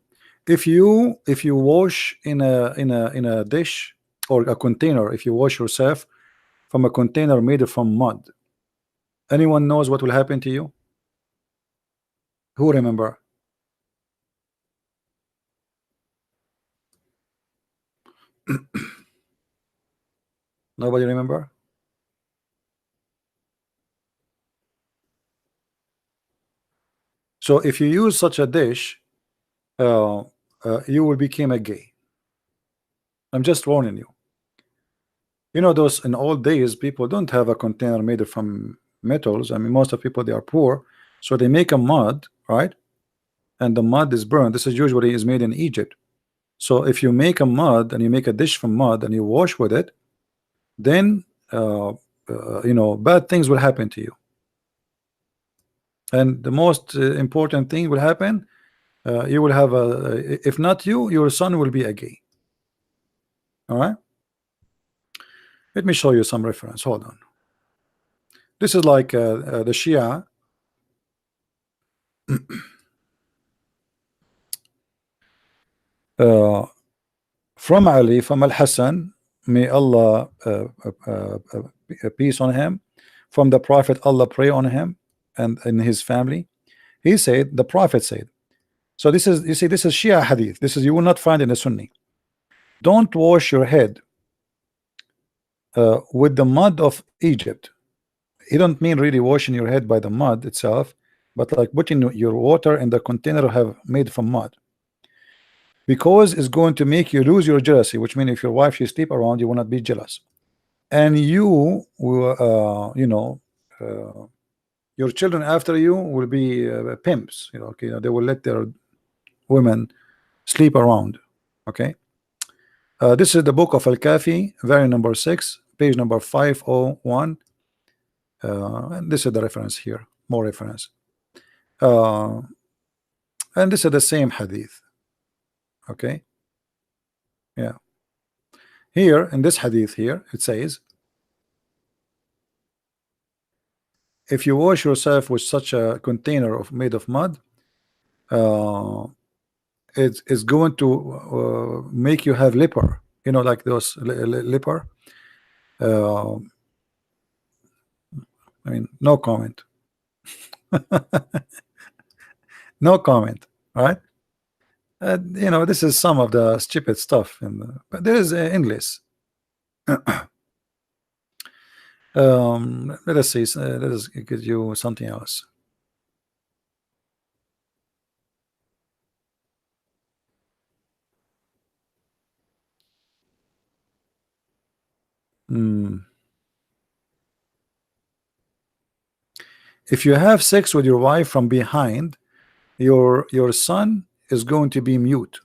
if you wash in a dish or a container, if you wash yourself from a container made from mud, anyone knows what will happen to you? Who remember? Nobody remember? So if you use such a dish, you will become a gay. I'm just warning you. Those in old days, people don't have a container made from metals. I mean, most of people, they are poor, so they make a mud, right? And the mud is burned. This is usually made in Egypt. So if you make a mud and you make a dish from mud and you wash with it, then bad things will happen to you. And the most important thing will happen, you will have a, if not you, your son will be a gay. All right, let me show you some reference. Hold on. This is like the Shia. From Ali, from Al-Hassan, may Allah peace on him, from the Prophet, Allah pray on him and in his family. He said, the Prophet said, so this is, you see, this is Shia hadith. This is, you will not find in a Sunni. Don't wash your head with the mud of Egypt. He don't mean really washing your head by the mud itself, but like putting your water in the container have made from mud, because it's going to make you lose your jealousy, which means if your wife she sleep around, you will not be jealous, and you will your children after you will be pimps. Okay, they will let their women sleep around. Okay, this is the book of Al-Kafi, volume number 6, page number 501. And this is the reference here, more reference. And this is the same hadith. Okay, yeah, here in this hadith here it says, if you wash yourself with such a container made of mud, it's going to make you have leper, like those leper. I mean, no comment. No comment. All right. This is some of the stupid stuff, but there is English. Let us see. Let us give you something else. If you have sex with your wife from behind, your son is going to be mute.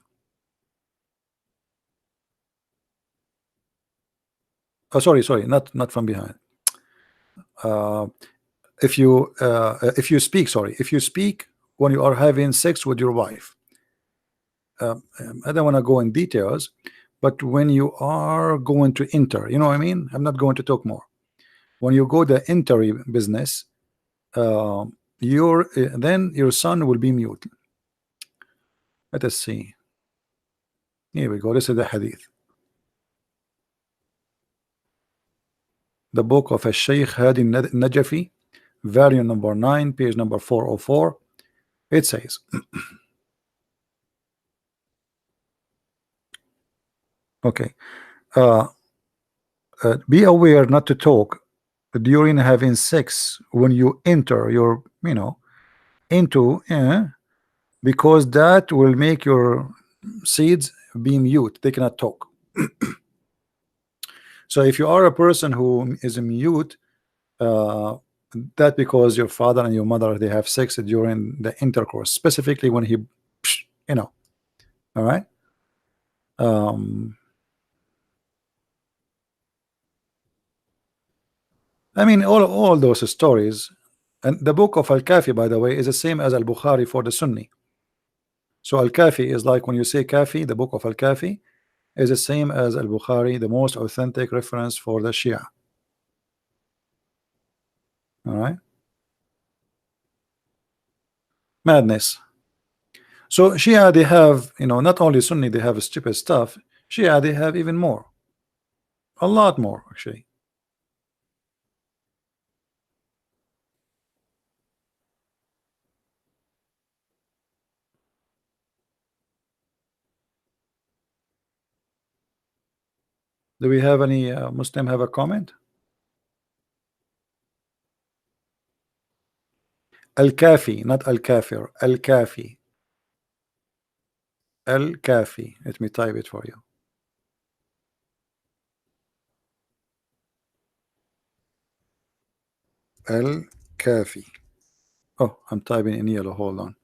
Oh, sorry, not from behind. If you speak when you are having sex with your wife, I don't want to go in details, but when you are going to enter, you know what I mean? I'm not going to talk more. When you go the entry business, then your son will be mute. Let us see. Here we go. This is the hadith. The book of Shaykh Hadi Najafi, volume number 9, page number 404. It says, okay, be aware not to talk during having sex when you enter your, into, because that will make your seeds be mute. They cannot talk. So if you are a person who is mute, that because your father and your mother, they have sex during the intercourse, specifically when he, all right. I mean, all those stories, and the book of Al-Kafi, by the way, is the same as Al-Bukhari for the Sunni. So Al-Kafi is like when you say Kafi, the book of Al-Kafi is the same as Al-Bukhari, the most authentic reference for the Shia. All right. Madness. So Shia, they have, not only Sunni, they have stupid stuff. Shia, they have even more, a lot more actually. Do we have any Muslim have a comment? Al-Kafi, not Al-Kafir. Al-Kafi. Al-Kafi. Let me type it for you. Al-Kafi. Oh, I'm typing in yellow. Hold on.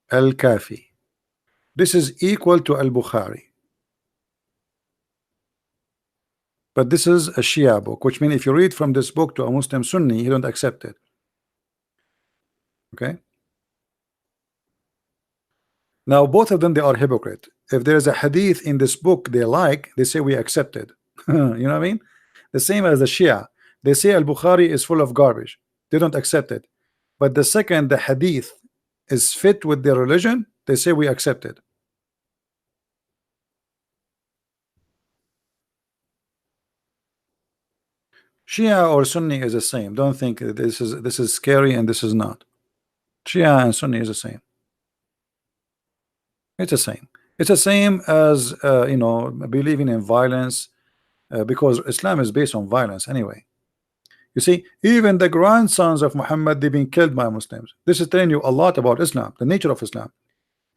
Al-Kafi. This is equal to Al-Bukhari. But this is a Shia book, which means if you read from this book to a Muslim Sunni, he don't accept it. Okay. Now both of them, they are hypocrite. If there is a hadith in this book they like, they say we accept it. You know what I mean? The same as the Shia. They say Al-Bukhari is full of garbage. They don't accept it. But the second the hadith is fit with their religion, they say we accept it. Shia or Sunni is the same. Don't think this is scary and this is not. Shia and Sunni is the same. It's the same. It's the same as you know, believing in violence, because Islam is based on violence anyway. You see, even the grandsons of Muhammad, they've been killed by Muslims. This is telling you a lot about Islam, the nature of Islam.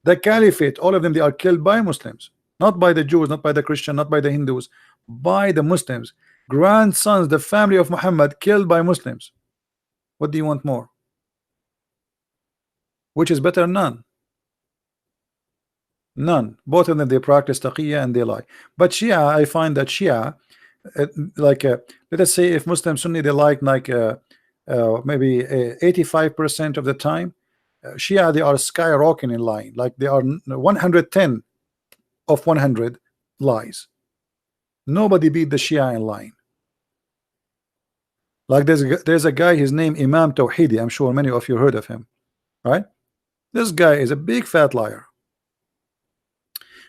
The caliphate, all of them, they are killed by Muslims, not by the Jews, not by the Christian, not by the Hindus, by the Muslims. Grandsons, the family of Muhammad, killed by Muslims. What do you want more? Which is better? None. None. Both of them, they practice taqiyya and they lie. But Shia, I find that Shia, like let us say if Muslim Sunni, they like maybe 85% of the time, Shia, they are skyrocketing in lying. Like they are 110 of 100 lies. Nobody beat the Shia in lying. Like there's a guy, his name Imam Tawhidi. I'm sure many of you heard of him, right? This guy is a big fat liar.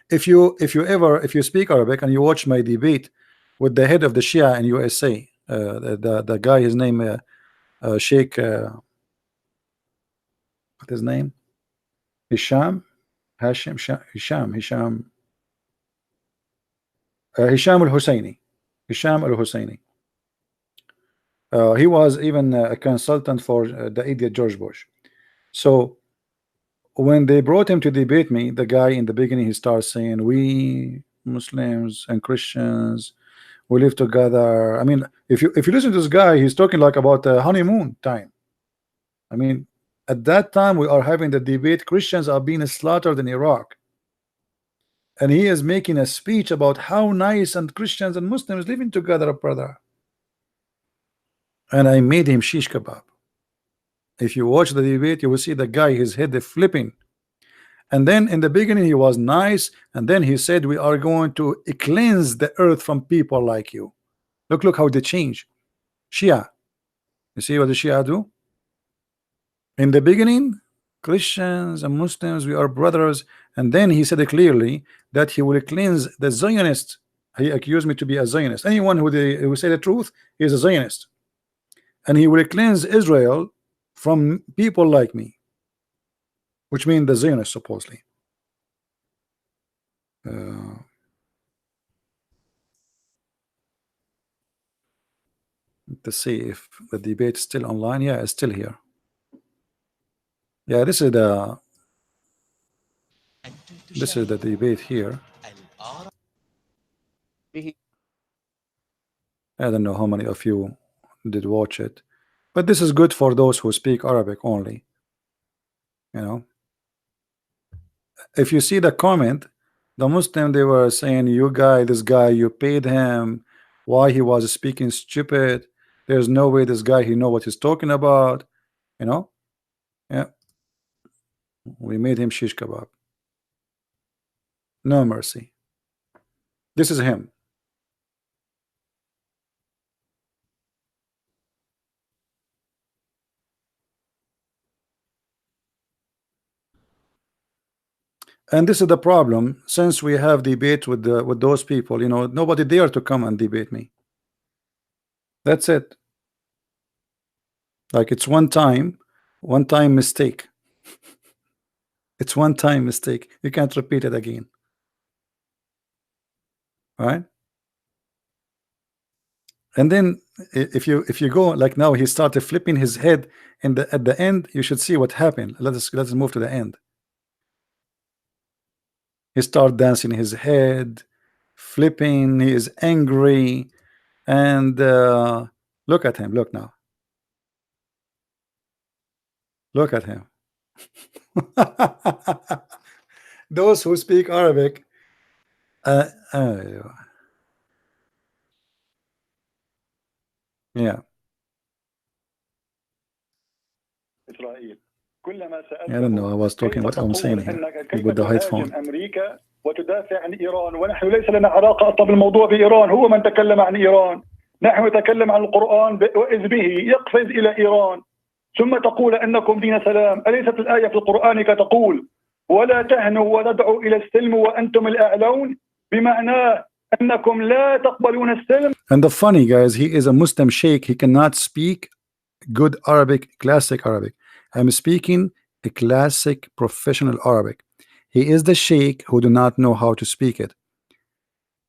If you speak Arabic and you watch my debate with the head of the Shia in USA, the guy, his name Sheikh what his name? Hisham Hisham al-Husseini. Hisham al-Husseini. He was even a consultant for the idiot George Bush. So when they brought him to debate me, the guy in the beginning, he starts saying, we Muslims and Christians, we live together. I mean, if you listen to this guy, he's talking like about honeymoon time. I mean, at that time we are having the debate, Christians are being slaughtered in Iraq, and he is making a speech about how nice and Christians and Muslims living together, brother. And I made him shish kebab. If you watch the debate, you will see the guy, his head is flipping. And then in the beginning he was nice, and then he said we are going to cleanse the earth from people like you. Look how they change. Shia, you see what the Shia do? In the beginning, Christians and Muslims, we are brothers, and then he said clearly that he will cleanse the Zionists. He accused me to be a Zionist. Anyone who say the truth is a Zionist, and he will cleanse Israel from people like me, which means the Zionists supposedly. To see if the debate is still online. Yeah, it's still here. Yeah, this is the debate here. I don't know how many of you did watch it, but this is good for those who speak Arabic only. You know, if you see the comment, the Muslim, they were saying, this guy, you paid him, why he was speaking stupid, there's no way this guy, he know what he's talking about, you know. Yeah, we made him shish kebab. No mercy. This is him. And this is the problem, since we have debate with those people, you know, nobody dare to come and debate me. That's it. Like it's one time mistake. It's one time mistake. You can't repeat it again. All right? And then if you go, like now he started flipping his head at the end, you should see what happened. Let's move to the end. He started dancing his head, flipping, he is angry, and look at him. Look now. Look at him. those who speak Arabic. Yeah. إسرائيل كلما I don't know. I was talking what I'm saying here with the headphone. أمريكا وتدافع عن إيران ونحن ليس لنا علاقة أصلا بالموضوع بإيران. هو من تكلم عن إيران، نحن نتكلم عن القرآن وإذ به يقفز إلى إيران، ثم تقول أنكم دين سلام. أليست الآية في القرآن كتقول ولا تهنوا وتدعوا إلى السلم وأنتم الأعلون، بمعناه أنكم لا تقبلون السلم. And the funny guys, he is a Muslim sheikh. He cannot speak good Arabic, classic Arabic. I'm speaking a classic professional Arabic. He is the sheikh who do not know how to speak it.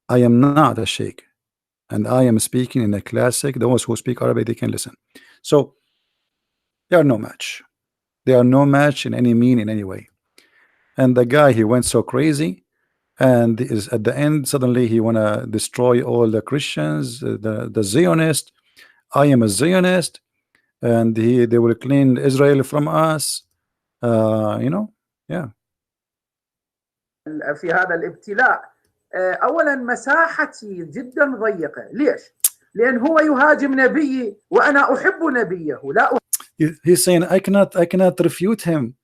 I am not a sheikh, and I am speaking in a classic. Those who speak Arabic, they can listen. So they are no match. They are no match in any mean, in any way. And the guy, he went so crazy, and is at the end suddenly he wanna destroy all the Christians, the Zionist. I am a Zionist, and they will clean Israel from us. You know, yeah. في هذا الابتلاء أولا مساحتي جدا ضيقة. ليش؟ لأن هو يهاجم نبيي وأنا أحب نبيه. لا He's saying I cannot refute him.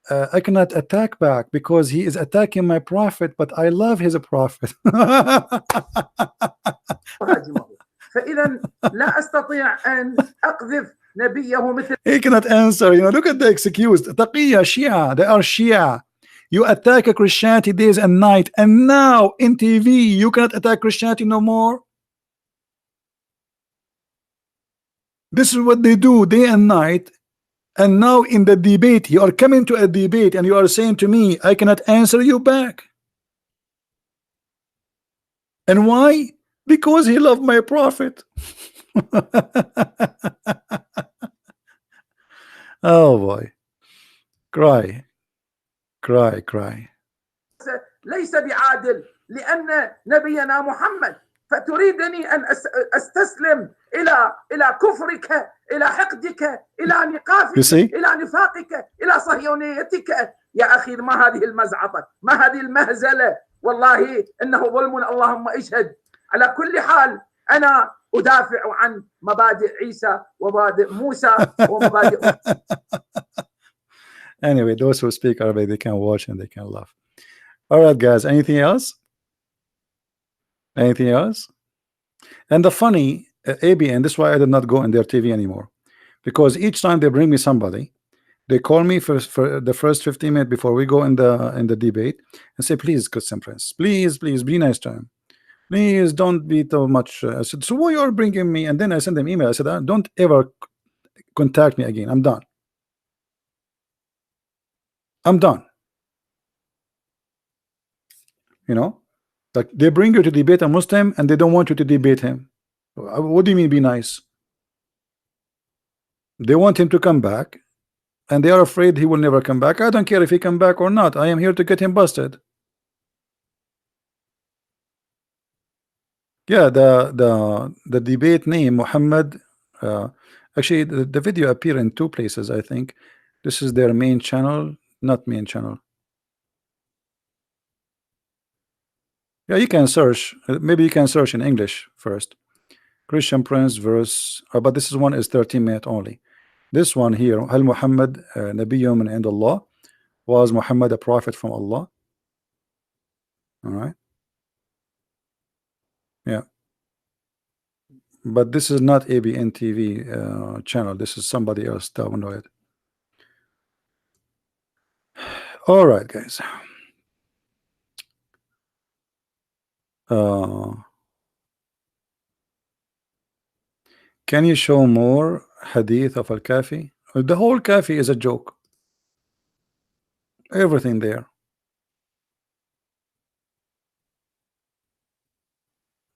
I cannot attack back because he is attacking my prophet, but I love his prophet. أهاجمه. فإذا لا أستطيع أن أقذف نبيه مثل. He cannot answer. You know, look at the excuse. Taqiyya, Shia. They are Shia. You attack Christianity days and night, and now in TV you cannot attack Christianity no more. This is what they do day and night. And now in the debate, you are coming to a debate and you are saying to me, I cannot answer you back. And why? Because he loved my prophet. Oh boy. Cry. Cry, cry. ليس بعادل لأن نبينا محمد، فتريدني أن أستسلم إلى كفرك، إلى حقدك، إلى نقافك، إلى نفاقك، إلى صهيونيتك. يا أخي ما هذه المزعطة، ما هذه المهزلة، والله إنه ظلم، اللهم اشهد. على كل حال أنا أدافع عن مبادئ عيسى ومبادئ موسى ومبادئ. Anyway, those who speak Arabic, they can watch and they can laugh. All right, guys, anything else? Anything else? And the funny ABN, this is why I did not go in their TV anymore, because each time they bring me somebody, they call me for the first 15 minutes before we go in the debate and say, please, Christian Prince, please be nice to him, please don't be too much. I said, so why you are bringing me? And then I sent them email. I said, don't ever contact me again. I'm done. I'm done. You know, like they bring you to debate a Muslim and they don't want you to debate him. What do you mean be nice? They want him to come back and they are afraid he will never come back. I don't care if he come back or not. I am here to get him busted. Yeah, the debate name Muhammad, actually the video appear in 2 places. I think this is their main channel, not main channel. Yeah, you can search. Maybe you can search in English first. Christian Prince verse, but this is one is 13 minutes only. This one here, Hal Muhammad Nabiyyun min Allah, was Muhammad a prophet from Allah? All right. Yeah. But this is not ABN TV channel. This is somebody else. Download it. All right, guys. Can you show more hadith of Al-Kafi? The whole Kafi is a joke. Everything there.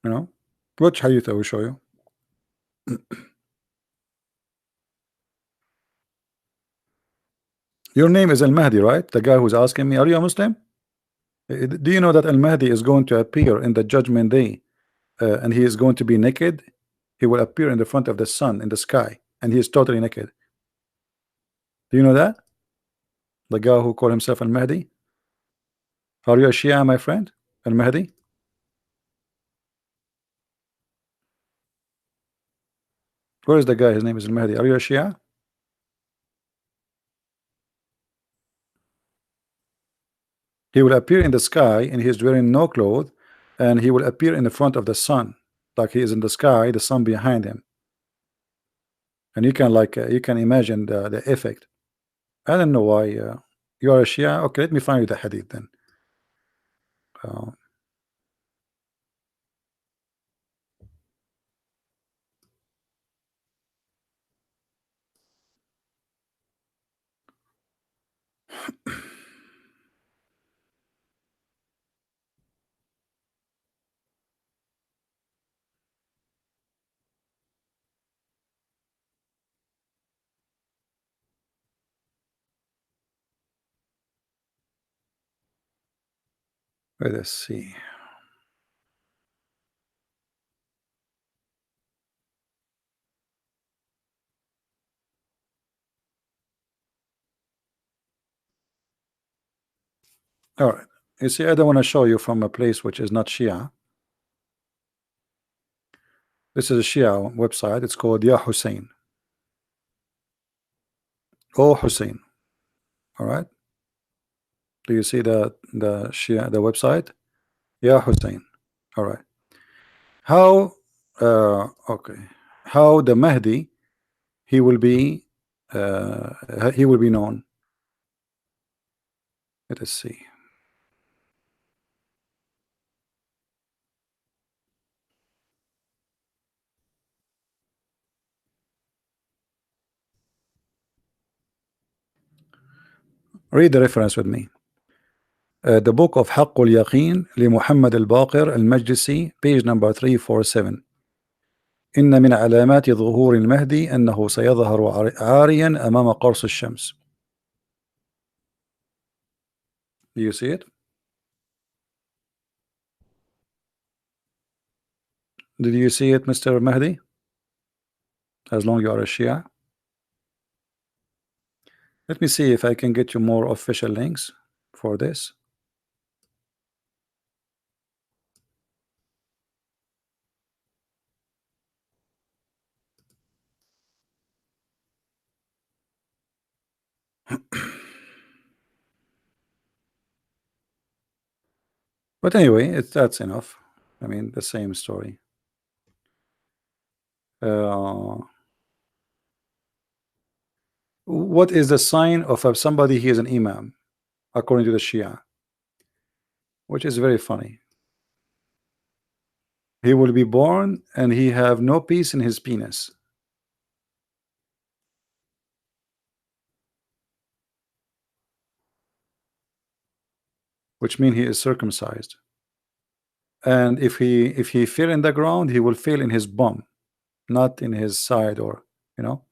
You know? Which hadith I will show you. Your name is Al-Mahdi, right? The guy who's asking me, are you a Muslim? Do you know that Al-Mahdi is going to appear in the judgment day and he is going to be naked? He will appear in the front of the sun in the sky and he is totally naked. Do you know that? The guy who called himself Al-Mahdi? Are you a Shia, my friend? Al-Mahdi? Where is the guy? His name is Al-Mahdi. Are you a Shia? He will appear in the sky and he is wearing no clothes, and he will appear in the front of the sun, like he is in the sky, the sun behind him. And you can you can imagine the effect. I don't know why you are a Shia. Okay, let me find you the hadith then. Let us see. All right. You see, I don't want to show you from a place which is not Shia. This is a Shia website. It's called Ya Hussein. Oh Hussein. All right. Do you see the Shia, the website? Ya Hussein. All right. How okay. How the Mahdi he will be known. Let us see. Read the reference with me. The book of حق اليقين لمحمد الباقر المجلسي, page number 347. إن من علامات ظهور المهدي أنه سيظهر عاريا أمام قرص الشمس. Do you see it? Did you see it, Mr. Mahdi? As long as you are a Shia. Let me see if I can get you more official links for this. But anyway, that's enough. I mean, the same story. What is the sign of somebody he is an imam, according to the Shia? Which is very funny. He will be born and he have no peace in his penis. Which means he is circumcised. And if he fell in the ground, he will fall in his bum, not in his side, or you know.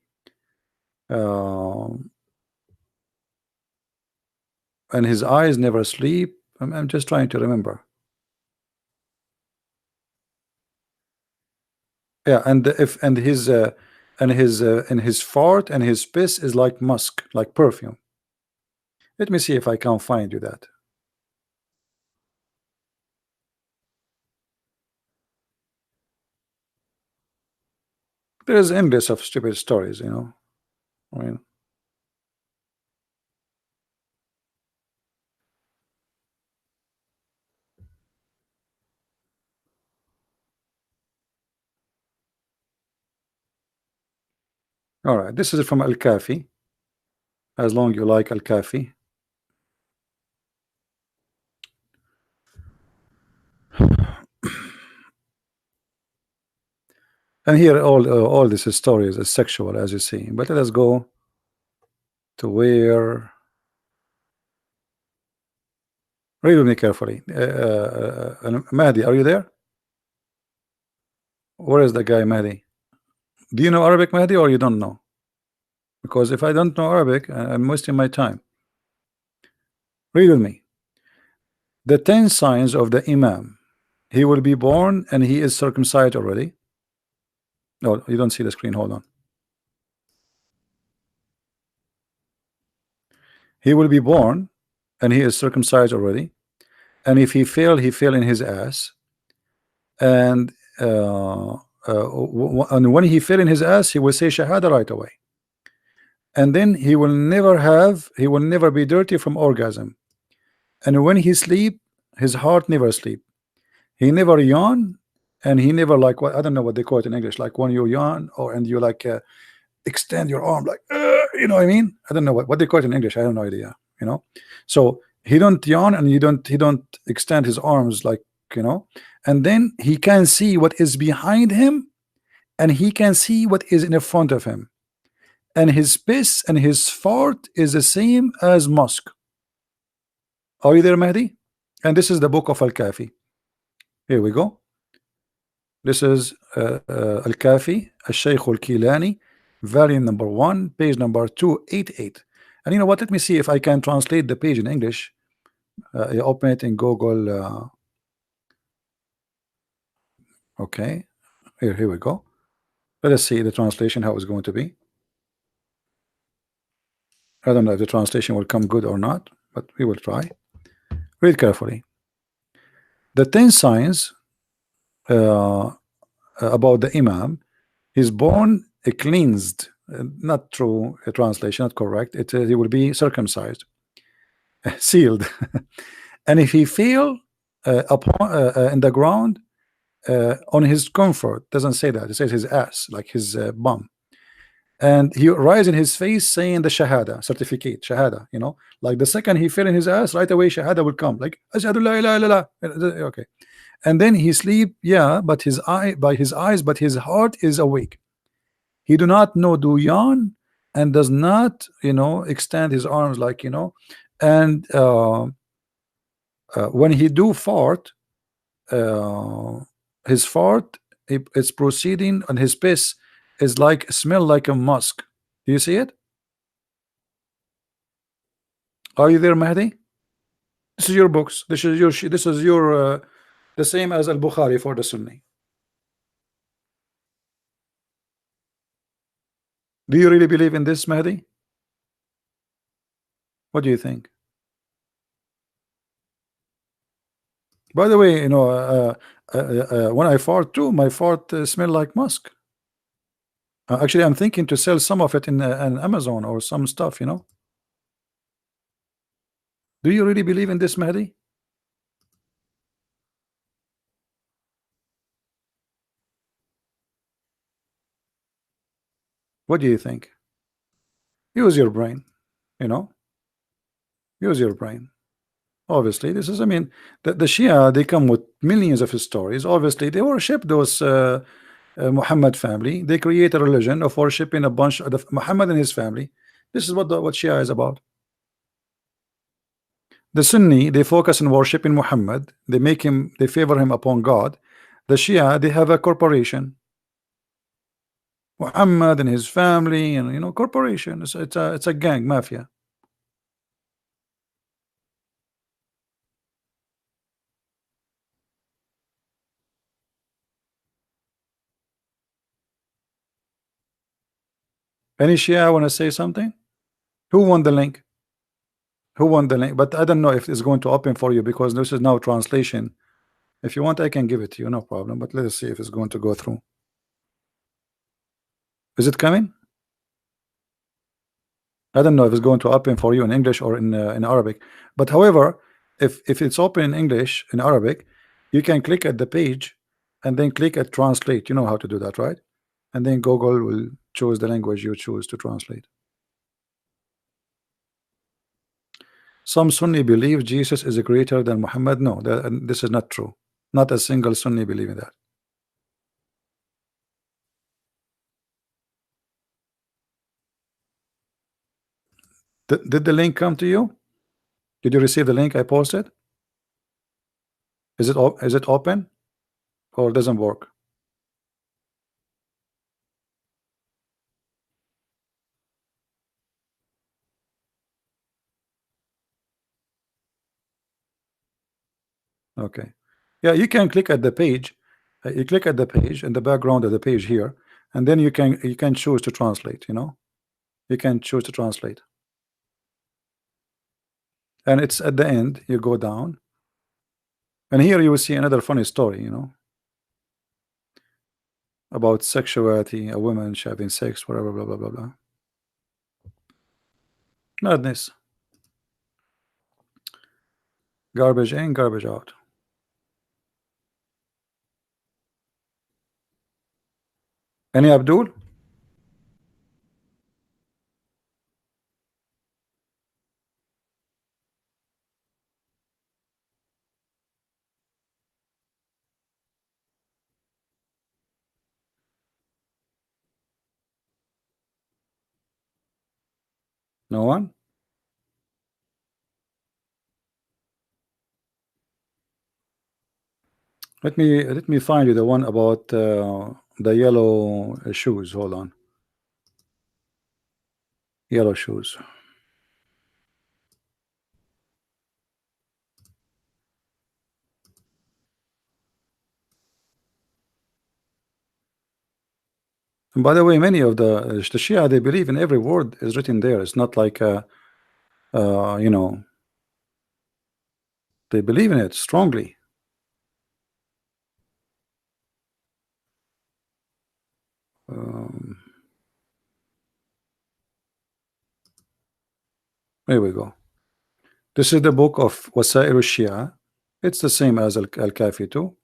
And his eyes never sleep. I'm just trying to remember. Yeah, and his fart and his piss is like musk, like perfume. Let me see if I can find you that. There's endless of stupid stories, you know. I mean, all right, this is from Al-Kafi. As long as you like Al-Kafi. And here all this stories is sexual, as you see. But let us go to where. Read with me carefully. Mahdi, are you there? Where is the guy Mahdi? Do you know Arabic, Mahdi, or you don't know? Because if I don't know Arabic, I'm wasting my time. Read with me. The 10 signs of the Imam. He will be born and he is circumcised already. No, you don't see the screen. Hold on. He will be born and he is circumcised already. and if he failed, he fell in his ass. And and when he fell in his ass, he will say Shahada right away. And then he will never be dirty from orgasm. And when he sleep, his heart never sleep. He never yawn, and he never, like, what I don't know what they call it in English, like when you yawn and you like extend your arm like you know what I mean? I don't know what they call it in English. I have no idea, you know. So he don't yawn, and he don't extend his arms, like, you know. And then he can see what is behind him, and he can see what is in front of him, and his piss and his fart is the same as musk. Are you there, Mahdi? And this is the book of Al-Kafi. Here we go. This is Al-Kafi, Al-Shaykh Al-Kilani, volume number 1, page number 288. And you know what? Let me see if I can translate the page in English. I open it in Google. Okay, here we go. Let us see the translation, how it's going to be. I don't know if the translation will come good or not, but we will try. Read carefully. The 10 signs about the Imam. He's born cleansed, not true translation, not correct. He will be circumcised, sealed, and if he fell upon in the ground on his comfort, doesn't say that, it says his ass, like his bum, and he rise in his face saying the Shahada certificate, Shahada, you know, like the second he fell in his ass, right away Shahada will come, like Ashhadu la ilaha illallah. Okay. And then he sleep, yeah, but his eyes, but his heart is awake. He do not know do yawn, and does not, you know, extend his arms, like, you know. And when he do fart, his fart, it's proceeding, and his piss is like smell like a musk. Do you see it? Are you there, Mahdi? This is your books. This is your the same as Al-Bukhari for the Sunni. Do you really believe in this, Mahdi? What do you think? By the way, you know, when I fart too, my fart smell like musk. Actually, I'm thinking to sell some of it in Amazon or some stuff, you know. Do you really believe in this, Mahdi? What do you think? Use your brain, you know. Use your brain. Obviously, this is, I mean, the Shia, they come with millions of stories. Obviously, they worship those Muhammad family. They create a religion of worshiping a bunch of Muhammad and his family. This is what Shia is about. The Sunni, they focus on worshiping Muhammad. They make him, they favor him upon God. The Shia, they have a corporation, Muhammad and his family, and, you know, corporation. It's a gang, mafia. Any Shia want to say something? Who won the link? Who won the link? But I don't know if it's going to open for you, because this is now translation. If you want, I can give it to you, no problem. But let us see if it's going to go through. Is it coming? I don't know if it's going to open for you in English or in Arabic. But however, if it's open in English, in Arabic, you can click at the page and then click at translate. You know how to do that, right? And then Google will choose the language you choose to translate. Some Sunni believe Jesus is greater than Muhammad. No, this is not true. Not a single Sunni believe in that. Did the link come to you? Did you receive the link I posted? Is it open or doesn't work? Okay. Yeah, you can click at the page. You click at the page in the background of the page here, and then you can choose to translate, you know. You can choose to translate. And it's at the end, you go down And here you will see another funny story, you know, about sexuality, a woman having sex, whatever, blah blah blah blah. Madness. Garbage in, garbage out. Any Abdul? No one? Let me find you the one about the yellow shoes. Hold on. Yellow shoes. And by the way, many of the Shia, they believe in every word is written there. It's not like you know, they believe in it strongly. Here we go. This is the book of Wasail al-Shia. It's the same as Al-Kafi too.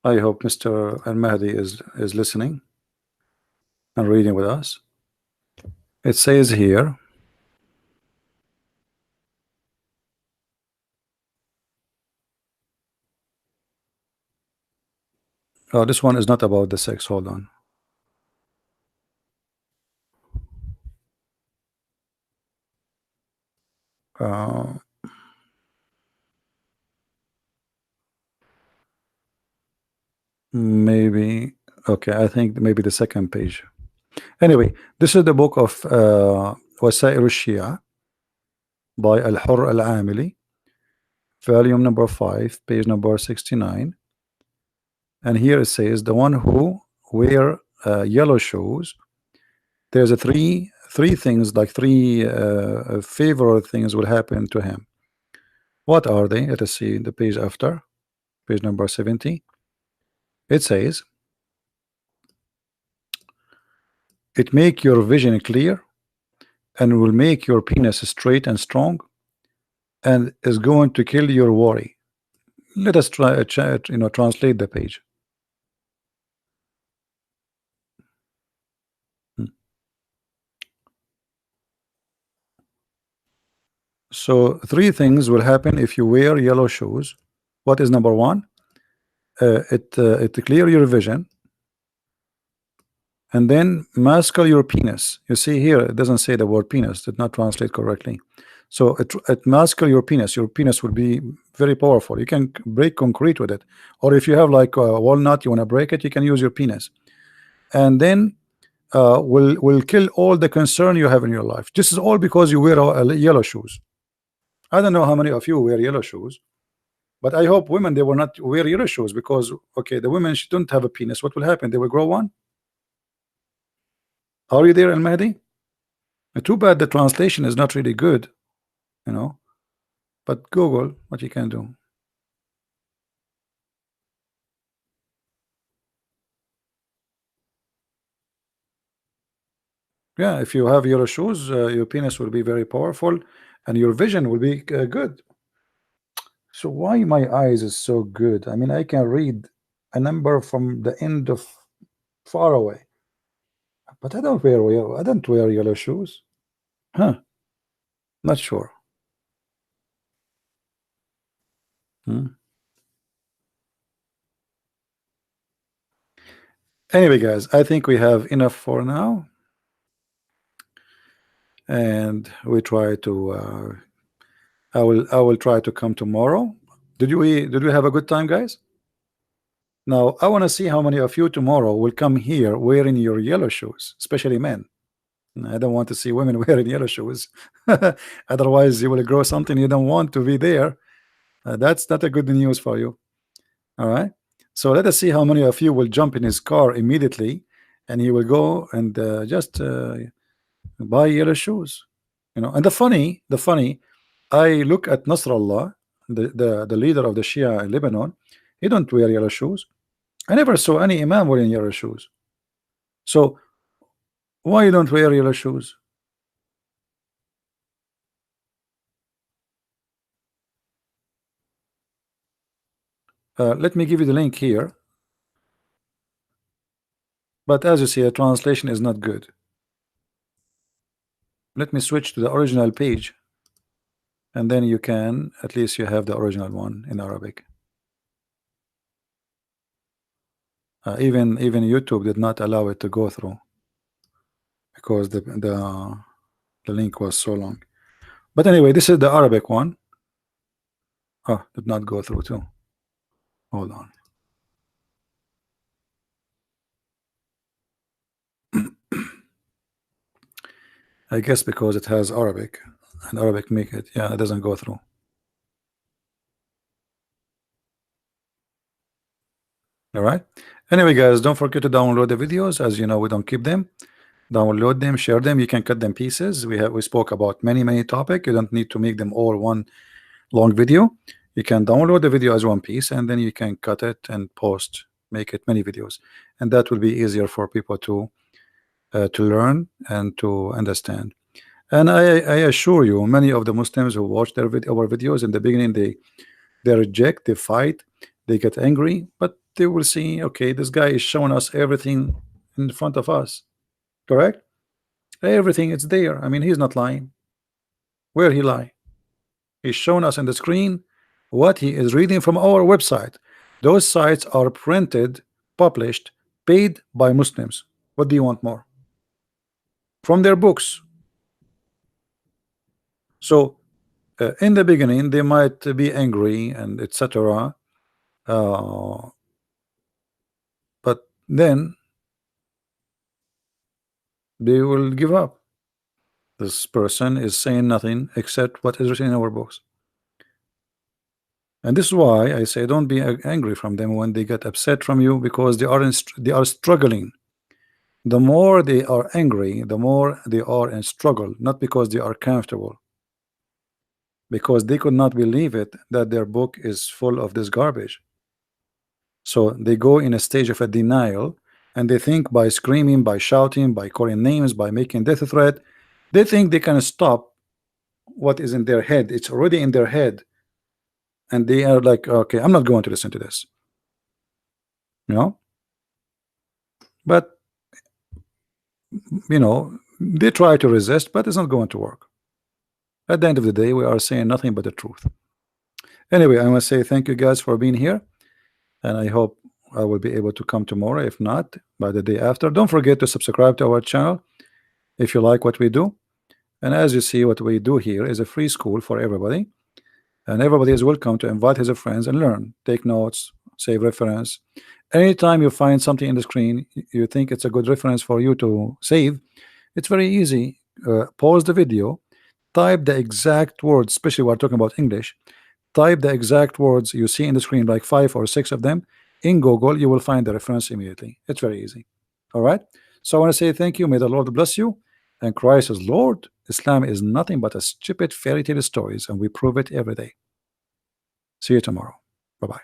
I hope Mr. Al-Mahdi is listening and reading with us. It says here, oh, this one is not about the sex. Hold on. Maybe, okay, I think maybe the second page. Anyway, this is the book of Wasail al-Shia by Al-Hurr Al-Amili, volume number 5, page number 69. And here it says, the one who wear yellow shoes, there's a three things, like three favorite things will happen to him. What are they? Let us see the page after, page number 70. It says, it make your vision clear and will make your penis straight and strong and is going to kill your worry. Let us try translate the page. So three things will happen if you wear yellow shoes. What is number one? It clear your vision, and then mask your penis. You see here it doesn't say the word penis, did not translate correctly. So it mask your penis. Your penis will be very powerful. You can break concrete with it, or if you have like a walnut, you want to break it, you can use your penis. And then will kill all the concern you have in your life. This is all because you wear yellow shoes. I don't know how many of you wear yellow shoes, but I hope women, they will not wear yellow shoes, because okay, the women, she don't have a penis. What will happen? They will grow one. Are you there, Al-Mahdi? Too bad the translation is not really good, you know, but Google what you can do. Yeah, if you have yellow shoes, your penis will be very powerful and your vision will be good. So why my eyes is so good? I mean, I can read a number from the end of far away, but I don't wear yellow shoes. Huh? Not sure. Anyway, guys, I think we have enough for now, and we try to. I will try to come tomorrow. Did we have a good time, guys? Now I want to see how many of you tomorrow will come here wearing your yellow shoes, especially men. I don't want to see women wearing yellow shoes. Otherwise, you will grow something you don't want to be there. That's not a good news for you. All right. So let us see how many of you will jump in his car immediately, and he will go and just buy yellow shoes. You know. And the funny, I look at Nasrallah, the leader of the Shia in Lebanon. He don't wear yellow shoes. I never saw any imam wearing yellow shoes. So why you don't wear yellow shoes? Let me give you the link here. But as you see, the translation is not good. Let me switch to the original page, and then you can, at least you have the original one in Arabic. Even YouTube did not allow it to go through because the link was so long. But anyway, this is the Arabic one. Oh, did not go through too. Hold on. I guess because it has Arabic, and Arabic make it, yeah, it doesn't go through. All right. Anyway, guys, don't forget to download the videos. As you know, we don't keep them. Download them, share them. You can cut them pieces. We spoke about many topics. You don't need to make them all one long video. You can download the video as one piece, and then you can cut it and post, make it many videos, and that will be easier for people to learn and to understand. And I assure you, many of the Muslims who watch our videos in the beginning, they reject, they fight, they get angry, but they will see, okay, this guy is showing us everything in front of us, correct? Everything is there. I mean, he's not lying. Where he lie? He's showing us on the screen what he is reading from our website. Those sites are printed, published, paid by Muslims. What do you want more? From their books. So in the beginning they might be angry and etc. But then they will give up. This person is saying nothing except what is written in our books. And this is why I say don't be angry from them when they get upset from you, because they are struggling. The more they are angry, the more they are in struggle, not because they are comfortable, because they could not believe it that their book is full of this garbage. So they go in a stage of a denial, and they think by screaming, by shouting, by calling names, by making death threat, they think they can stop what is in their head. It's already in their head, and they are like, okay, I'm not going to listen to this, you know. But you know, they try to resist, but it's not going to work. At the end of the day, we are saying nothing but the truth. Anyway, I want to say thank you guys for being here, and I hope I will be able to come tomorrow. If not, by the day after. Don't forget to subscribe to our channel if you like what we do. And as you see, what we do here is a free school for everybody, and everybody is welcome to invite his friends and learn, take notes, save reference. Anytime you find something in the screen you think it's a good reference for you to save, it's very easy. Pause the video, type the exact words, especially we're talking about English, type the exact words you see in the screen, like 5 or 6 of them in Google. You will find the reference immediately. It's very easy. All right, so I want to say thank you. May the Lord bless you, and Christ is Lord. Islam is nothing but a stupid fairy tale stories, and we prove it every day. See you tomorrow. Bye-bye.